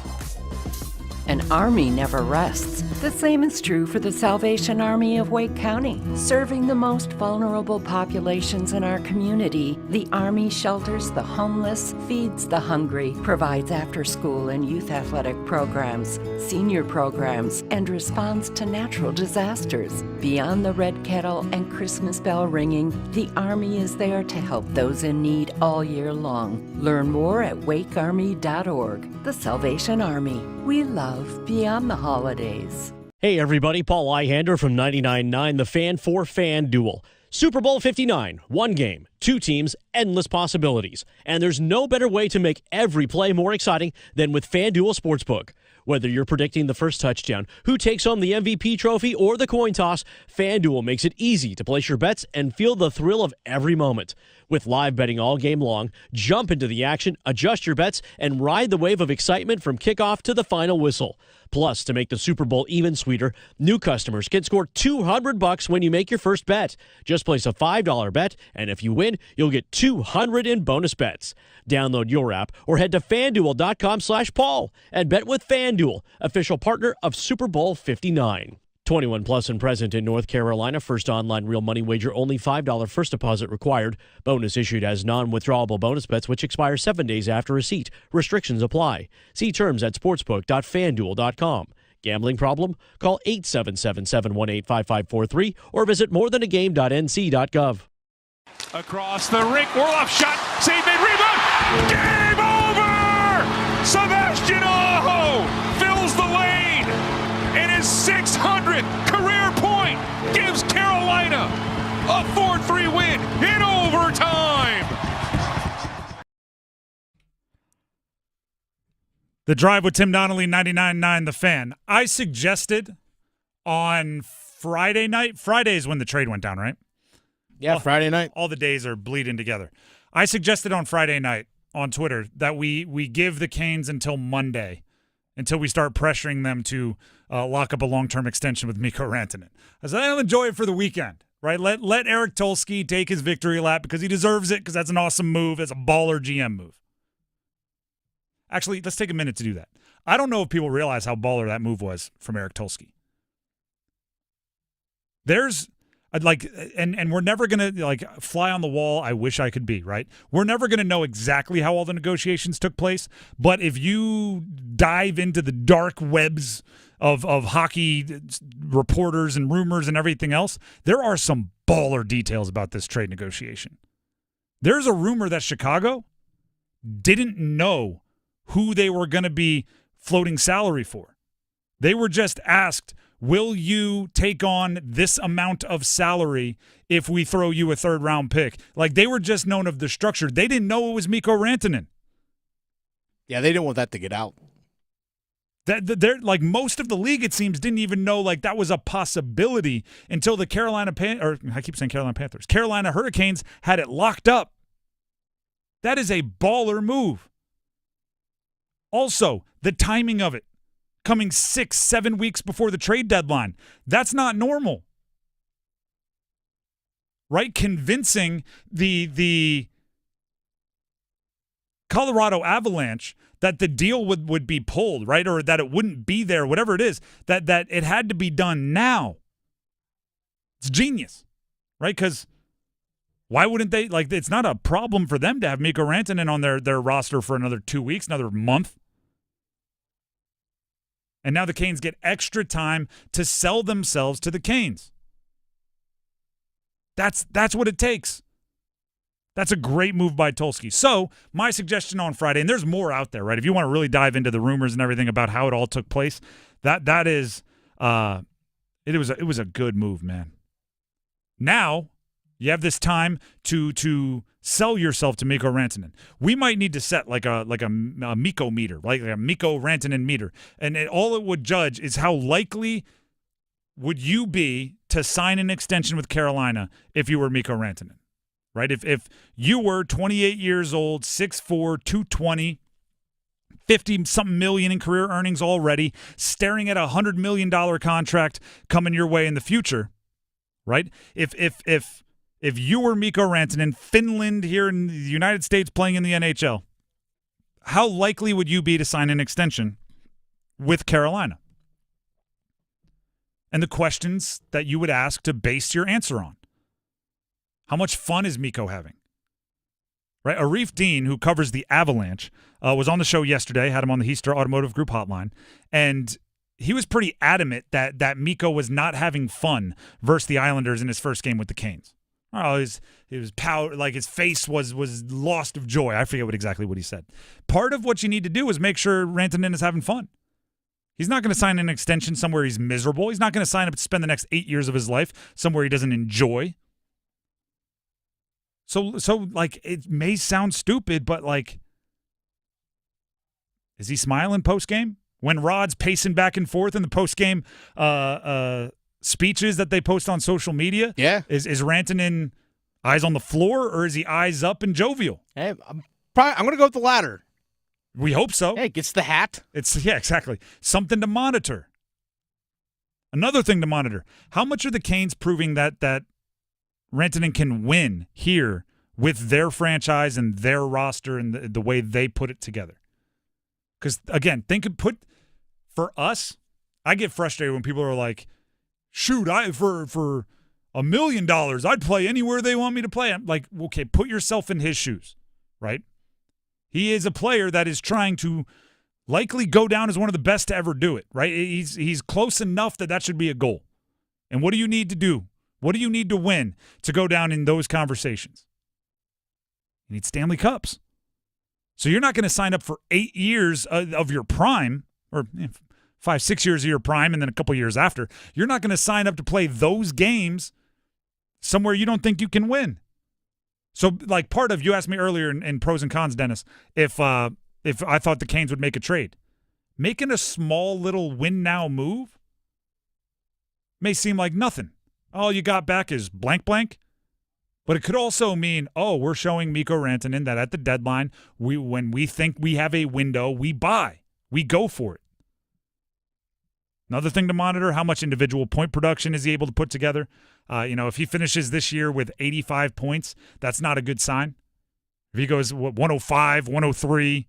An army never rests. The same is true for the Salvation Army of Wake County. Serving the most vulnerable populations in our community, the Army shelters the homeless, feeds the hungry, provides after-school and youth athletic programs, senior programs, and responds to natural disasters. Beyond the red kettle and Christmas bell ringing, the Army is there to help those in need all year long. Learn more at wakearmy.org. The Salvation Army. We love beyond the holidays. Hey everybody, Paul Ihander from 99.9 The Fan for FanDuel. Super Bowl 59, one game, two teams, endless possibilities. And there's no better way to make every play more exciting than with FanDuel Sportsbook. Whether you're predicting the first touchdown, who takes home the MVP trophy, or the coin toss, FanDuel makes it easy to place your bets and feel the thrill of every moment. With live betting all game long, jump into the action, adjust your bets, and ride the wave of excitement from kickoff to the final whistle. Plus, to make the Super Bowl even sweeter, new customers can score $200 when you make your first bet. Just place a $5 bet, and if you win, you'll get $200 in bonus bets. Download your app or head to FanDuel.com/Paul and bet with FanDuel, official partner of Super Bowl 59. 21 plus and present in North Carolina. First online real money wager, only $5 first deposit required. Bonus issued as non-withdrawable bonus bets, which expire 7 days after receipt. Restrictions apply. See terms at sportsbook.fanduel.com. Gambling problem? Call 877-718-5543 or visit morethanagame.nc.gov. Across the rink, Orloff shot, save made, rebound, game over! Sebastian Aho fills the lane, and his 600th career point gives Carolina a 4-3 win in overtime. The Drive with Tim Donnelly, 99.9 The Fan. I suggested on Friday night, Friday is when the trade went down, right? Yeah, Friday night. All the days are bleeding together. I suggested on Friday night on Twitter that we give the Canes until Monday, until we start pressuring them to lock up a long-term extension with Mikko Rantanen. I said, I'll enjoy it for the weekend, right? Let Eric Tulsky take his victory lap because he deserves it, because that's an awesome move. That's a baller GM move. Actually, let's take a minute to do that. I don't know if people realize how baller that move was from Eric Tulsky. There's and we're never going to fly on the wall. I wish I could be, right? We're never going to know exactly how all the negotiations took place. But if you dive into the dark webs of hockey reporters and rumors and everything else, there are some baller details about this trade negotiation. There's a rumor that Chicago didn't know who they were going to be floating salary for. They were just asked, will you take on this amount of salary if we throw you a third-round pick? Like, they were just known of the structure. They didn't know it was Mikko Rantanen. Yeah, they didn't want that to get out. They're like, most of the league, it seems, didn't even know like that was a possibility until the Carolina Hurricanes had it locked up. That is a baller move. Also, the timing of it, coming 6-7 weeks before the trade deadline. That's not normal. right? Convincing the Colorado Avalanche that the deal would be pulled, right? Or that it wouldn't be there, whatever it is, that it had to be done now. It's genius, right? Because why wouldn't they? Like, it's not a problem for them to have Mikko Rantanen on their roster for another 2 weeks, another month. And now the Canes get extra time to sell themselves to the Canes. That's what it takes. That's a great move by Tulsky. So my suggestion on Friday, and there's more out there, right? If you want to really dive into the rumors and everything about how it all took place, that is, it was a good move, man. Now you have this time to sell yourself to Mikko Rantanen. We might need to set like a Mikko meter, like a Mikko Rantanen meter, and all it would judge is how likely would you be to sign an extension with Carolina if you were Mikko Rantanen. Right? If you were 28 years old, 6'4", 220, 50-something million in career earnings already, staring at a $100 million contract coming your way in the future, right? If you were Mikko Rantanen, Finland here in the United States playing in the NHL, how likely would you be to sign an extension with Carolina? And the questions that you would ask to base your answer on. How much fun is Mikko having? Right, Arif Dean, who covers the Avalanche, was on the show yesterday, had him on the Heister Automotive Group hotline, and he was pretty adamant that Mikko was not having fun versus the Islanders in his first game with the Canes. Oh, he was like his face was lost of joy. I forget exactly what he said. Part of what you need to do is make sure Rantanen is having fun. He's not going to sign an extension somewhere he's miserable. He's not going to sign up to spend the next 8 years of his life somewhere he doesn't enjoy. So like, it may sound stupid, but like, is he smiling post-game? When Rod's pacing back and forth in the post-game speeches that they post on social media? Yeah. Is Rantanen eyes on the floor, or is he eyes up and jovial? Hey, I'm going to go with the latter. We hope so. Hey, gets the hat. Yeah, exactly. Something to monitor. Another thing to monitor. How much are the Canes proving that Rantanen can win here with their franchise and their roster and the way they put it together? Because, again, for us, I get frustrated when people are like, shoot, for $1 million, I'd play anywhere they want me to play. I'm like, okay, put yourself in his shoes, right? He is a player that is trying to likely go down as one of the best to ever do it, right? He's close enough that should be a goal. And what do you need to do? What do you need to win to go down in those conversations? You need Stanley Cups. So you're not going to sign up for 8 years of your prime, or 5-6 years of your prime, and then a couple years after. You're not going to sign up to play those games somewhere you don't think you can win. So, like, part of, you asked me earlier in pros and cons, Dennis, if I thought the Canes would make a trade. Making a small little win-now move may seem like nothing. All you got back is blank. But it could also mean, we're showing Mikko Rantanen that at the deadline, when we think we have a window, we buy. We go for it. Another thing to monitor, how much individual point production is he able to put together? If he finishes this year with 85 points, that's not a good sign. If he goes 105, 103,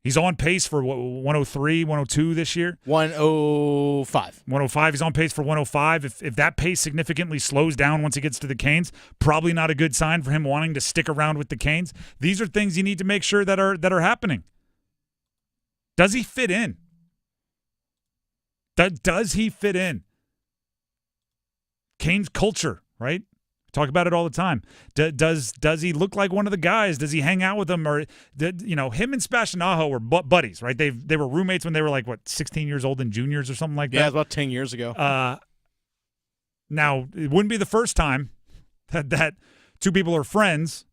he's on pace for 103, 102 this year. 105. 105. He's on pace for 105. If that pace significantly slows down once he gets to the Canes, probably not a good sign for him wanting to stick around with the Canes. These are things you need to make sure that are happening. Does he fit in? Does he fit in? Canes culture, right? Talk about it all the time. Does he look like one of the guys? Does he hang out with them? Or him and Sebastian Aho were buddies, right? They were roommates when they were 16 years old and juniors or something like that. Yeah, about 10 years ago. Now it wouldn't be the first time that two people are friends.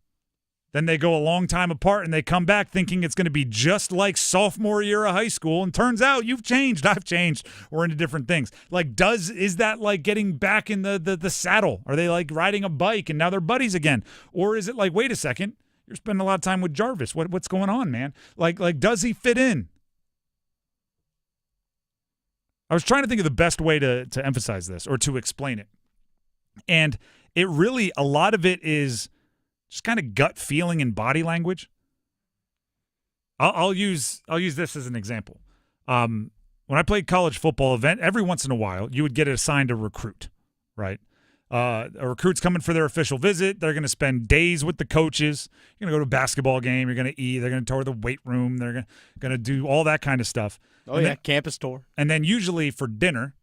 Then they go a long time apart and they come back thinking it's going to be just like sophomore year of high school. And turns out you've changed. I've changed. We're into different things. Is that like getting back in the saddle? Are they like riding a bike and now they're buddies again? Or is it like, wait a second, you're spending a lot of time with Jarvis. What's going on, man? Like, does he fit in? I was trying to think of the best way to emphasize this or to explain it. And it really, a lot of it is just kind of gut feeling and body language. I'll use this as an example. When I played college football, every once in a while, you would get assigned a recruit, right? A recruit's coming for their official visit. They're going to spend days with the coaches. You're going to go to a basketball game. You're going to eat. They're going to tour the weight room. They're going to do all that kind of stuff. Oh, yeah, campus tour. And then usually for dinner,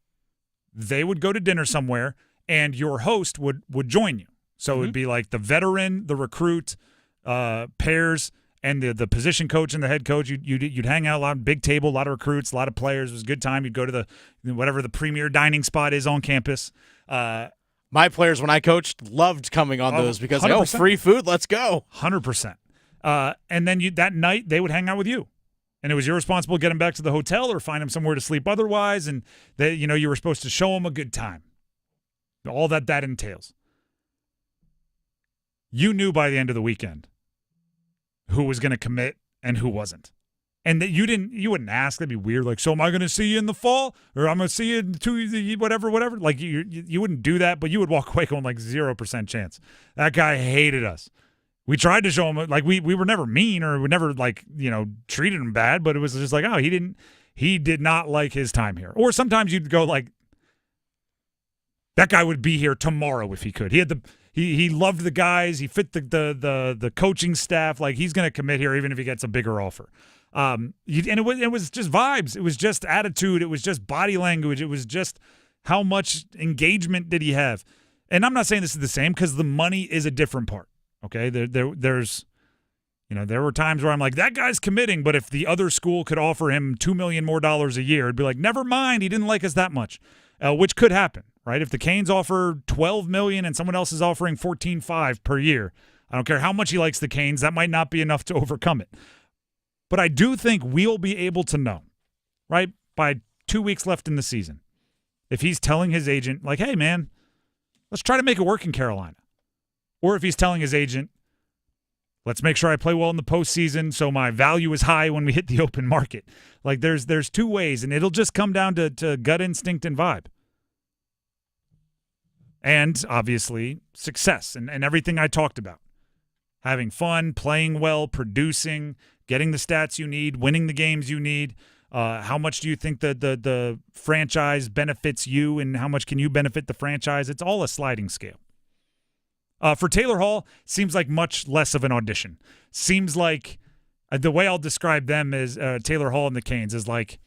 they would go to dinner somewhere, and your host would join you. So it would be like the veteran, the recruit, pairs, and the position coach and the head coach. You'd hang out a lot, big table, a lot of recruits, a lot of players. It was a good time. You'd go to whatever the premier dining spot is on campus. My players, when I coached, loved coming on those because, 100%. free food, let's go. 100%. And then that night, they would hang out with you. And it was your responsibility to get them back to the hotel or find them somewhere to sleep otherwise. And you were supposed to show them a good time. All that entails. You knew by the end of the weekend who was going to commit and who wasn't. And that you wouldn't ask. That'd be weird. Like, so am I going to see you in the fall, or I'm going to see you in whatever. Like you wouldn't do that, but you would walk away going like 0% chance. That guy hated us. We tried to show him like we were never mean or we never treated him bad, but it was just like, oh, he did not like his time here. Or sometimes you'd go like, that guy would be here tomorrow if he could. He loved the guys. He fit the coaching staff. Like, he's going to commit here even if he gets a bigger offer. And it was just vibes. It was just attitude. It was just body language. It was just how much engagement did he have. And I'm not saying this is the same because the money is a different part. Okay, there were times where I'm like, that guy's committing, but if the other school could offer him $2 million more a year, it'd be like, never mind, he didn't like us that much, which could happen, right? If the Canes offer $12 million and someone else is offering $14.5 per year, I don't care how much he likes the Canes, that might not be enough to overcome it. But I do think we'll be able to know, right, by 2 weeks left in the season, if he's telling his agent, like, hey, man, let's try to make it work in Carolina. Or if he's telling his agent, let's make sure I play well in the postseason so my value is high when we hit the open market. Like, there's two ways, and it'll just come down to gut instinct and vibe. And, obviously, success and everything I talked about. Having fun, playing well, producing, getting the stats you need, winning the games you need. How much do you think the franchise benefits you, and how much can you benefit the franchise? It's all a sliding scale. For Taylor Hall, seems like much less of an audition. Seems like the way I'll describe them is Taylor Hall and the Canes is like,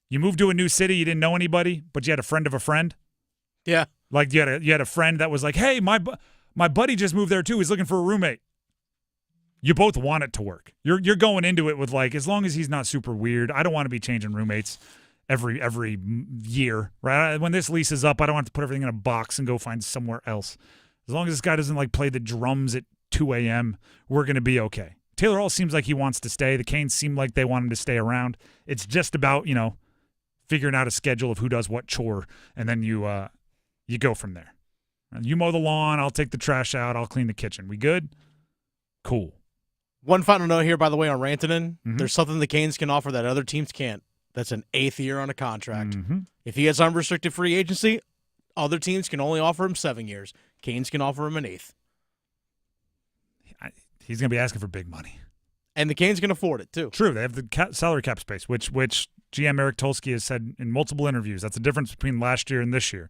you moved to a new city, you didn't know anybody, but you had a friend of a friend. Yeah. Like you had a friend that was like, hey, my buddy just moved there too. He's looking for a roommate. You both want it to work. You're going into it with like, as long as he's not super weird, I don't want to be changing roommates every year. Right? When this lease is up, I don't have to put everything in a box and go find somewhere else. As long as this guy doesn't like play the drums at 2 a.m., we're going to be okay. Taylor Hall seems like he wants to stay. The Canes seem like they want him to stay around. It's just about, figuring out a schedule of who does what chore, and then you go from there. You mow the lawn, I'll take the trash out, I'll clean the kitchen. We good? Cool. One final note here, by the way, on Rantanen. Mm-hmm. There's something the Canes can offer that other teams can't. That's an 8th year on a contract. Mm-hmm. If he has unrestricted free agency, other teams can only offer him 7 years. Canes can offer him an 8th. He's going to be asking for big money. And the Canes can afford it, too. True. They have the salary cap space, which GM Eric Tulsky has said in multiple interviews. That's the difference between last year and this year.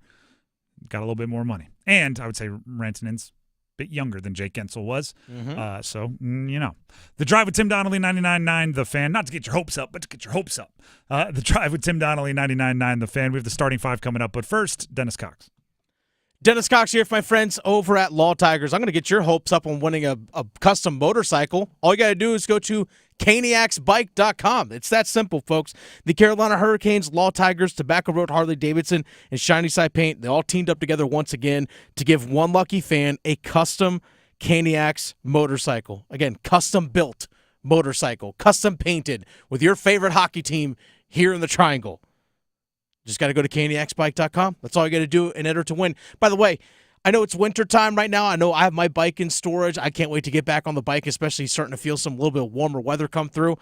Got a little bit more money. And I would say Rantanen's a bit younger than Jake Gensel was. Mm-hmm. So, The Drive with Tim Donnelly, 99.9 The Fan. Not to get your hopes up, but to get your hopes up. The Drive with Tim Donnelly, 99.9 The Fan. We have the starting five coming up. But first, Dennis Cox. Dennis Cox here for my friends over at Law Tigers. I'm going to get your hopes up on winning a custom motorcycle. All you got to do is go to caniacsbike.com. It's that simple, folks. The Carolina Hurricanes, Law Tigers, Tobacco Road, Harley-Davidson, and Shiny Side Paint, they all teamed up together once again to give one lucky fan a custom Caniacs motorcycle. Again, custom-built motorcycle, custom painted with your favorite hockey team here in the Triangle. Just got to go to caniacsbike.com. That's all you got to do and enter to win. By the way, I know it's winter time right now. I know I have my bike in storage. I can't wait to get back on the bike, especially starting to feel some little bit of warmer weather come through.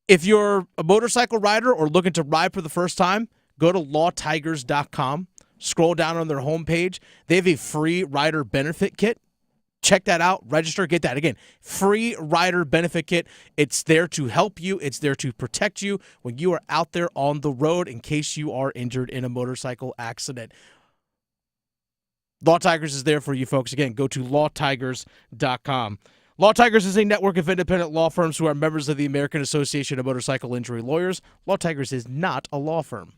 If you're a motorcycle rider or looking to ride for the first time, go to lawtigers.com. scroll down on their homepage. They have a free rider benefit kit. Check that out. Register. Get that. Again, free rider benefit kit. It's there to help you. It's there to protect you when you are out there on the road in case you are injured in a motorcycle accident. Law Tigers is there for you folks. Again, go to lawtigers.com. Law Tigers is a network of independent law firms who are members of the American Association of Motorcycle Injury Lawyers. Law Tigers is not a law firm.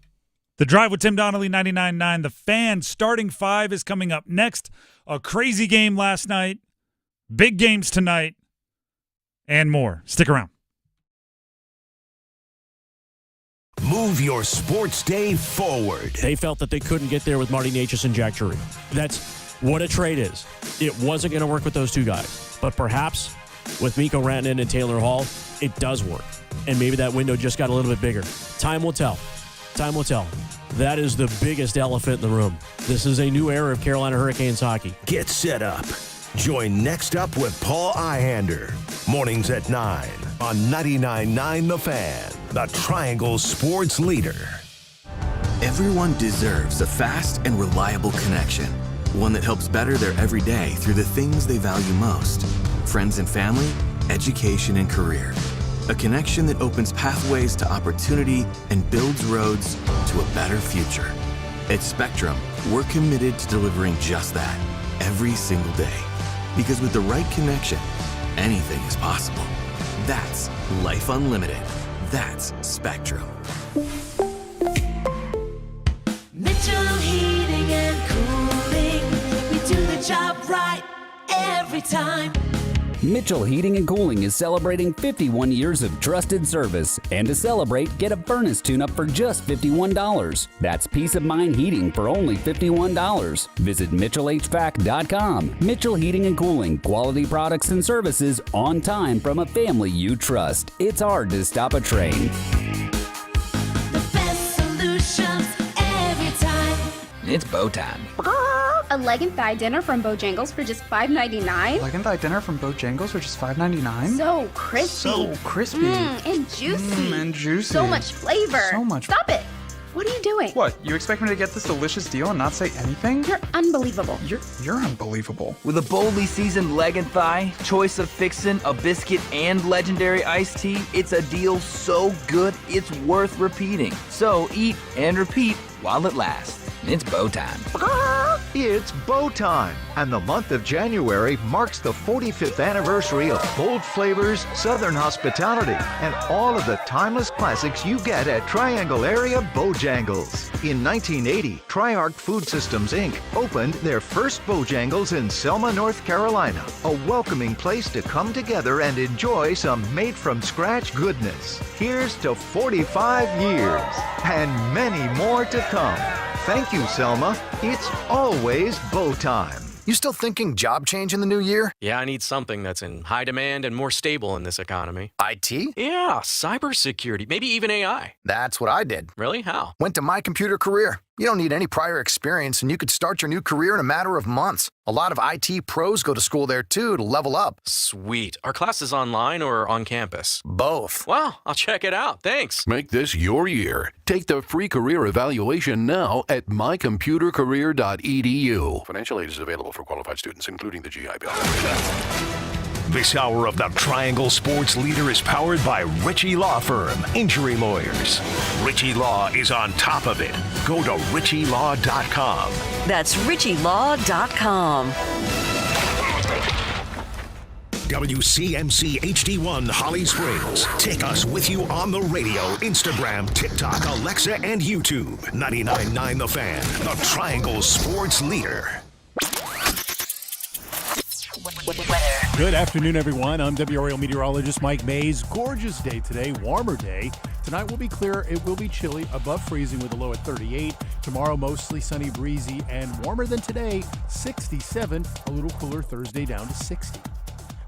The Drive with Tim Donnelly, 99.9. The Fan starting 5 is coming up next. A crazy game last night, big games tonight, and more. Stick around. Move your sports day forward. They felt that they couldn't get there with Marty Necas and Jack Drury. That's what a trade is. It wasn't going to work with those two guys. But perhaps with Mikko Rantanen and Taylor Hall, it does work. And maybe that window just got a little bit bigger. Time will tell. Time will tell. That is the biggest elephant in the room. This is a new era of Carolina Hurricanes hockey. Get set up. Join Next Up with Paul Ihander. Mornings at 9 on 99.9 The Fan, the Triangle Sports Leader. Everyone deserves a fast and reliable connection. One that helps better their everyday through the things they value most. Friends and family, education and career. A connection that opens pathways to opportunity and builds roads to a better future. At Spectrum, we're committed to delivering just that every single day. Because with the right connection, anything is possible. That's Life Unlimited. That's Spectrum. Mitchell Heating and Cooling. We do the job right every time. Mitchell Heating and Cooling is celebrating 51 years of trusted service. And to celebrate, get a furnace tune-up for just $51. That's peace of mind heating for only $51. Visit MitchellHVAC.com. Mitchell Heating and Cooling. Quality products and services on time from a family you trust. It's hard to stop a train. The best solutions every time. It's bow time. A leg and thigh dinner from Bojangles for just $5.99? Leg and thigh dinner from Bojangles for just $5.99? So crispy. So crispy. And juicy. And juicy. So much flavor. So much. Stop it. What are you doing? What, you expect me to get this delicious deal and not say anything? You're unbelievable. You're unbelievable. With a boldly seasoned leg and thigh, choice of fixin', a biscuit, and legendary iced tea, it's a deal so good it's worth repeating. So eat and repeat while it lasts. It's bow time. It's bow time, and the month of January marks the 45th anniversary of bold flavors, southern hospitality, and all of the timeless classics you get at Triangle Area Bojangles. In 1980, Triarch Food Systems, Inc. opened their first Bojangles in Selma, North Carolina, a welcoming place to come together and enjoy some made-from-scratch goodness. Here's to 45 years, and many more to come. Thank you, Selma. It's always bow time. You still thinking job change in the new year? Yeah, I need something that's in high demand and more stable in this economy. IT? Yeah, cybersecurity, maybe even AI. That's what I did. Really? How? Went to My Computer Career. You don't need any prior experience, and you could start your new career in a matter of months. A lot of IT pros go to school there, too, to level up. Sweet. Are classes online or on campus? Both. Wow, I'll check it out. Thanks. Make this your year. Take the free career evaluation now at mycomputercareer.edu. Financial aid is available for qualified students, including the GI Bill. This hour of the Triangle Sports Leader is powered by Ritchie Law Firm, Injury Lawyers. Ritchie Law is on top of it. Go to ritchielaw.com. That's ritchielaw.com. WCMC HD1 Holly Springs. Take us with you on the radio, Instagram, TikTok, Alexa, and YouTube. 99.9 The Fan, the Triangle Sports Leader. Good afternoon, everyone. I'm WRAL meteorologist Mike Mays. Gorgeous day today, warmer day. Tonight will be clear. It will be chilly, above freezing with a low at 38. Tomorrow, mostly sunny, breezy, and warmer than today, 67. A little cooler Thursday, down to 60.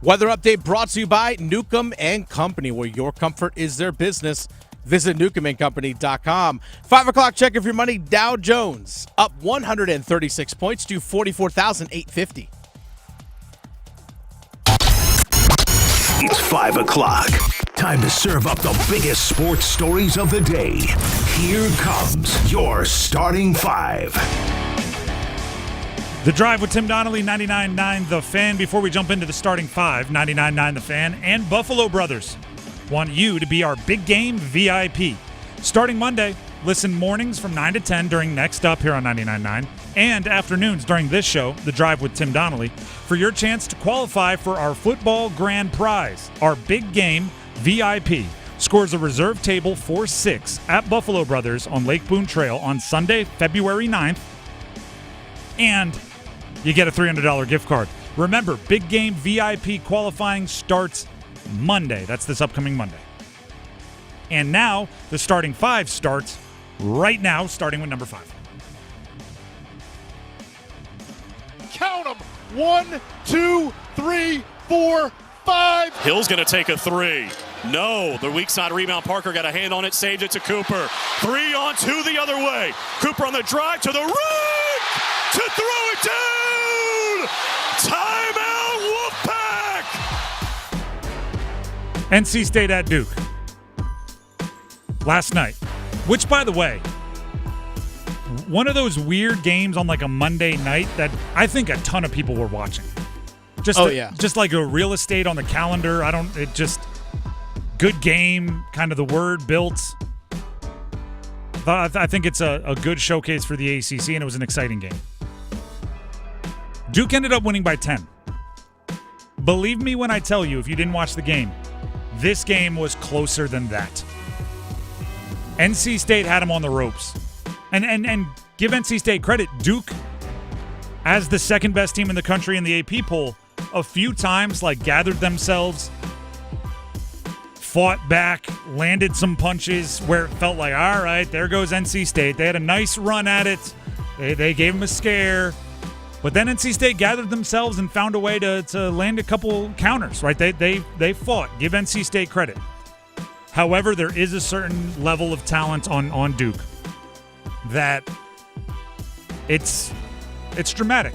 Weather update brought to you by Newcomb & Company, where your comfort is their business. Visit newcombandcompany.com. 5 o'clock check of your money. Dow Jones up 136 points to 44,850. It's 5 o'clock. Time to serve up the biggest sports stories of the day. Here comes your starting five. The Drive with Tim Donnelly, 99.9 The Fan. Before we jump into the starting five, 99.9 The Fan and Buffalo Brothers want you to be our big game VIP. Starting Monday, listen mornings from 9 to 10 during Next Up here on 99.9 and afternoons during this show, The Drive with Tim Donnelly, for your chance to qualify for our football grand prize, our big game VIP. Scores a reserve table for 6 at Buffalo Brothers on Lake Boone Trail on Sunday, February 9th. And you get a $300 gift card. Remember, big game VIP qualifying starts Monday. That's this upcoming Monday. And now the starting five starts right now, starting with number 5. Count them. 1, 2, 3, 4, 5. Hill's going to take a 3. No, the weak side rebound. Parker got a hand on it, saved it to Cooper. 3 on 2 the other way. Cooper on the drive to the rim to throw it down. Timeout, Wolfpack. NC State at Duke last night, which, by the way, one of those weird games on like a Monday night that I think a ton of people were watching. Just like a real estate on the calendar. Good game, kind of the word built. I think it's a good showcase for the ACC, and it was an exciting game. Duke ended up winning by 10. Believe me when I tell you, if you didn't watch the game, this game was closer than that. NC State had them on the ropes. And give NC State credit, Duke, as the second best team in the country in the AP poll, a few times gathered themselves, fought back, landed some punches where it felt like, all right, there goes NC State. They had a nice run at it. They gave them a scare. But then NC State gathered themselves and found a way to land a couple counters, right? They fought. Give NC State credit. However, there is a certain level of talent on Duke that it's dramatic,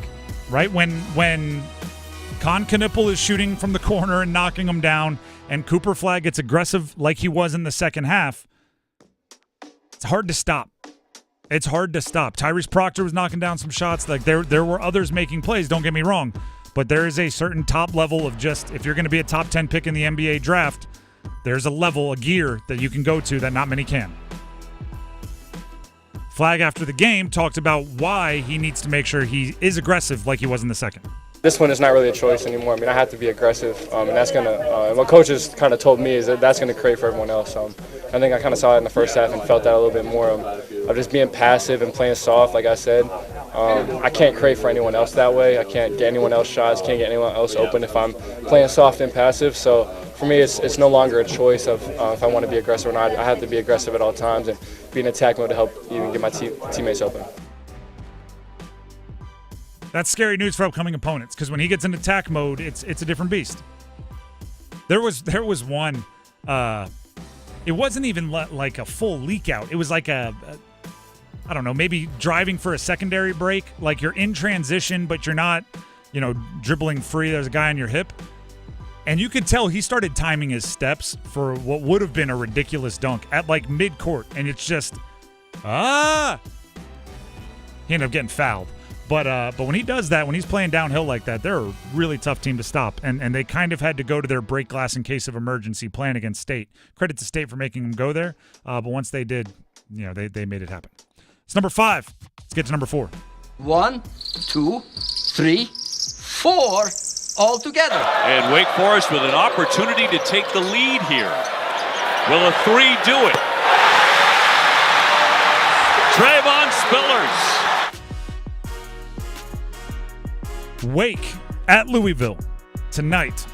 right? When Con Knippel is shooting from the corner and knocking them down, and Cooper Flagg gets aggressive like he was in the second half, it's hard to stop. It's hard to stop. Tyrese Proctor was knocking down some shots. There were others making plays, don't get me wrong, but there is a certain top level of just, if you're going to be a top 10 pick in the NBA draft, there's a level, a gear that you can go to that not many can. Flagg, after the game, talked about why he needs to make sure he is aggressive like he was in the second. This one is not really a choice anymore. I mean, I have to be aggressive, and that's going to what coaches kind of told me is that's going to create for everyone else. I think I kind of saw it in the first half and felt that a little bit more of just being passive and playing soft, like I said. I can't create for anyone else that way. I can't get anyone else shots, can't get anyone else open if I'm playing soft and passive. So for me, it's no longer a choice of if I want to be aggressive or not. I have to be aggressive at all times and be in attack mode to help even get my teammates open. That's scary news for upcoming opponents, because when he gets in attack mode, it's a different beast. There was one. It wasn't even like a full leak out. It was like I don't know, maybe driving for a secondary break. Like you're in transition, but you're not, dribbling free. There's a guy on your hip. And you could tell he started timing his steps for what would have been a ridiculous dunk at mid-court. And it's just, he ended up getting fouled. But when he does that, when he's playing downhill like that, they're a really tough team to stop. And they kind of had to go to their break glass in case of emergency playing against State. Credit to State for making them go there. But once they did, they made it happen. It's number 5. Let's get to number 4. 1, 2, 3, 4, all together. And Wake Forest with an opportunity to take the lead here. Will a 3 do it? Trayvon Spillers. Wake at Louisville tonight.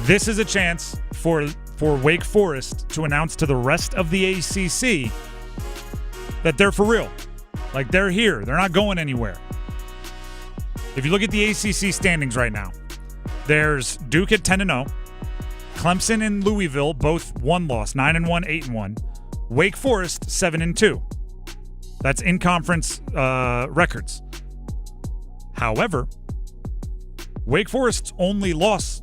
This is a chance for Wake Forest to announce to the rest of the ACC that they're for real. They're here. They're not going anywhere. If you look at the ACC standings right now, there's Duke at 10-0, Clemson and Louisville both one loss, 9-1, 8-1, Wake Forest 7-2. That's in conference records. However, Wake Forest's only loss,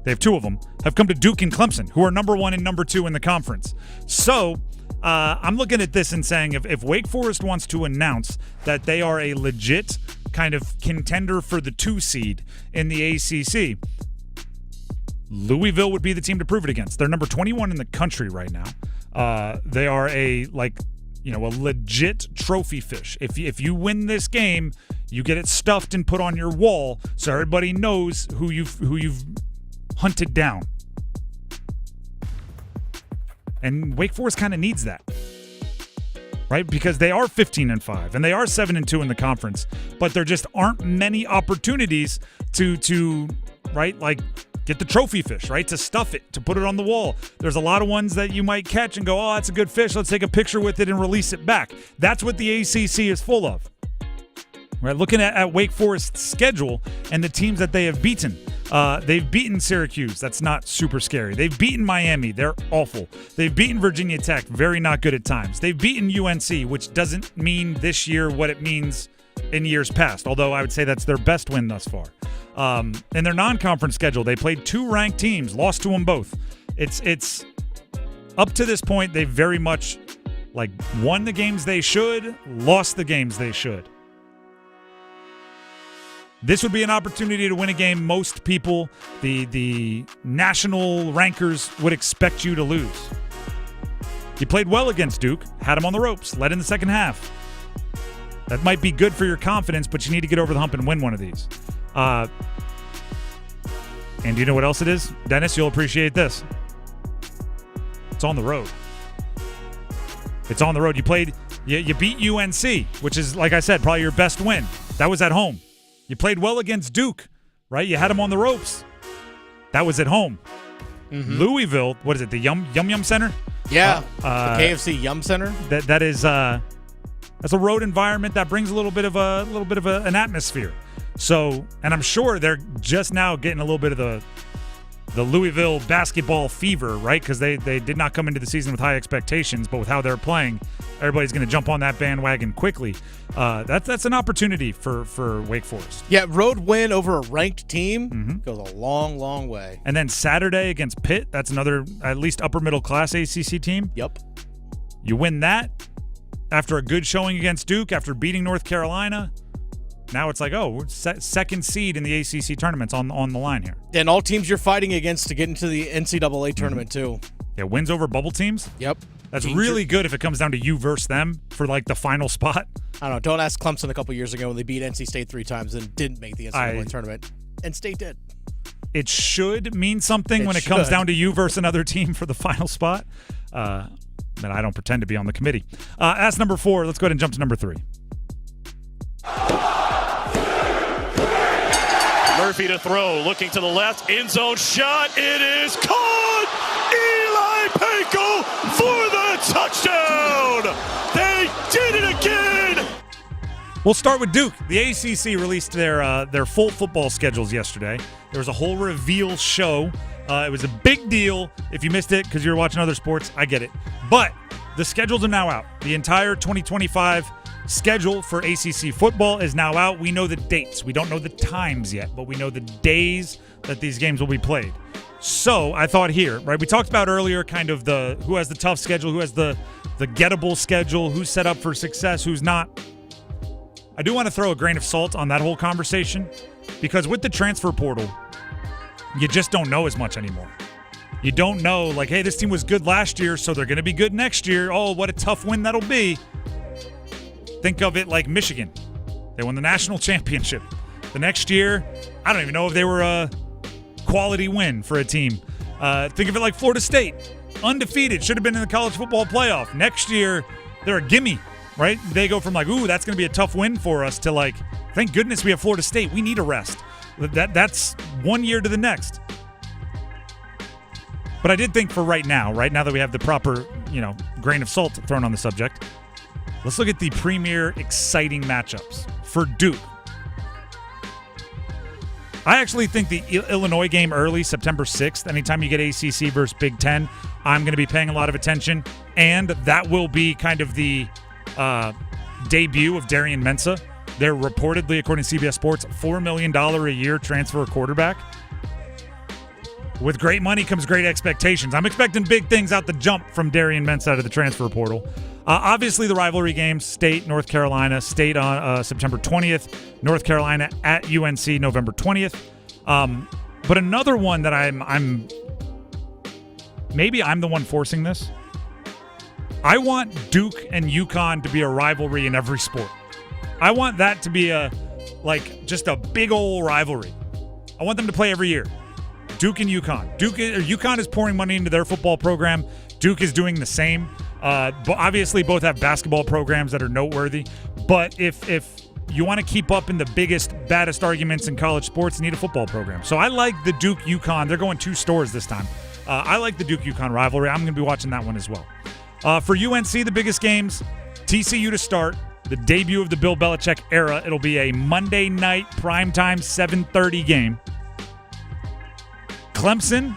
they have 2 of them, have come to Duke and Clemson, who are number 1 and number 2 in the conference. So I'm looking at this and saying if Wake Forest wants to announce that they are a legit kind of contender for the 2 seed in the ACC, Louisville would be the team to prove it against. They're number 21 in the country right now. They are a legit trophy fish. If you win this game, you get it stuffed and put on your wall so everybody knows who you've hunted down. And Wake Forest kind of needs that, right? Because they are 15-5 and they are 7-2 in the conference, but there just aren't many opportunities to right, like get the trophy fish, right? To stuff it, to put it on the wall. There's a lot of ones that you might catch and go, oh, that's a good fish. Let's take a picture with it and release it back. That's what the ACC is full of. Right, looking at Wake Forest's schedule and the teams that they have beaten. They've beaten Syracuse. That's not super scary. They've beaten Miami. They're awful. They've beaten Virginia Tech. Very not good at times. They've beaten UNC, which doesn't mean this year what it means in years past, although I would say that's their best win thus far. In their non-conference schedule, they played 2 ranked teams, lost to them both. It's up to this point, they've very much won the games they should, lost the games they should. This would be an opportunity to win a game most people, the national rankers, would expect you to lose. You played well against Duke, had them on the ropes, led in the second half. That might be good for your confidence, but you need to get over the hump and win one of these. And do you know what else it is? Dennis, you'll appreciate this. It's on the road. It's on the road. You beat UNC, which is, like I said, probably your best win. That was at home. You played well against Duke, right? You had them on the ropes. That was at home. Mm-hmm. Louisville, what is it, the Yum Center? Yeah, the KFC Yum Center. That is that's a road environment that brings a little bit of an atmosphere. So, and I'm sure they're just now getting a little bit of the Louisville basketball fever, right? Because they did not come into the season with high expectations, but with how they're playing, everybody's going to jump on that bandwagon quickly. That's an opportunity for Wake Forest. Yeah, road win over a ranked team goes a long, long way. And then Saturday against Pitt, that's another at least upper middle class ACC team. Yep. You win that after a good showing against Duke, after beating North Carolina. Now it's like, we're second seed in the ACC tournaments on the line here. And all teams you're fighting against to get into the NCAA tournament, too. Yeah, wins over bubble teams? Yep. That's really good if it comes down to you versus them for, the final spot. I don't know. Don't ask Clemson a couple years ago when they beat NC State 3 times and didn't make the NCAA tournament. And State did. It should mean something when it comes down to you versus another team for the final spot. And I don't pretend to be on the committee. That's number 4. Let's go ahead and jump to number 3. Murphy to throw, looking to the left, end zone shot, it is caught! Eli Panko for the touchdown! They did it again! We'll start with Duke. The ACC released their full football schedules yesterday. There was a whole reveal show. It was a big deal. If you missed it because you were watching other sports, I get it. But the schedules are now out. The entire 2025 schedule for ACC football is now out. We know the dates. We don't know the times yet, but we know the days that these games will be played. So I thought here, right, we talked about earlier kind of who has the tough schedule, who has the gettable schedule, who's set up for success, who's not. I do want to throw a grain of salt on that whole conversation because with the transfer portal, you just don't know as much anymore. You don't know, hey, this team was good last year, so they're going to be good next year. Oh, what a tough win that'll be. Think of it like Michigan. They won the national championship. The next year, I don't even know if they were a quality win for a team. Think of it like Florida State. Undefeated. Should have been in the college football playoff. Next year, they're a gimme, right? They go from ooh, that's going to be a tough win for us to thank goodness we have Florida State. We need a rest. That's 1 year to the next. But I did think for right now that we have the proper, grain of salt thrown on the subject, let's look at the premier exciting matchups for Duke. I actually think the Illinois game early, September 6th, anytime you get ACC versus Big Ten, I'm going to be paying a lot of attention. And that will be kind of the debut of Darian Mensah. They're reportedly, according to CBS Sports, $4 million a year transfer quarterback. with great money comes great expectations. I'm expecting big things out the jump from Darian Mintz out of the transfer portal. Obviously, the rivalry games, State, North Carolina. State on September 20th. North Carolina at UNC November 20th. But another one that I'm maybe I'm the one forcing this. I want Duke and UConn to be a rivalry in every sport. I want that to be just a big old rivalry. I want them to play every year. Duke and UConn. UConn is pouring money into their football program. Duke is doing the same. But obviously, both have basketball programs that are noteworthy. But if you want to keep up in the biggest, baddest arguments in college sports, you need a football program. So I like the Duke-UConn. They're going 2 stores this time. I like the Duke-UConn rivalry. I'm going to be watching that one as well. For UNC, the biggest games, TCU to start, the debut of the Bill Belichick era. It'll be a Monday night primetime 7:30 game. Clemson,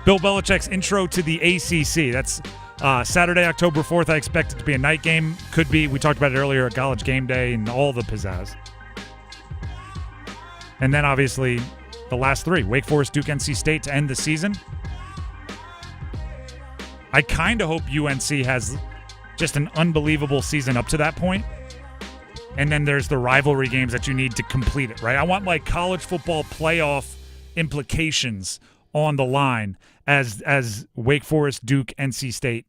Bill Belichick's intro to the ACC. That's Saturday, October 4th. I expect it to be a night game. Could be, we talked about it earlier, a college game day and all the pizzazz. And then obviously the last 3, Wake Forest, Duke, NC State to end the season. I kind of hope UNC has just an unbelievable season up to that point. And then there's the rivalry games that you need to complete it, right? I want college football playoff implications on the line as Wake Forest, Duke, NC State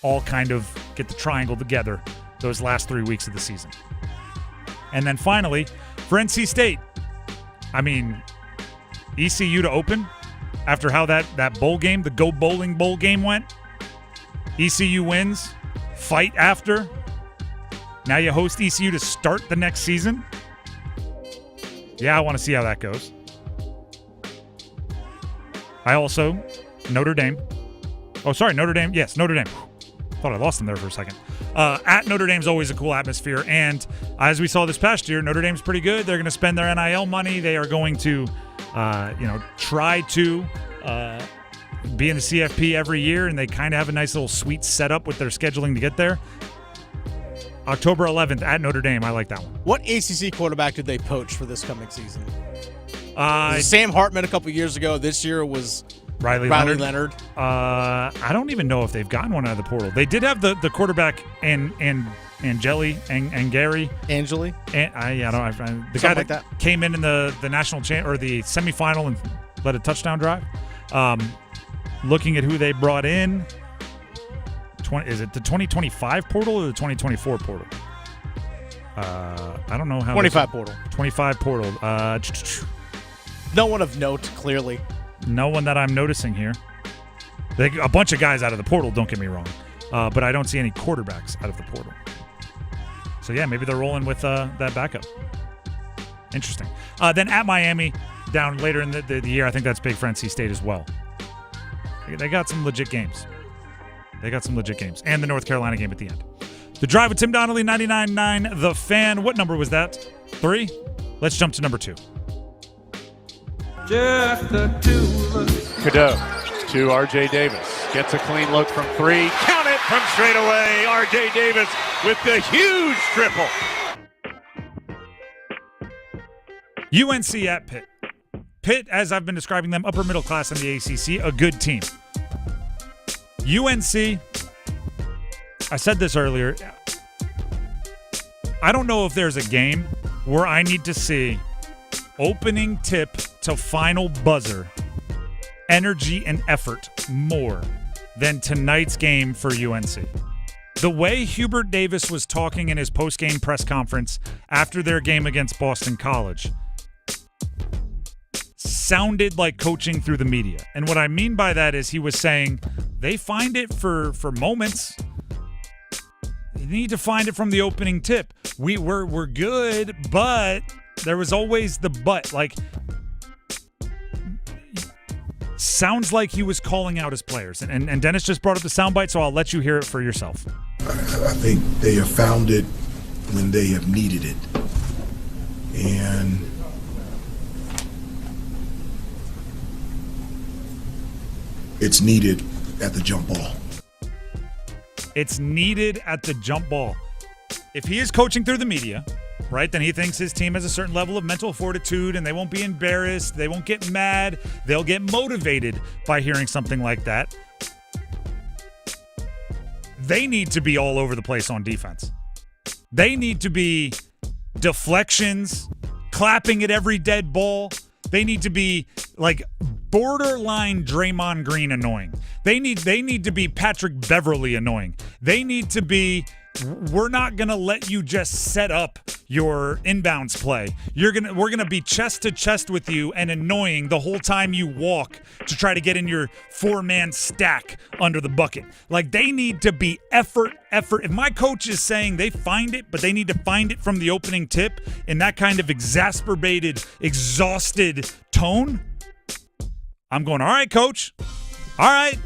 all kind of get the triangle together those last 3 weeks of the season. And then finally, for NC State, ECU to open after how that bowl game, the Go Bowling Bowl game went. ECU wins, fight after. Now you host ECU to start the next season. Yeah, I want to see how that goes. I also, Notre Dame. Oh, sorry, Notre Dame. Yes, Notre Dame. Thought I lost them there for a second. At Notre Dame's always a cool atmosphere. And as we saw this past year, Notre Dame's pretty good. They're going to spend their NIL money. They are going to, try to be in the CFP every year. And they kind of have a nice little sweet setup with their scheduling to get there. October 11th at Notre Dame. I like that one. What ACC quarterback did they poach for this coming season? Sam Hartman a couple years ago. This year was Riley Leonard. I don't even know if they've gotten one out of the portal. They did have the quarterback and Gary. Angeli? The guy that came in the national or the semifinal and led a touchdown drive. Looking at who they brought in. Is it the 2025 portal or the 2024 portal? I don't know how. 25 portal. 25 portal. No one of note, clearly. No one that I'm noticing here. A bunch of guys out of the portal, don't get me wrong. But I don't see any quarterbacks out of the portal. So, yeah, maybe they're rolling with that backup. Interesting. Then at Miami, down later in the year, I think that's big for NC State as well. They got some legit games. And the North Carolina game at the end. The Drive with Tim Donnelly, 99.9 The Fan. What number was that? 3? Let's jump to number 2. Just the two of us. Cadeau to R.J. Davis. Gets a clean look from 3. Count it from straight away. R.J. Davis with the huge triple. UNC at Pitt. Pitt, as I've been describing them, upper middle class in the ACC, a good team. UNC, I said this earlier, I don't know if there's a game where I need to see opening tip to final buzzer, energy and effort more than tonight's game for UNC. The way Hubert Davis was talking in his post-game press conference after their game against Boston College sounded like coaching through the media. And what I mean by that is he was saying they find it for moments. You need to find it from the opening tip. We're good, but there was always the but. Sounds like he was calling out his players. And Dennis just brought up the soundbite, so I'll let you hear it for yourself. I think they have found it when they have needed it. And it's needed at the jump ball. It's needed at the jump ball. If he is coaching through the media, right? Then he thinks his team has a certain level of mental fortitude and they won't be embarrassed. They won't get mad. They'll get motivated by hearing something like that. They need to be all over the place on defense. They need to be deflections, clapping at every dead ball. They need to be like borderline Draymond Green annoying. They need to be Patrick Beverly annoying. They need to be, we're not going to let you just set up your inbounds play. We're going to be chest to chest with you and annoying the whole time you walk to try to get in your 4-man stack under the bucket. Like, they need to be effort. If my coach is saying they find it, but they need to find it from the opening tip in that kind of exacerbated, exhausted tone, I'm going, all right, coach. All right.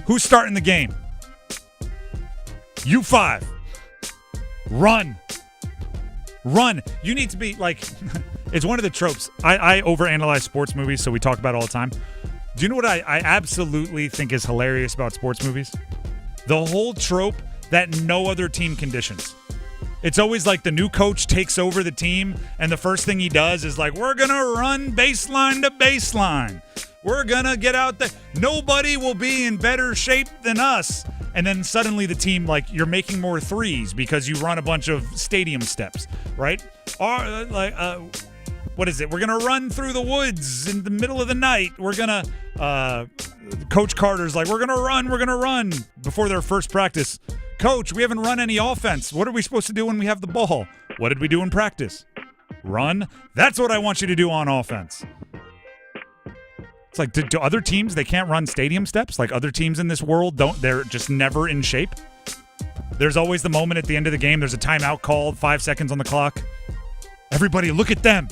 Who's starting the game? You 5. Run. You need to be like, it's one of the tropes. I overanalyze sports movies, so we talk about it all the time. Do you know what I absolutely think is hilarious about sports movies? The whole trope that no other team conditions. It's always like the new coach takes over the team, and the first thing he does is like, we're going to run baseline to baseline. We're going to get out there. Nobody will be in better shape than us. And then suddenly the team, like, you're making more threes because you run a bunch of stadium steps, right? Or, what is it? We're going to run through the woods in the middle of the night. We're going to, Coach Carter's like, we're going to run before their first practice. Coach, we haven't run any offense. What are we supposed to do when we have the ball? What did we do in practice? Run? That's what I want you to do on offense. It's like, do other teams, they can't run stadium steps? Like, other teams in this world they're just never in shape? There's always the moment at the end of the game, there's a timeout called, 5 seconds on the clock. Everybody, look at them.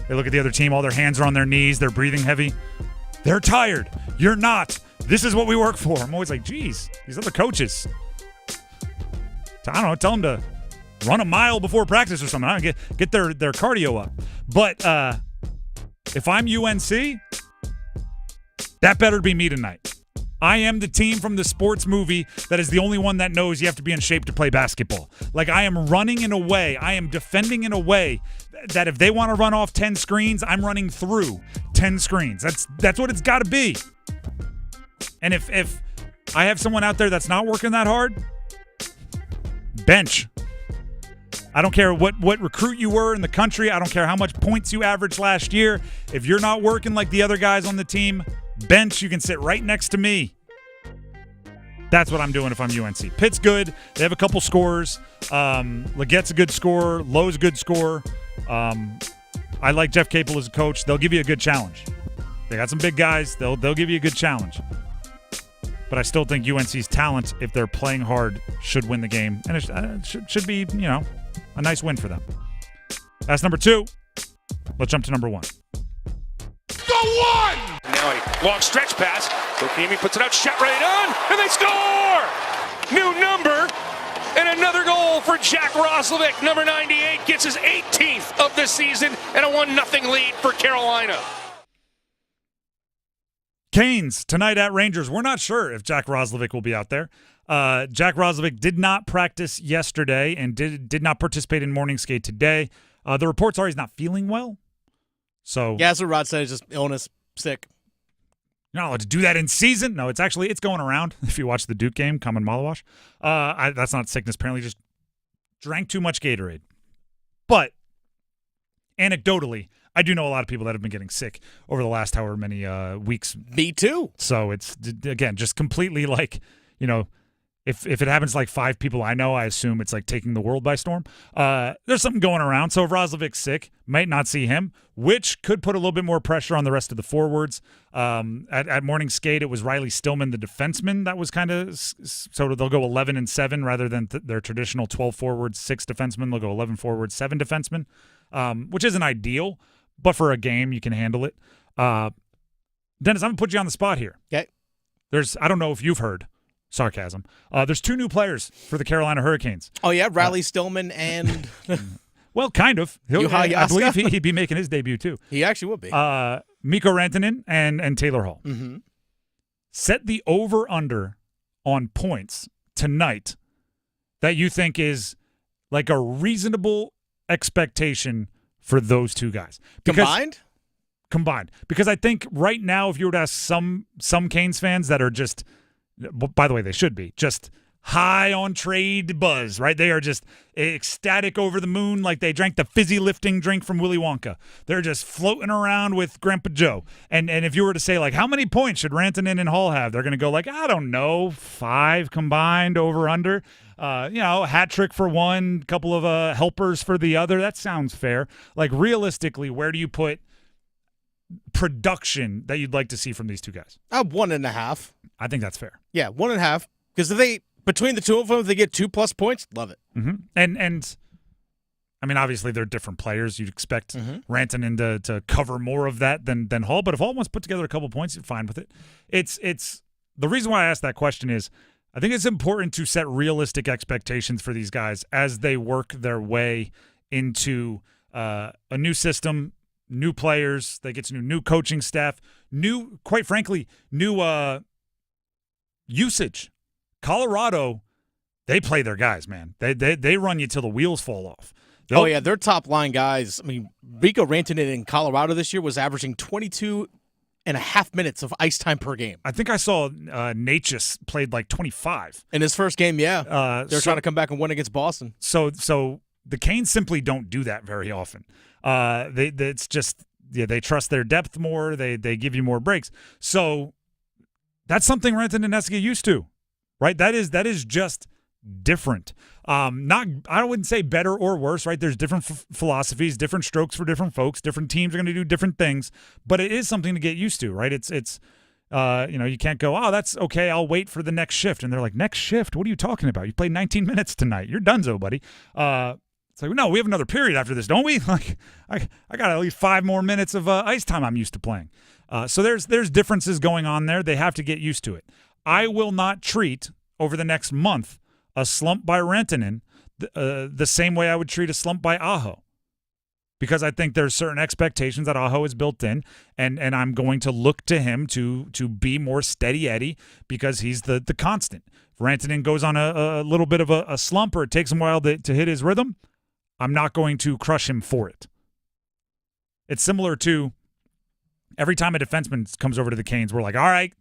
They look at the other team, all their hands are on their knees, they're breathing heavy. They're tired. You're not. This is what we work for. I'm always like, geez, these other coaches. I don't know, tell them to run a mile before practice or something. I don't get their cardio up. But if I'm UNC, that better be me tonight. I am the team from the sports movie that is the only one that knows you have to be in shape to play basketball. Like, I am running in a way, I am defending in a way that if they want to run off 10 screens, I'm running through 10 screens. That's what it's got to be. And if I have someone out there that's not working that hard, bench. I don't care what recruit you were in the country. I don't care how much points you averaged last year. If you're not working like the other guys on the team, bench. You can sit right next to me. That's what I'm doing if I'm UNC. Pitt's good. They have a couple scorers. Leggett's a good scorer. Lowe's a good scorer. I like Jeff Capel as a coach. They'll give you a good challenge. They got some big guys. They'll give you a good challenge. But I still think UNC's talent, if they're playing hard, should win the game. And it should be, a nice win for them. That's number 2. Let's jump to number 1. The one! Now a long stretch pass. Kokimi puts it out, shot right on, and they score! New number, and another goal for Jack Roslovic. Number 98 gets his 18th of the season, and a 1-0 lead for Carolina. Canes tonight at Rangers. We're not sure if Jack Roslovic will be out there. Jack Roslovic did not practice yesterday and did not participate in morning skate today. The reports are he's not feeling well. So yeah, that's what Rod said. It's just illness, sick. You're not allowed to do that in season. No, it's going around. If you watch the Duke game, Common Malawash, that's not sickness. Apparently, just drank too much Gatorade. But anecdotally, I do know a lot of people that have been getting sick over the last however many weeks. Me too. So it's, again, just completely like, if it happens to like 5 people I know, I assume it's like taking the world by storm. There's something going around. So if Roslovic's sick, might not see him, which could put a little bit more pressure on the rest of the forwards. At morning skate, it was Riley Stillman, the defenseman, that was kind of, so they'll go 11 and 7 rather than their traditional 12 forwards, 6 defensemen. They'll go 11 forwards, 7 defensemen, which isn't ideal, but for a game, you can handle it. Dennis, I'm going to put you on the spot here. Okay. I don't know if you've heard. Sarcasm. There's 2 new players for the Carolina Hurricanes. Oh, yeah? Riley Stillman and... well, kind of. I believe Yaska? he'd be making his debut, too. He actually would be. Mikko Rantanen and Taylor Hall. Mm-hmm. Set the over-under on points tonight that you think is like a reasonable expectation for those two guys. Combined. Because I think right now, if you were to ask some Canes fans that are just, by the way, they should be, just high on trade buzz, right? They are just ecstatic over the moon like they drank the fizzy lifting drink from Willy Wonka. They're just floating around with Grandpa Joe. And if you were to say, like, how many points should Rantanen and Hall have? They're going to go like, I don't know, 5 combined, over, under. A hat trick for one, couple of helpers for the other. That sounds fair. Like, realistically, where do you put production that you'd like to see from these two guys? 1.5. I think that's fair. Yeah, 1.5. Because between the two of them, if they get 2+ points, love it. Mm-hmm. And I mean, obviously they're different players. You'd expect Rantanen to cover more of that than Hall. But if Hall wants to put together a couple points, you're fine with it. It's the reason why I asked that question is I think it's important to set realistic expectations for these guys as they work their way into a new system, new players. They get to new coaching staff, quite frankly, new usage. Colorado, they play their guys, man. They run you till the wheels fall off. Their top line guys. I mean, Mikko Rantanen in Colorado this year was averaging 22.5 minutes of ice time per game. I think I saw Natchez played like 25 in his first game. Yeah, they're trying to come back and win against Boston. So the Canes simply don't do that very often. It's just they trust their depth more. They give you more breaks. So that's something Rantanen has to get used to, right? That is just different. I wouldn't say better or worse, right? There's different philosophies, different strokes for different folks. Different teams are going to do different things, but it is something to get used to, right? It's you can't go, oh, that's okay, I'll wait for the next shift. And they're like, next shift? What are you talking about? You played 19 minutes tonight. You're donezo, buddy. It's like, no, we have another period after this, don't we? Like, I got at least 5 more minutes of ice time I'm used to playing. So there's differences going on there. They have to get used to it. I will not treat, over the next month, a slump by Rantanen the same way I would treat a slump by Aho, because I think there's certain expectations that Aho is built in, and I'm going to look to him to be more steady Eddie because he's the constant. If Rantanen goes on a little bit of a slump or it takes him a while to hit his rhythm, I'm not going to crush him for it. It's similar to every time a defenseman comes over to the Canes, we're like, all right,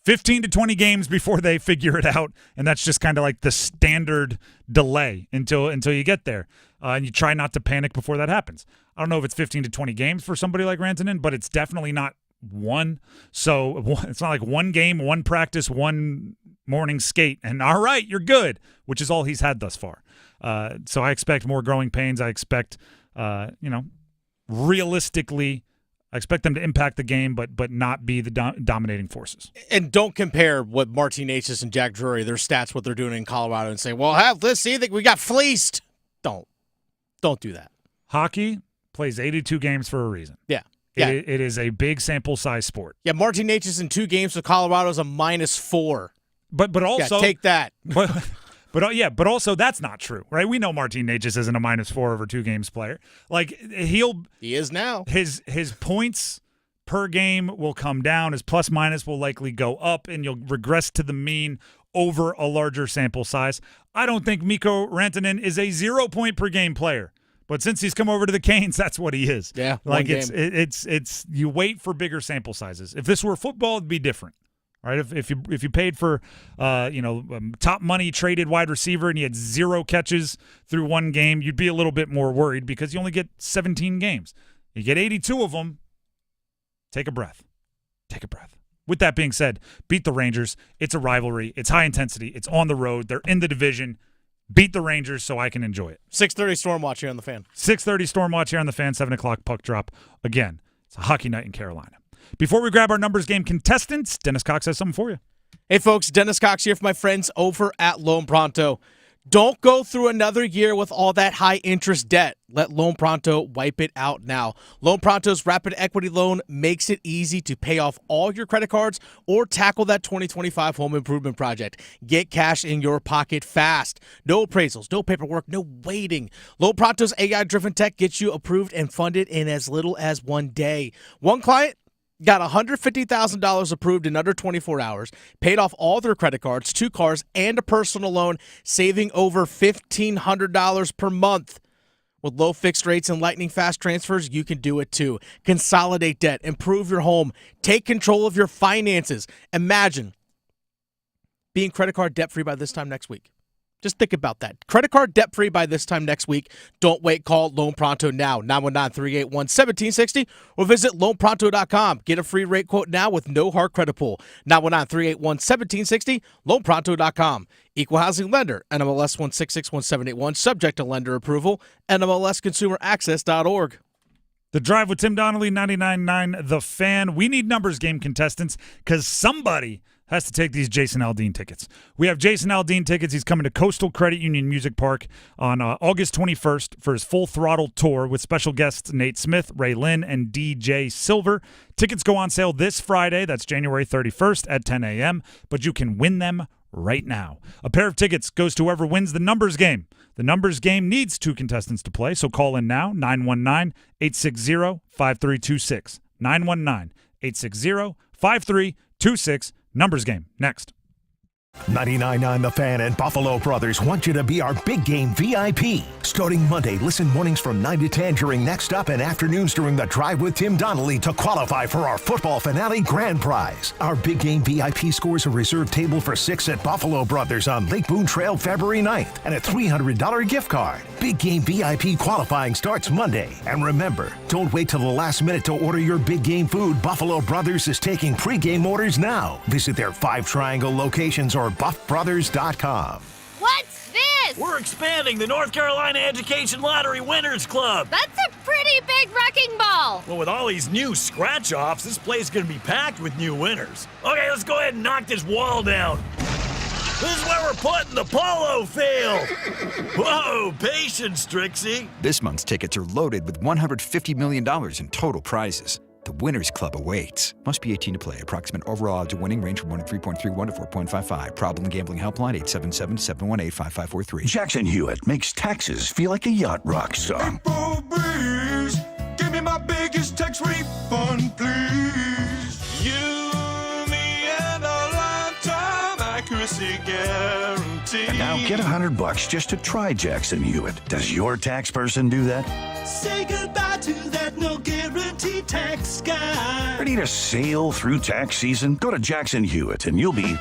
15 to 20 games before they figure it out, and that's just kind of like the standard delay until you get there. And you try not to panic before that happens. I don't know if it's 15 to 20 games for somebody like Rantanen, but it's definitely not one. So it's not like one game, one practice, one morning skate, and all right, you're good, which is all he's had thus far. So I expect more growing pains. I expect, realistically, I expect them to impact the game, but not be the dominating forces. And don't compare what Martin Natchez and Jack Drury, their stats, what they're doing in Colorado, and say, well, let's see that we got fleeced. Don't do that. Hockey plays 82 games for a reason. Yeah. It is a big sample size sport. Yeah, Martin Natchez in 2 games with Colorado is a -4. But also take that. But also that's not true, right? We know Martin Natchez isn't a -4 over 2 games player. Like he is now. His points per game will come down. His plus minus will likely go up, and you'll regress to the mean over a larger sample size. I don't think Mikko Rantanen is a 0 point per game player, but since he's come over to the Canes, that's what he is. Yeah, like it's you wait for bigger sample sizes. If this were football, it'd be different. Right, if you paid for top money traded wide receiver and you had 0 catches through 1 game, you'd be a little bit more worried because you only get 17 games. You get 82 of them. Take a breath. Take a breath. With that being said, beat the Rangers. It's a rivalry. It's high intensity. It's on the road. They're in the division. Beat the Rangers so I can enjoy it. 6:30 Storm Watch here on the Fan. 6:30 Storm Watch here on the Fan. 7 o'clock puck drop. Again, it's a hockey night in Carolina. Before we grab our numbers game contestants, Dennis Cox has something for you. Hey, folks, Dennis Cox here for my friends over at Loan Pronto. Don't go through another year with all that high-interest debt. Let Loan Pronto wipe it out now. Loan Pronto's Rapid Equity Loan makes it easy to pay off all your credit cards or tackle that 2025 home improvement project. Get cash in your pocket fast. No appraisals, no paperwork, no waiting. Loan Pronto's AI-driven tech gets you approved and funded in as little as 1 day. One client got $150,000 approved in under 24 hours, paid off all their credit cards, 2 cars, and a personal loan, saving over $1,500 per month. With low fixed rates and lightning fast transfers, you can do it too. Consolidate debt, improve your home, take control of your finances. Imagine being credit card debt-free by this time next week. Just think about that. Credit card debt-free by this time next week. Don't wait. Call Loan Pronto now, 919-381-1760, or visit loanpronto.com. Get a free rate quote now with no hard credit pull. 919-381-1760, loanpronto.com. Equal housing lender, NMLS 1661781, subject to lender approval, NMLSconsumeraccess.org. The Drive with Tim Donnelly, 99.9 The Fan. We need numbers game contestants because somebody has to take these Jason Aldean tickets. We have Jason Aldean tickets. He's coming to Coastal Credit Union Music Park on August 21st for his Full Throttle Tour with special guests Nate Smith, Ray Lynn, and DJ Silver. Tickets go on sale this Friday. That's January 31st at 10 a.m., but you can win them right now. A pair of tickets goes to whoever wins the numbers game. The numbers game needs 2 contestants to play, so call in now, 919-860-5326. 919-860-5326. Numbers game, next. 99.9 The Fan and Buffalo Brothers want you to be our big game VIP. Starting Monday, listen mornings from 9 to 10 during Next Up and afternoons during The Drive with Tim Donnelly to qualify for our football finale grand prize. Our big game VIP scores a reserved table for 6 at Buffalo Brothers on Lake Boone Trail February 9th and a $300 gift card. Big game VIP qualifying starts Monday. And remember, don't wait till the last minute to order your big game food. Buffalo Brothers is taking pregame orders now. Visit their 5 Triangle locations or buffbrothers.com. What's this? We're expanding the North Carolina Education Lottery Winners Club. That's a pretty big wrecking ball. Well, with all these new scratch-offs, this place is going to be packed with new winners. Okay, let's go ahead and knock this wall down. This is where we're putting the polo field. Whoa, patience, Trixie. This month's tickets are loaded with $150 million in total prizes. The Winners Club awaits. Must be 18 to play. Approximate overall odds of winning range from 3.31 to 4.55. Problem gambling helpline 877-718-5543. Jackson Hewitt makes taxes feel like a yacht rock song. April breeze, give me my biggest tax refund, please. You, me, and a lifetime accuracy guarantee. And now get $100 just to try Jackson Hewitt. Does your tax person do that? Say goodbye to that no guarantee tax guy. Ready to sail through tax season? Go to Jackson Hewitt and you'll be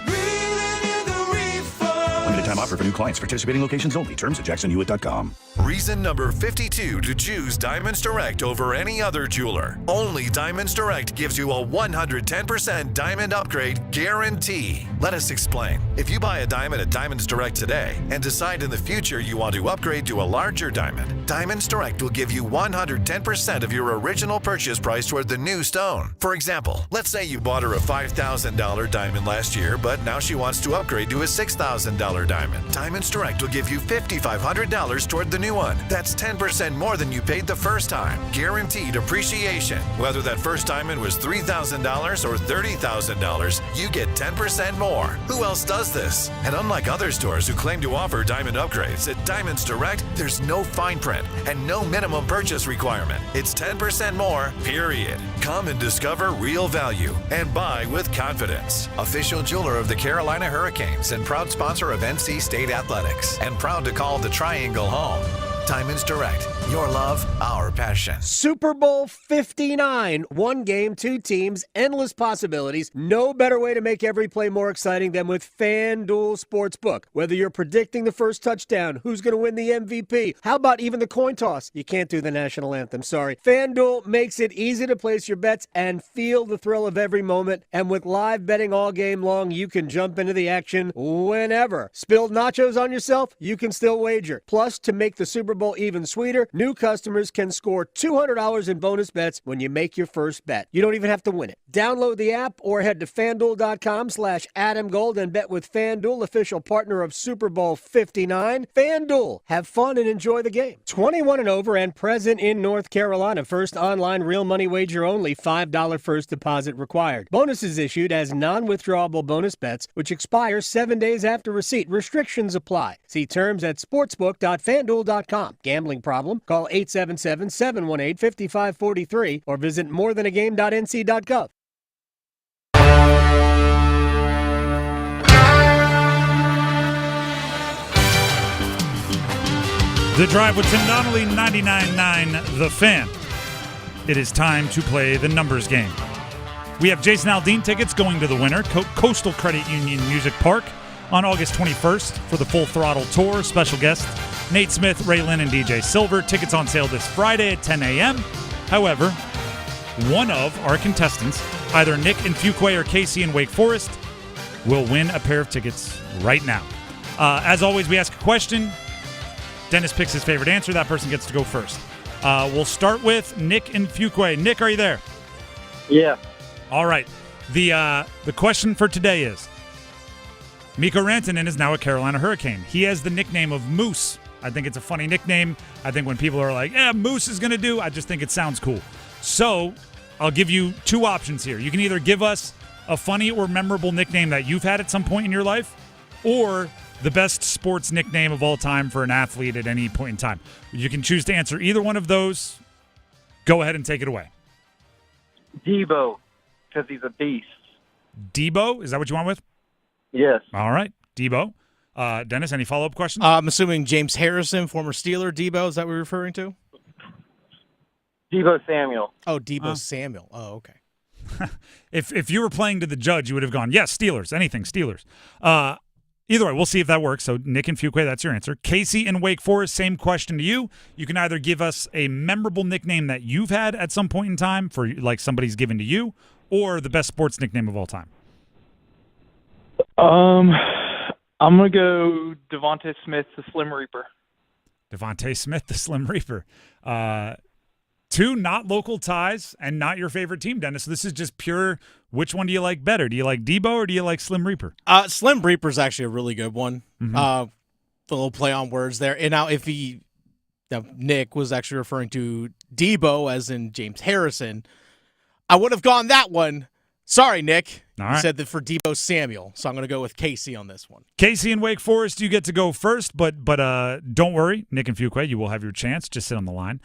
limited time offer for new clients. Participating locations only. Terms at jacksonhewitt.com. Reason number 52 to choose Diamonds Direct over any other jeweler. Only Diamonds Direct gives you a 110% diamond upgrade guarantee. Let us explain. If you buy a diamond at Diamonds Direct today and decide in the future you want to upgrade to a larger diamond, Diamonds Direct will give you 110% of your original purchase price toward the new stone. For example, let's say you bought her a $5,000 diamond last year, but now she wants to upgrade to a $6,000 diamond. Diamonds Direct will give you $5,500 toward the new one. That's 10% more than you paid the first time. Guaranteed appreciation. Whether that first diamond was $3,000 or $30,000, you get 10% more. Who else does this? And unlike other stores who claim to offer diamond upgrades, at Diamonds Direct, there's no fine print and no minimum purchase requirement. It's 10% more, period. Come and discover real value and buy with confidence. Official jeweler of the Carolina Hurricanes and proud sponsor of NC State Athletics, and proud to call the Triangle home. Diamonds Direct. Your love, our passion. Super Bowl 59. One game, two teams, endless possibilities. No better way to make every play more exciting than with FanDuel Sportsbook. Whether you're predicting the first touchdown, who's going to win the MVP, how about even the coin toss? You can't do the national anthem, sorry. FanDuel makes it easy to place your bets and feel the thrill of every moment. And with live betting all game long, you can jump into the action whenever. Spilled nachos on yourself? You can still wager. Plus, to make the Super Bowl even sweeter, new customers can score $200 in bonus bets when you make your first bet. You don't even have to win it. Download the app or head to FanDuel.com/AdamGold and bet with FanDuel, official partner of Super Bowl 59. FanDuel, have fun and enjoy the game. 21 and over and present in North Carolina. First online real money wager only. $5 first deposit required. Bonuses issued as non-withdrawable bonus bets, which expire 7 days after receipt. Restrictions apply. See terms at sportsbook.fanduel.com. Gambling problem? Call 877-718-5543 or visit morethanagame.nc.gov. The Drive with Tim Donnelly, 99.9 The Fan. It is time to play the numbers game. We have Jason Aldean tickets going to the winner, Coastal Credit Union Music Park, on August 21st for the Full Throttle Tour. Special guests Nate Smith, Ray Lynn, and DJ Silver. Tickets on sale this Friday at 10 a.m. However, one of our contestants, either Nick in Fuquay or Casey in Wake Forest, will win a pair of tickets right now. As always, we ask a question. Dennis picks his favorite answer. That person gets to go first. We'll start with Nick in Fuquay. Nick, are you there? Yeah. All right. The question for today is, Mikko Rantanen is now a Carolina Hurricane. He has the nickname of Moose. I think it's a funny nickname. I think when people are like, yeah, Moose is going to do, I just think it sounds cool. So I'll give you two options here. You can either give us a funny or memorable nickname that you've had at some point in your life, or the best sports nickname of all time for an athlete at any point in time. You can choose to answer either one of those. Go ahead and take it away. Debo, because he's a beast. Debo? Is that what you went with? Yes. All right. Debo. Dennis, any follow-up questions? I'm assuming James Harrison, former Steeler. Debo, is that what we're referring to? Debo Samuel. Oh, Debo Samuel. Oh, okay. If you were playing to the judge, you would have gone, yes, Steelers, anything, Steelers. Either way, we'll see if that works. So Nick and Fuquay, that's your answer. Casey in Wake Forest, same question to you. You can either give us a memorable nickname that you've had at some point in time for like somebody's given to you, or the best sports nickname of all time. I'm going to go Devontae Smith, the Slim Reaper. Devontae Smith, the Slim Reaper. Two not local ties and not your favorite team, Dennis. So this is just pure, which one do you like better? Do you like Debo or do you like Slim Reaper? Slim Reaper is actually a really good one. Mm-hmm. The little play on words there. And now Nick was actually referring to Debo as in James Harrison, I would have gone that one. Sorry, Nick. All You right. said that for Debo Samuel, so I'm going to go with Casey on this one. Casey in Wake Forest, you get to go first, but don't worry, Nick and Fuquay, you will have your chance. Just sit on the line.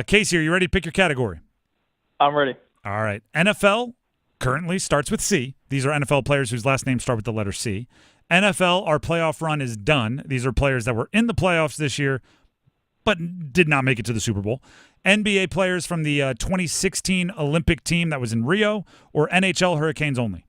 Casey, are you ready to pick your category? I'm ready. All right. NFL currently starts with C. These are NFL players whose last names start with the letter C. NFL, our playoff run is done. These are players that were in the playoffs this year, but did not make it to the Super Bowl. NBA players from the 2016 Olympic team that was in Rio, or NHL Hurricanes only?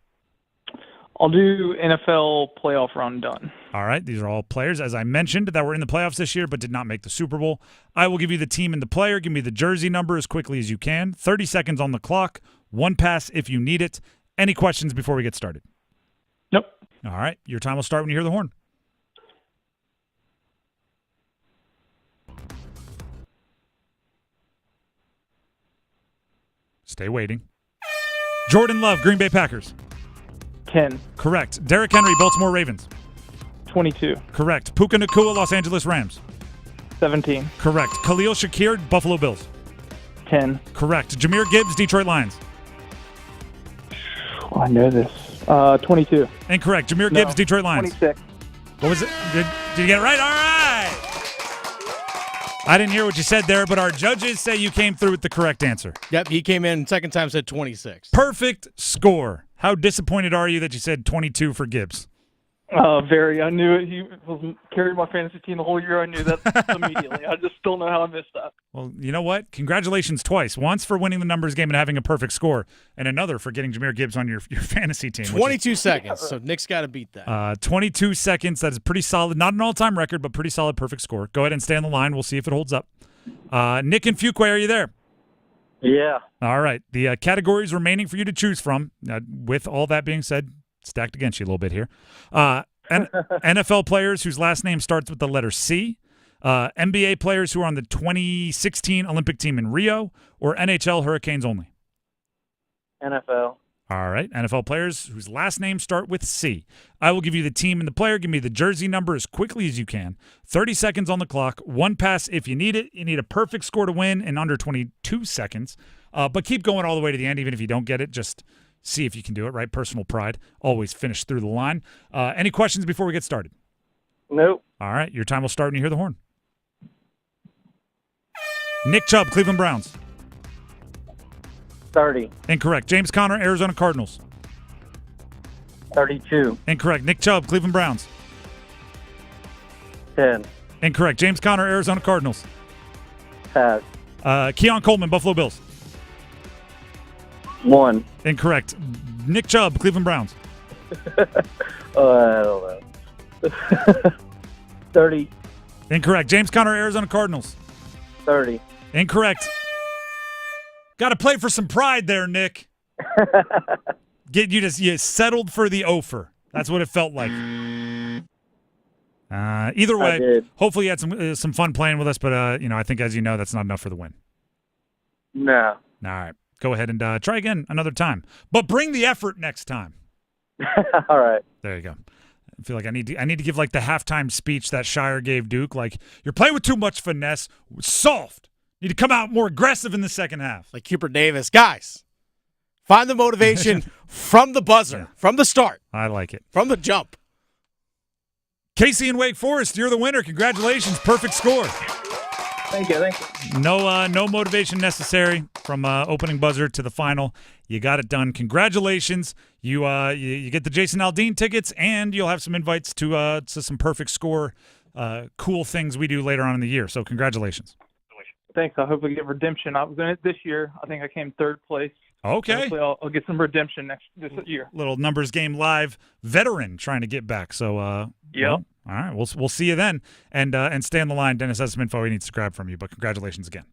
I'll do NFL playoff run done. All right, these are all players, as I mentioned, that were in the playoffs this year but did not make the Super Bowl. I will give you the team and the player. Give me the jersey number as quickly as you can. 30 seconds on the clock. One pass if you need it. Any questions before we get started? Nope. All right, your time will start when you hear the horn. Stay waiting. Jordan Love, Green Bay Packers. 10. Correct. Derrick Henry, Baltimore Ravens. 22. Correct. Puka Nacua, Los Angeles Rams. 17. Correct. Khalil Shakir, Buffalo Bills. 10. Correct. Jahmyr Gibbs, Detroit Lions. Oh, I know this. 22. Incorrect. Jahmyr Gibbs, Detroit Lions. 26. What was it? Did you get it right? All right. I didn't hear what you said there, but our judges say you came through with the correct answer. Yep, he came in second time, said 26. Perfect score. How disappointed are you that you said 22 for Gibbs? Very. I knew it. He was carried my fantasy team the whole year. I knew that immediately. I just don't know how I missed that. Well, you know what? Congratulations twice. Once for winning the numbers game and having a perfect score, and another for getting Jahmyr Gibbs on your fantasy team. 22 seconds, so Nick's got to beat that. 22 seconds. That is pretty solid. Not an all-time record, but pretty solid perfect score. Go ahead and stay on the line. We'll see if it holds up. Nick and Fuquay, are you there? Yeah. All right. The categories remaining for you to choose from, with all that being said, stacked against you a little bit here. NFL players whose last name starts with the letter C, NBA players who are on the 2016 Olympic team in Rio, or NHL Hurricanes only? NFL. All right. NFL players whose last names start with C. I will give you the team and the player. Give me the jersey number as quickly as you can. 30 seconds on the clock. One pass if you need it. You need a perfect score to win in under 22 seconds. But keep going all the way to the end, even if you don't get it. Just see if you can do it, right? Personal pride. Always finish through the line. Any questions before we get started? Nope. All right. Your time will start when you hear the horn. Nick Chubb, Cleveland Browns. 30. Incorrect. James Conner, Arizona Cardinals. 32. Incorrect. Nick Chubb, Cleveland Browns. 10. Incorrect. James Conner, Arizona Cardinals. Pass. Keon Coleman, Buffalo Bills. 1. Incorrect. Nick Chubb, Cleveland Browns. I don't know. 30. Incorrect. James Conner, Arizona Cardinals. 30. Incorrect. Got to play for some pride there, Nick. You settled for the offer. That's what it felt like. Either way, hopefully you had some fun playing with us, but I think, as you know, that's not enough for the win. No. All right. Go ahead and try again another time. But bring the effort next time. All right. There you go. I feel like I need to give like the halftime speech that Shire gave Duke. Like, you're playing with too much finesse. Soft. You need to come out more aggressive in the second half. Like Cooper Davis. Guys, find the motivation from the buzzer, from the start. I like it. From the jump. Casey and Wake Forest, you're the winner. Congratulations. Perfect score. Thank you. No motivation necessary from opening buzzer to the final. You got it done. Congratulations. You get the Jason Aldean tickets, and you'll have some invites to some perfect score cool things we do later on in the year. So congratulations. Thanks. I hope I get redemption. I was in it this year. I think I came third place. Okay. Hopefully I'll get some redemption this year. Little numbers game live veteran trying to get back. So yep. Well, all right, we'll see you then, and stay on the line. Dennis has some info he needs to grab from you, but congratulations again.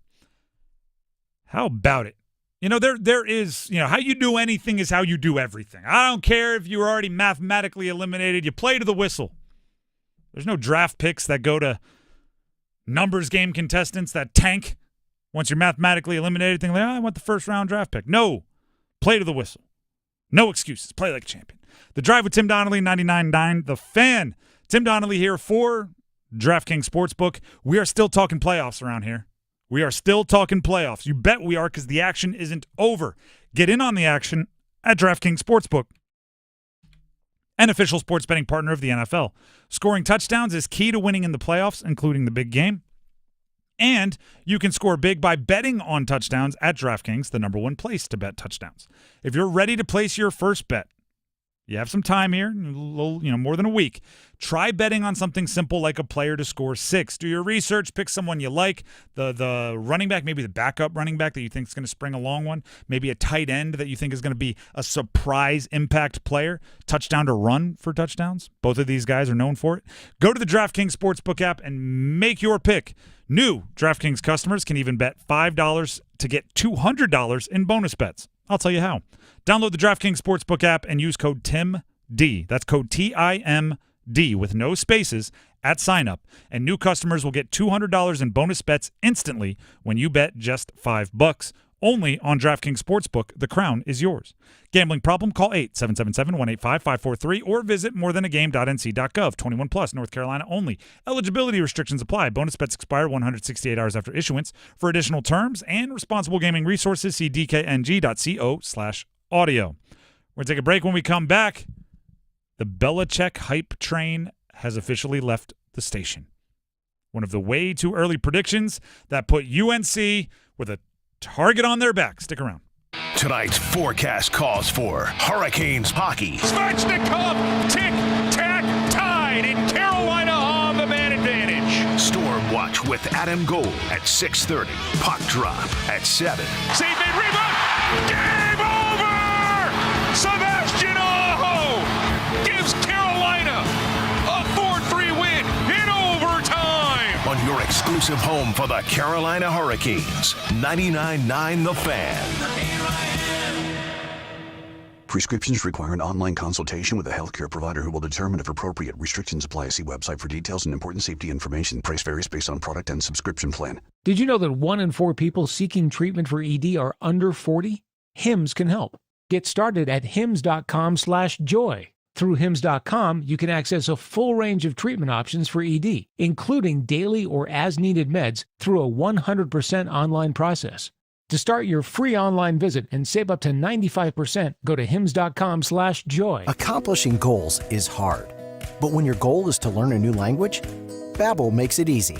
How about it? There is, how you do anything is how you do everything. I don't care if you're already mathematically eliminated. You play to the whistle. There's no draft picks that go to numbers game contestants that tank once you're mathematically eliminated. Think like, I want the first round draft pick. No, play to the whistle. No excuses. Play like a champion. The Drive with Tim Donnelly, 99.9 The Fan. Tim Donnelly here for DraftKings Sportsbook. We are still talking playoffs around here. We are still talking playoffs. You bet we are, because the action isn't over. Get in on the action at DraftKings Sportsbook, an official sports betting partner of the NFL. Scoring touchdowns is key to winning in the playoffs, including the big game. And you can score big by betting on touchdowns at DraftKings, the number one place to bet touchdowns. If you're ready to place your first bet, you have some time here, a little, more than a week. Try betting on something simple like a player to score 6. Do your research. Pick someone you like. The running back, maybe the backup running back that you think is going to spring a long one. Maybe a tight end that you think is going to be a surprise impact player. Touchdown to run for touchdowns. Both of these guys are known for it. Go to the DraftKings Sportsbook app and make your pick. New DraftKings customers can even bet $5 to get $200 in bonus bets. I'll tell you how. Download the DraftKings Sportsbook app and use code TIMD. That's code TIMD with no spaces at sign-up. And new customers will get $200 in bonus bets instantly when you bet just $5. Only on DraftKings Sportsbook. The crown is yours. Gambling problem? Call 877-185-543 or visit morethanagame.nc.gov. 21 plus, North Carolina only. Eligibility restrictions apply. Bonus bets expire 168 hours after issuance. For additional terms and responsible gaming resources, see dkng.co/audio. We're going to take a break. When we come back, the Belichick hype train has officially left the station. One of the way too early predictions that put UNC with a target on their back. Stick around. Tonight's forecast calls for Hurricanes hockey. Svechnikov, tick-tack, tied, in Carolina on the man advantage. Storm Watch with Adam Gold at 6:30. Puck drop at 7. Save made, rebound! Game over! Sebastian Aho gives Carolina a 4-3 win in overtime. On your exclusive home for the Carolina Hurricanes, 99.9 The Fan. Prescriptions require an online consultation with a healthcare provider who will determine if appropriate. Restrictions apply. See website for details and important safety information. Price varies based on product and subscription plan. Did you know that 1 in 4 people seeking treatment for ED are under 40? HIMS can help. Get started at hims.com/joy. Through hims.com, you can access a full range of treatment options for ED, including daily or as-needed meds through a 100% online process. To start your free online visit and save up to 95%, go to hims.com/joy. Accomplishing goals is hard, but when your goal is to learn a new language, Babbel makes it easy.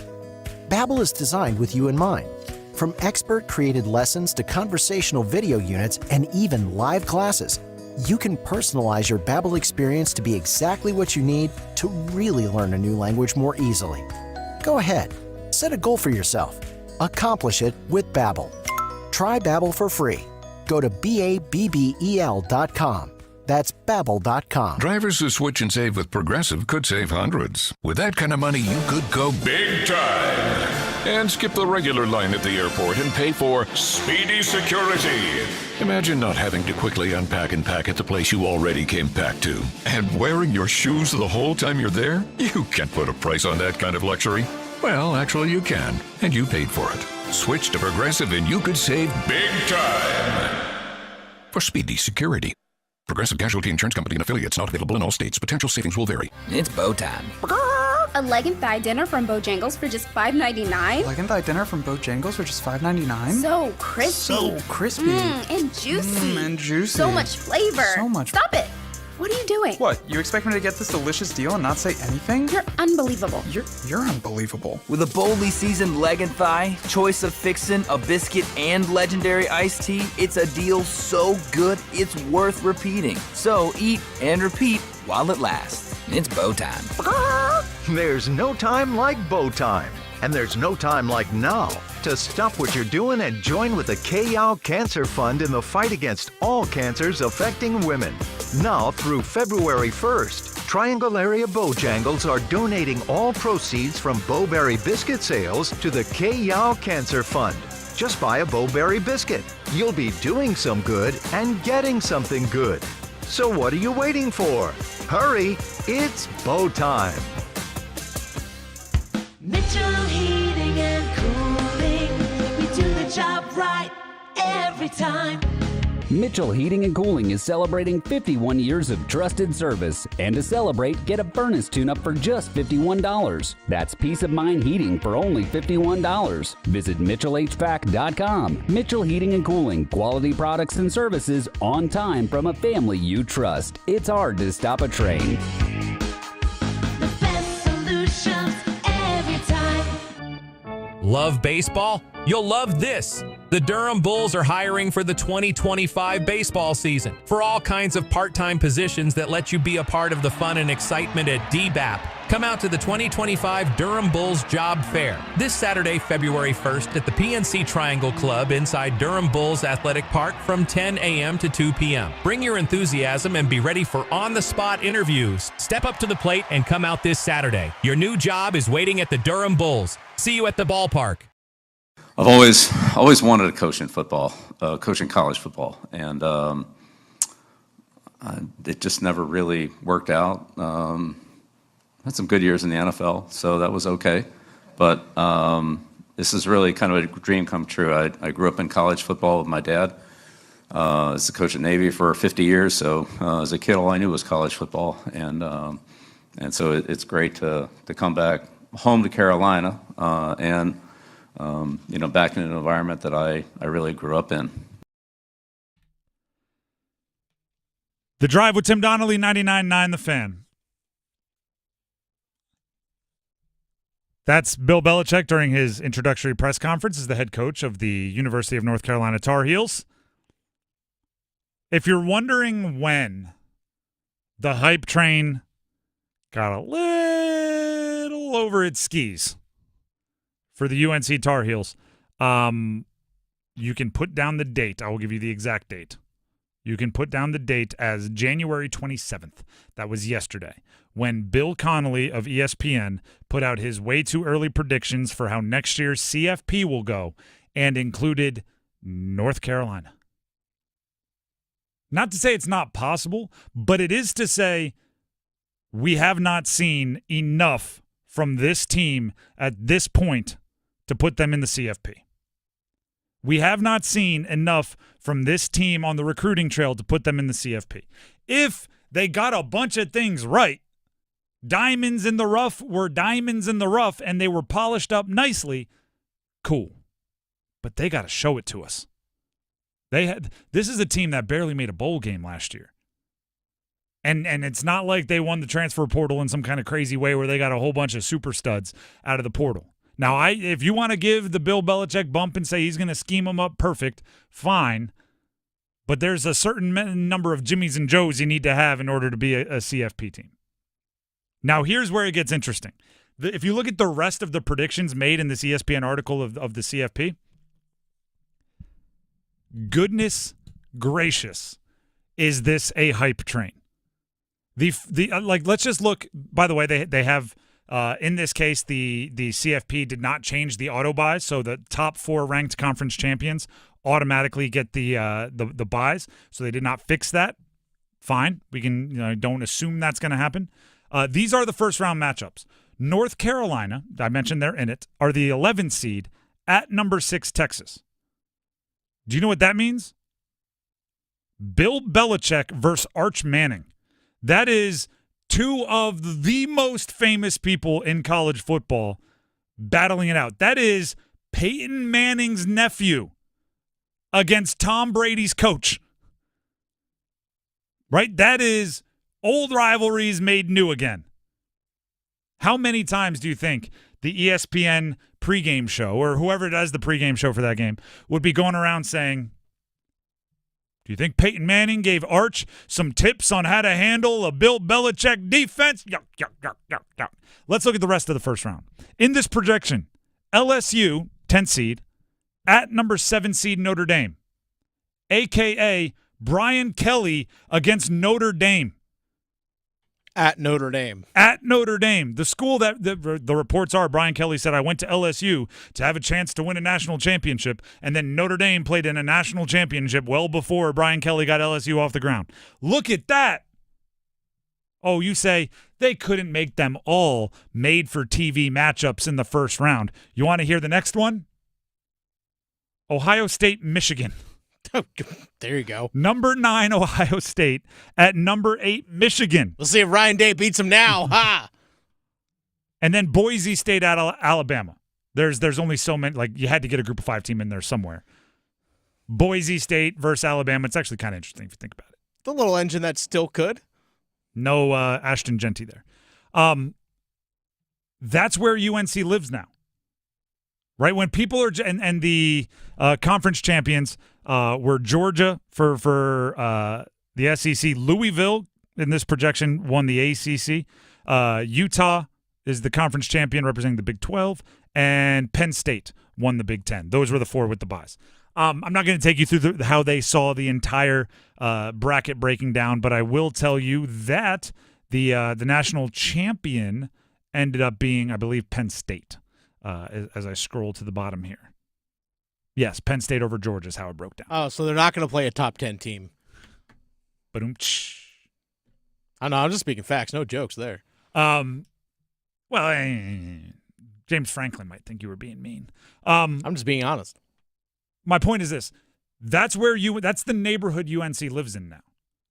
Babbel is designed with you in mind. From expert-created lessons to conversational video units and even live classes, you can personalize your Babbel experience to be exactly what you need to really learn a new language more easily. Go ahead, set a goal for yourself. Accomplish it with Babbel. Try Babbel for free. Go to BABBEL.com. That's Babbel.com. Drivers who switch and save with Progressive could save hundreds. With that kind of money, you could go big time and skip the regular line at the airport and pay for speedy security. Imagine not having to quickly unpack and pack at the place you already came packed to. And wearing your shoes the whole time you're there? You can't put a price on that kind of luxury. Well, actually you can, and you paid for it. Switch to Progressive and you could save big time for speedy security. Progressive Casualty Insurance Company and affiliates, not available in all states. Potential savings will vary. It's bow time. A leg and thigh dinner from Bojangles for just $5.99? Leg and thigh dinner from Bojangles for just $5.99? So crispy. So crispy. And juicy. And juicy. So much flavor. So much. Stop it. What are you doing? What, you expect me to get this delicious deal and not say anything? You're unbelievable. You're unbelievable. With a boldly seasoned leg and thigh, choice of fixin', a biscuit, and legendary iced tea, it's a deal so good it's worth repeating. So eat and repeat while it lasts. It's bow time. There's no time like bow time. And there's no time like now to stop what you're doing and join with the K-Yow Cancer Fund in the fight against all cancers affecting women. Now through February 1st, Triangle Area Bojangles are donating all proceeds from Bowberry biscuit sales to the K-Yow Cancer Fund. Just buy a Bowberry biscuit. You'll be doing some good and getting something good. So what are you waiting for? Hurry, it's bow time. Mitchell Heating and Cooling, we do the job right every time. Mitchell Heating and Cooling is celebrating 51 years of trusted service. And to celebrate, get a furnace tune-up for just $51. That's peace of mind heating for only $51. Visit MitchellHVAC.com. Mitchell Heating and Cooling, quality products and services on time from a family you trust. It's hard to stop a train. The best solutions every time. Love baseball? You'll love this. The Durham Bulls are hiring for the 2025 baseball season for all kinds of part-time positions that let you be a part of the fun and excitement at DBAP. Come out to the 2025 Durham Bulls Job Fair this Saturday, February 1st at the PNC Triangle Club inside Durham Bulls Athletic Park from 10 a.m. to 2 p.m. Bring your enthusiasm and be ready for on-the-spot interviews. Step up to the plate and come out this Saturday. Your new job is waiting at the Durham Bulls. See you at the ballpark. I've always wanted to coach in football, coach in college football, and it just never really worked out. Had some good years in the NFL, so that was okay. But this is really kind of a dream come true. I grew up in college football with my dad. As a coach at Navy for 50 years, so as a kid, all I knew was college football, and so it's great to come back home to Carolina and back in an environment that I really grew up in. The Drive with Tim Donnelly, 99.9 The Fan. That's Bill Belichick during his introductory press conference as the head coach of the University of North Carolina Tar Heels. If you're wondering when the hype train got a little over its skis for the UNC Tar Heels, you can put down the date. I will give you the exact date. You can put down the date as January 27th. That was yesterday, when Bill Connolly of ESPN put out his way too early predictions for how next year's CFP will go and included North Carolina. Not to say it's not possible, but it is to say we have not seen enough from this team at this point to put them in the CFP. We have not seen enough from this team on the recruiting trail to put them in the CFP. If they got a bunch of things right, diamonds in the rough were diamonds in the rough, and they were polished up nicely, cool. But they got to show it to us. This is a team that barely made a bowl game last year. And it's not like they won the transfer portal in some kind of crazy way where they got a whole bunch of super studs out of the portal. Now, if you want to give the Bill Belichick bump and say he's going to scheme them up perfect, fine. But there's a certain number of Jimmies and Joes you need to have in order to be a CFP team. Now, here's where it gets interesting. If you look at the rest of the predictions made in this ESPN article of the CFP, goodness gracious, is this a hype train? Let's just look. By the way, they have in this case the CFP did not change the auto buys, so the top 4 ranked conference champions automatically get the buys. So they did not fix that. Fine, we can don't assume that's going to happen. These are the first round matchups. North Carolina, I mentioned they're in it, are the 11th seed at number 6 Texas. Do you know what that means? Bill Belichick versus Arch Manning. That is 2 of the most famous people in college football battling it out. That is Peyton Manning's nephew against Tom Brady's coach. Right? That is old rivalries made new again. How many times do you think the ESPN pregame show, or whoever does the pregame show for that game, would be going around saying, do you think Peyton Manning gave Arch some tips on how to handle a Bill Belichick defense? Let's look at the rest of the first round. In this projection, LSU, 10th seed, at number 7 seed Notre Dame, a.k.a. Brian Kelly against Notre Dame. At Notre Dame. At Notre Dame. The school that the reports are, Brian Kelly said, I went to LSU to have a chance to win a national championship, and then Notre Dame played in a national championship well before Brian Kelly got LSU off the ground. Look at that. Oh, you say they couldn't make them all made-for-TV matchups in the first round. You want to hear the next one? Ohio State, Michigan. There you go. Number 9, Ohio State at number 8, Michigan. We'll see if Ryan Day beats him now. Ha! And then Boise State at Alabama. There's only so many. Like, you had to get a Group of 5 team in there somewhere. Boise State versus Alabama. It's actually kind of interesting if you think about it. The little engine that still could. No Ashton Genty there. That's where UNC lives now. Right? When people are and the conference champions were Georgia for the SEC. Louisville in this projection won the ACC. Utah is the conference champion representing the Big 12, and Penn State won the Big 10. Those were the 4 with the buys. I'm not going to take you through how they saw the entire bracket breaking down, but I will tell you that the national champion ended up being, I believe, Penn State. As I scroll to the bottom here. Yes, Penn State over Georgia is how it broke down. Oh, so they're not going to play a top 10 team. I know, I'm just speaking facts. No jokes there. Well, James Franklin might think you were being mean. I'm just being honest. My point is this. That's the neighborhood UNC lives in now.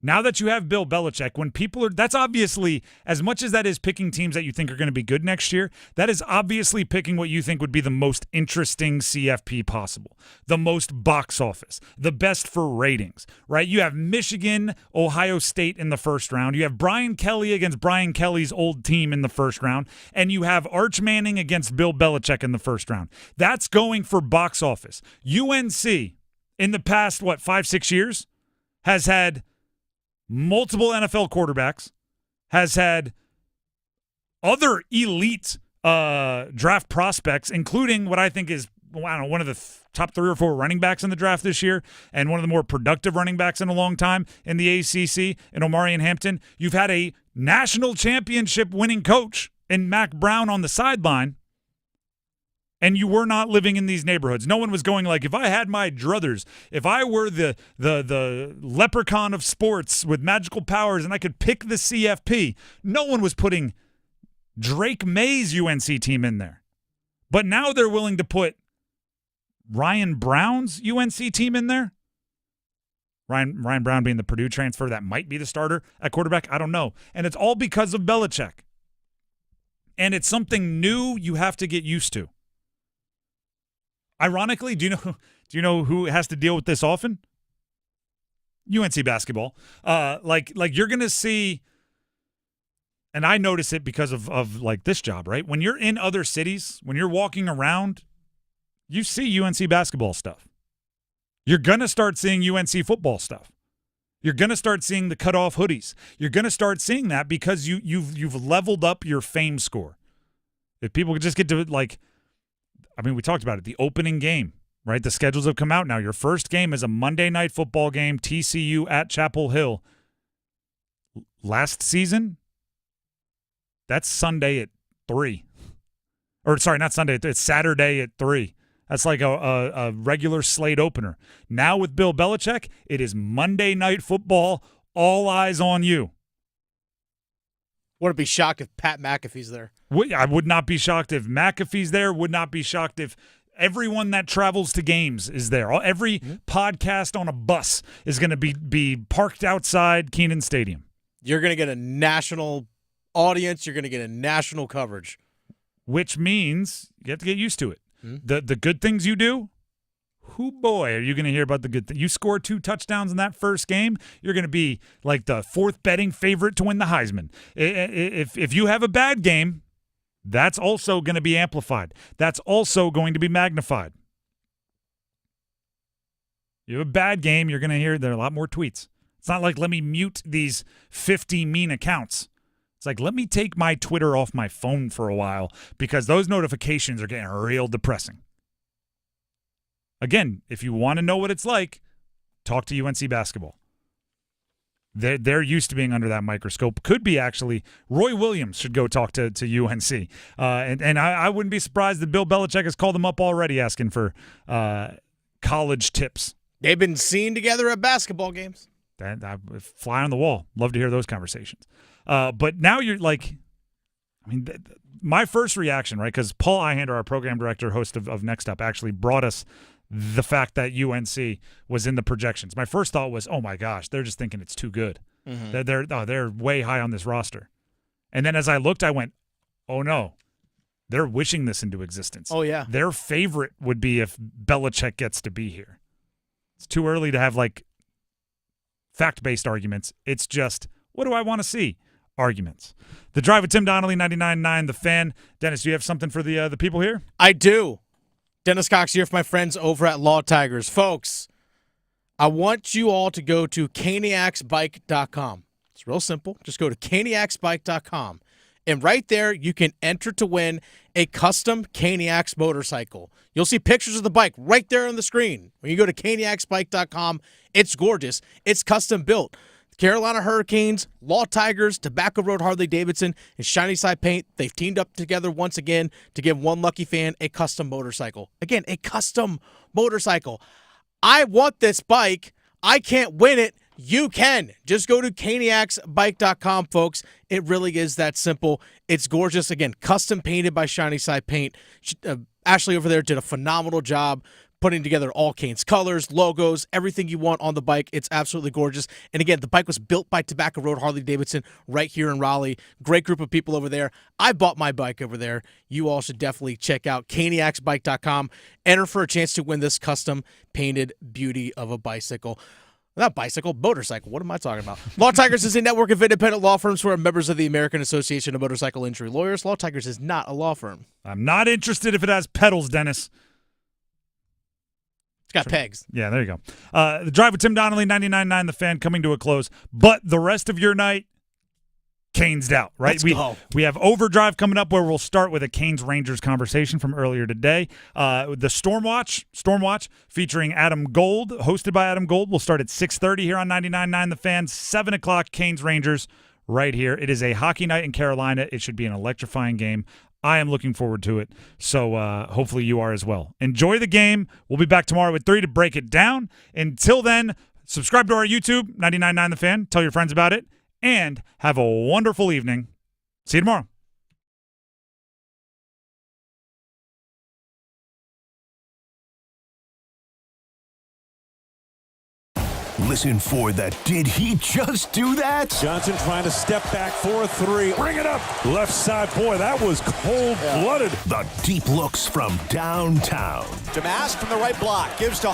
Now that you have Bill Belichick, when people are – that's obviously – as much as that is picking teams that you think are going to be good next year, that is obviously picking what you think would be the most interesting CFP possible, the most box office, the best for ratings, right? You have Michigan, Ohio State in the first round. You have Brian Kelly against Brian Kelly's old team in the first round, and you have Arch Manning against Bill Belichick in the first round. That's going for box office. UNC in the past, 5-6 years has had – multiple NFL quarterbacks, has had other elite draft prospects, including what I think is, one of the top 3 or 4 running backs in the draft this year, and one of the more productive running backs in a long time in the ACC, in Omarion Hampton. You've had a national championship winning coach in Mac Brown on the sideline, and you were not living in these neighborhoods. No one was going like, if I had my druthers, if I were the leprechaun of sports with magical powers and I could pick the CFP, no one was putting Drake May's UNC team in there. But now they're willing to put Ryan Brown's UNC team in there. Ryan Brown being the Purdue transfer that might be the starter at quarterback. I don't know. And it's all because of Belichick. And it's something new you have to get used to. Ironically, do you know who has to deal with this often? UNC basketball. Like you're going to see, and I notice it because of like this job, right? When you're in other cities, when you're walking around, you see UNC basketball stuff. You're going to start seeing UNC football stuff. You're going to start seeing the cutoff hoodies. You're going to start seeing that because you've leveled up your fame score. If people could just get to, we talked about it, the opening game, right? The schedules have come out now. Your first game is a Monday night football game, TCU at Chapel Hill. Last season, that's Sunday at 3. Or, sorry, not Sunday. It's Saturday at 3. That's like a regular slate opener. Now with Bill Belichick, it is Monday night football, all eyes on you. Wouldn't be shocked if Pat McAfee's there. I would not be shocked if McAfee's there. Would not be shocked if everyone that travels to games is there. Every podcast on a bus is going to be parked outside Kenan Stadium. You're going to get a national audience. You're going to get a national coverage. Which means you have to get used to it. The good things you do, boy, are you going to hear about the good things. You score 2 touchdowns in that first game, you're going to be like the 4th betting favorite to win the Heisman. If you have a bad game, that's also going to be amplified. That's also going to be magnified. You have a bad game, you're going to hear there are a lot more tweets. It's not like, let me mute these 50 mean accounts. It's like, let me take my Twitter off my phone for a while because those notifications are getting real depressing. Again, if you want to know what it's like, talk to UNC basketball. They're used to being under that microscope. Could be actually. Roy Williams should go talk to UNC. And I wouldn't be surprised that Bill Belichick has called them up already asking for college tips. They've been seen together at basketball games. Fly on the wall. Love to hear those conversations. But now you're like, my first reaction, right, because Paul Ihander, our program director, host of Next Up, actually brought us the fact that UNC was in the projections. My first thought was, oh my gosh, they're just thinking it's too good. Mm-hmm. They're way high on this roster. And then as I looked, I went, oh no, they're wishing this into existence. Oh yeah. Their favorite would be if Belichick gets to be here. It's too early to have fact-based arguments. It's just, what do I want to see? Arguments. The Drive with Tim Donnelly, 99.9 The Fan. Dennis, do you have something for the people here? I do. Dennis Cox here for my friends over at Law Tigers. Folks, I want you all to go to caniacsbike.com. It's real simple. Just go to caniacsbike.com. And right there, you can enter to win a custom Caniacs motorcycle. You'll see pictures of the bike right there on the screen. When you go to caniacsbike.com, it's gorgeous. It's custom built. Carolina Hurricanes, Law Tigers, Tobacco Road Harley-Davidson, and Shiny Side Paint, they've teamed up together once again to give one lucky fan a custom motorcycle. Again, a custom motorcycle. I want this bike. I can't win it. You can. Just go to caniacsbike.com, folks. It really is that simple. It's gorgeous. Again, custom painted by Shiny Side Paint. Ashley over there did a phenomenal job putting together all Canes colors, logos, everything you want on the bike. It's absolutely gorgeous. And again, the bike was built by Tobacco Road Harley-Davidson right here in Raleigh. Great group of people over there. I bought my bike over there. You all should definitely check out caniacsbike.com. Enter for a chance to win this custom painted beauty of a bicycle. Not bicycle, motorcycle. What am I talking about? Law Tigers is a network of independent law firms who are members of the American Association of Motorcycle Injury Lawyers. Law Tigers is not a law firm. I'm not interested if it has pedals, Dennis. It's got pegs. Yeah, there you go. The Drive with Tim Donnelly, 99.9 The Fan, coming to a close. But the rest of your night, Canes out, right? Let's go. We have Overdrive coming up where we'll start with a Canes-Rangers conversation from earlier today. The Stormwatch, featuring Adam Gold, hosted by Adam Gold, will start at 6:30 here on 99.9 The Fan, 7 o'clock Canes-Rangers right here. It is a hockey night in Carolina. It should be an electrifying game. I am looking forward to it, so hopefully you are as well. Enjoy the game. We'll be back tomorrow with 3 to break it down. Until then, subscribe to our YouTube, 99.9 The Fan. Tell your friends about it, and have a wonderful evening. See you tomorrow. Listen for the Did He Just Do That? Johnson trying to step back for a 3. Bring it up. Left side. Boy, that was cold-blooded. The deep looks from downtown. Damas from the right block. Gives to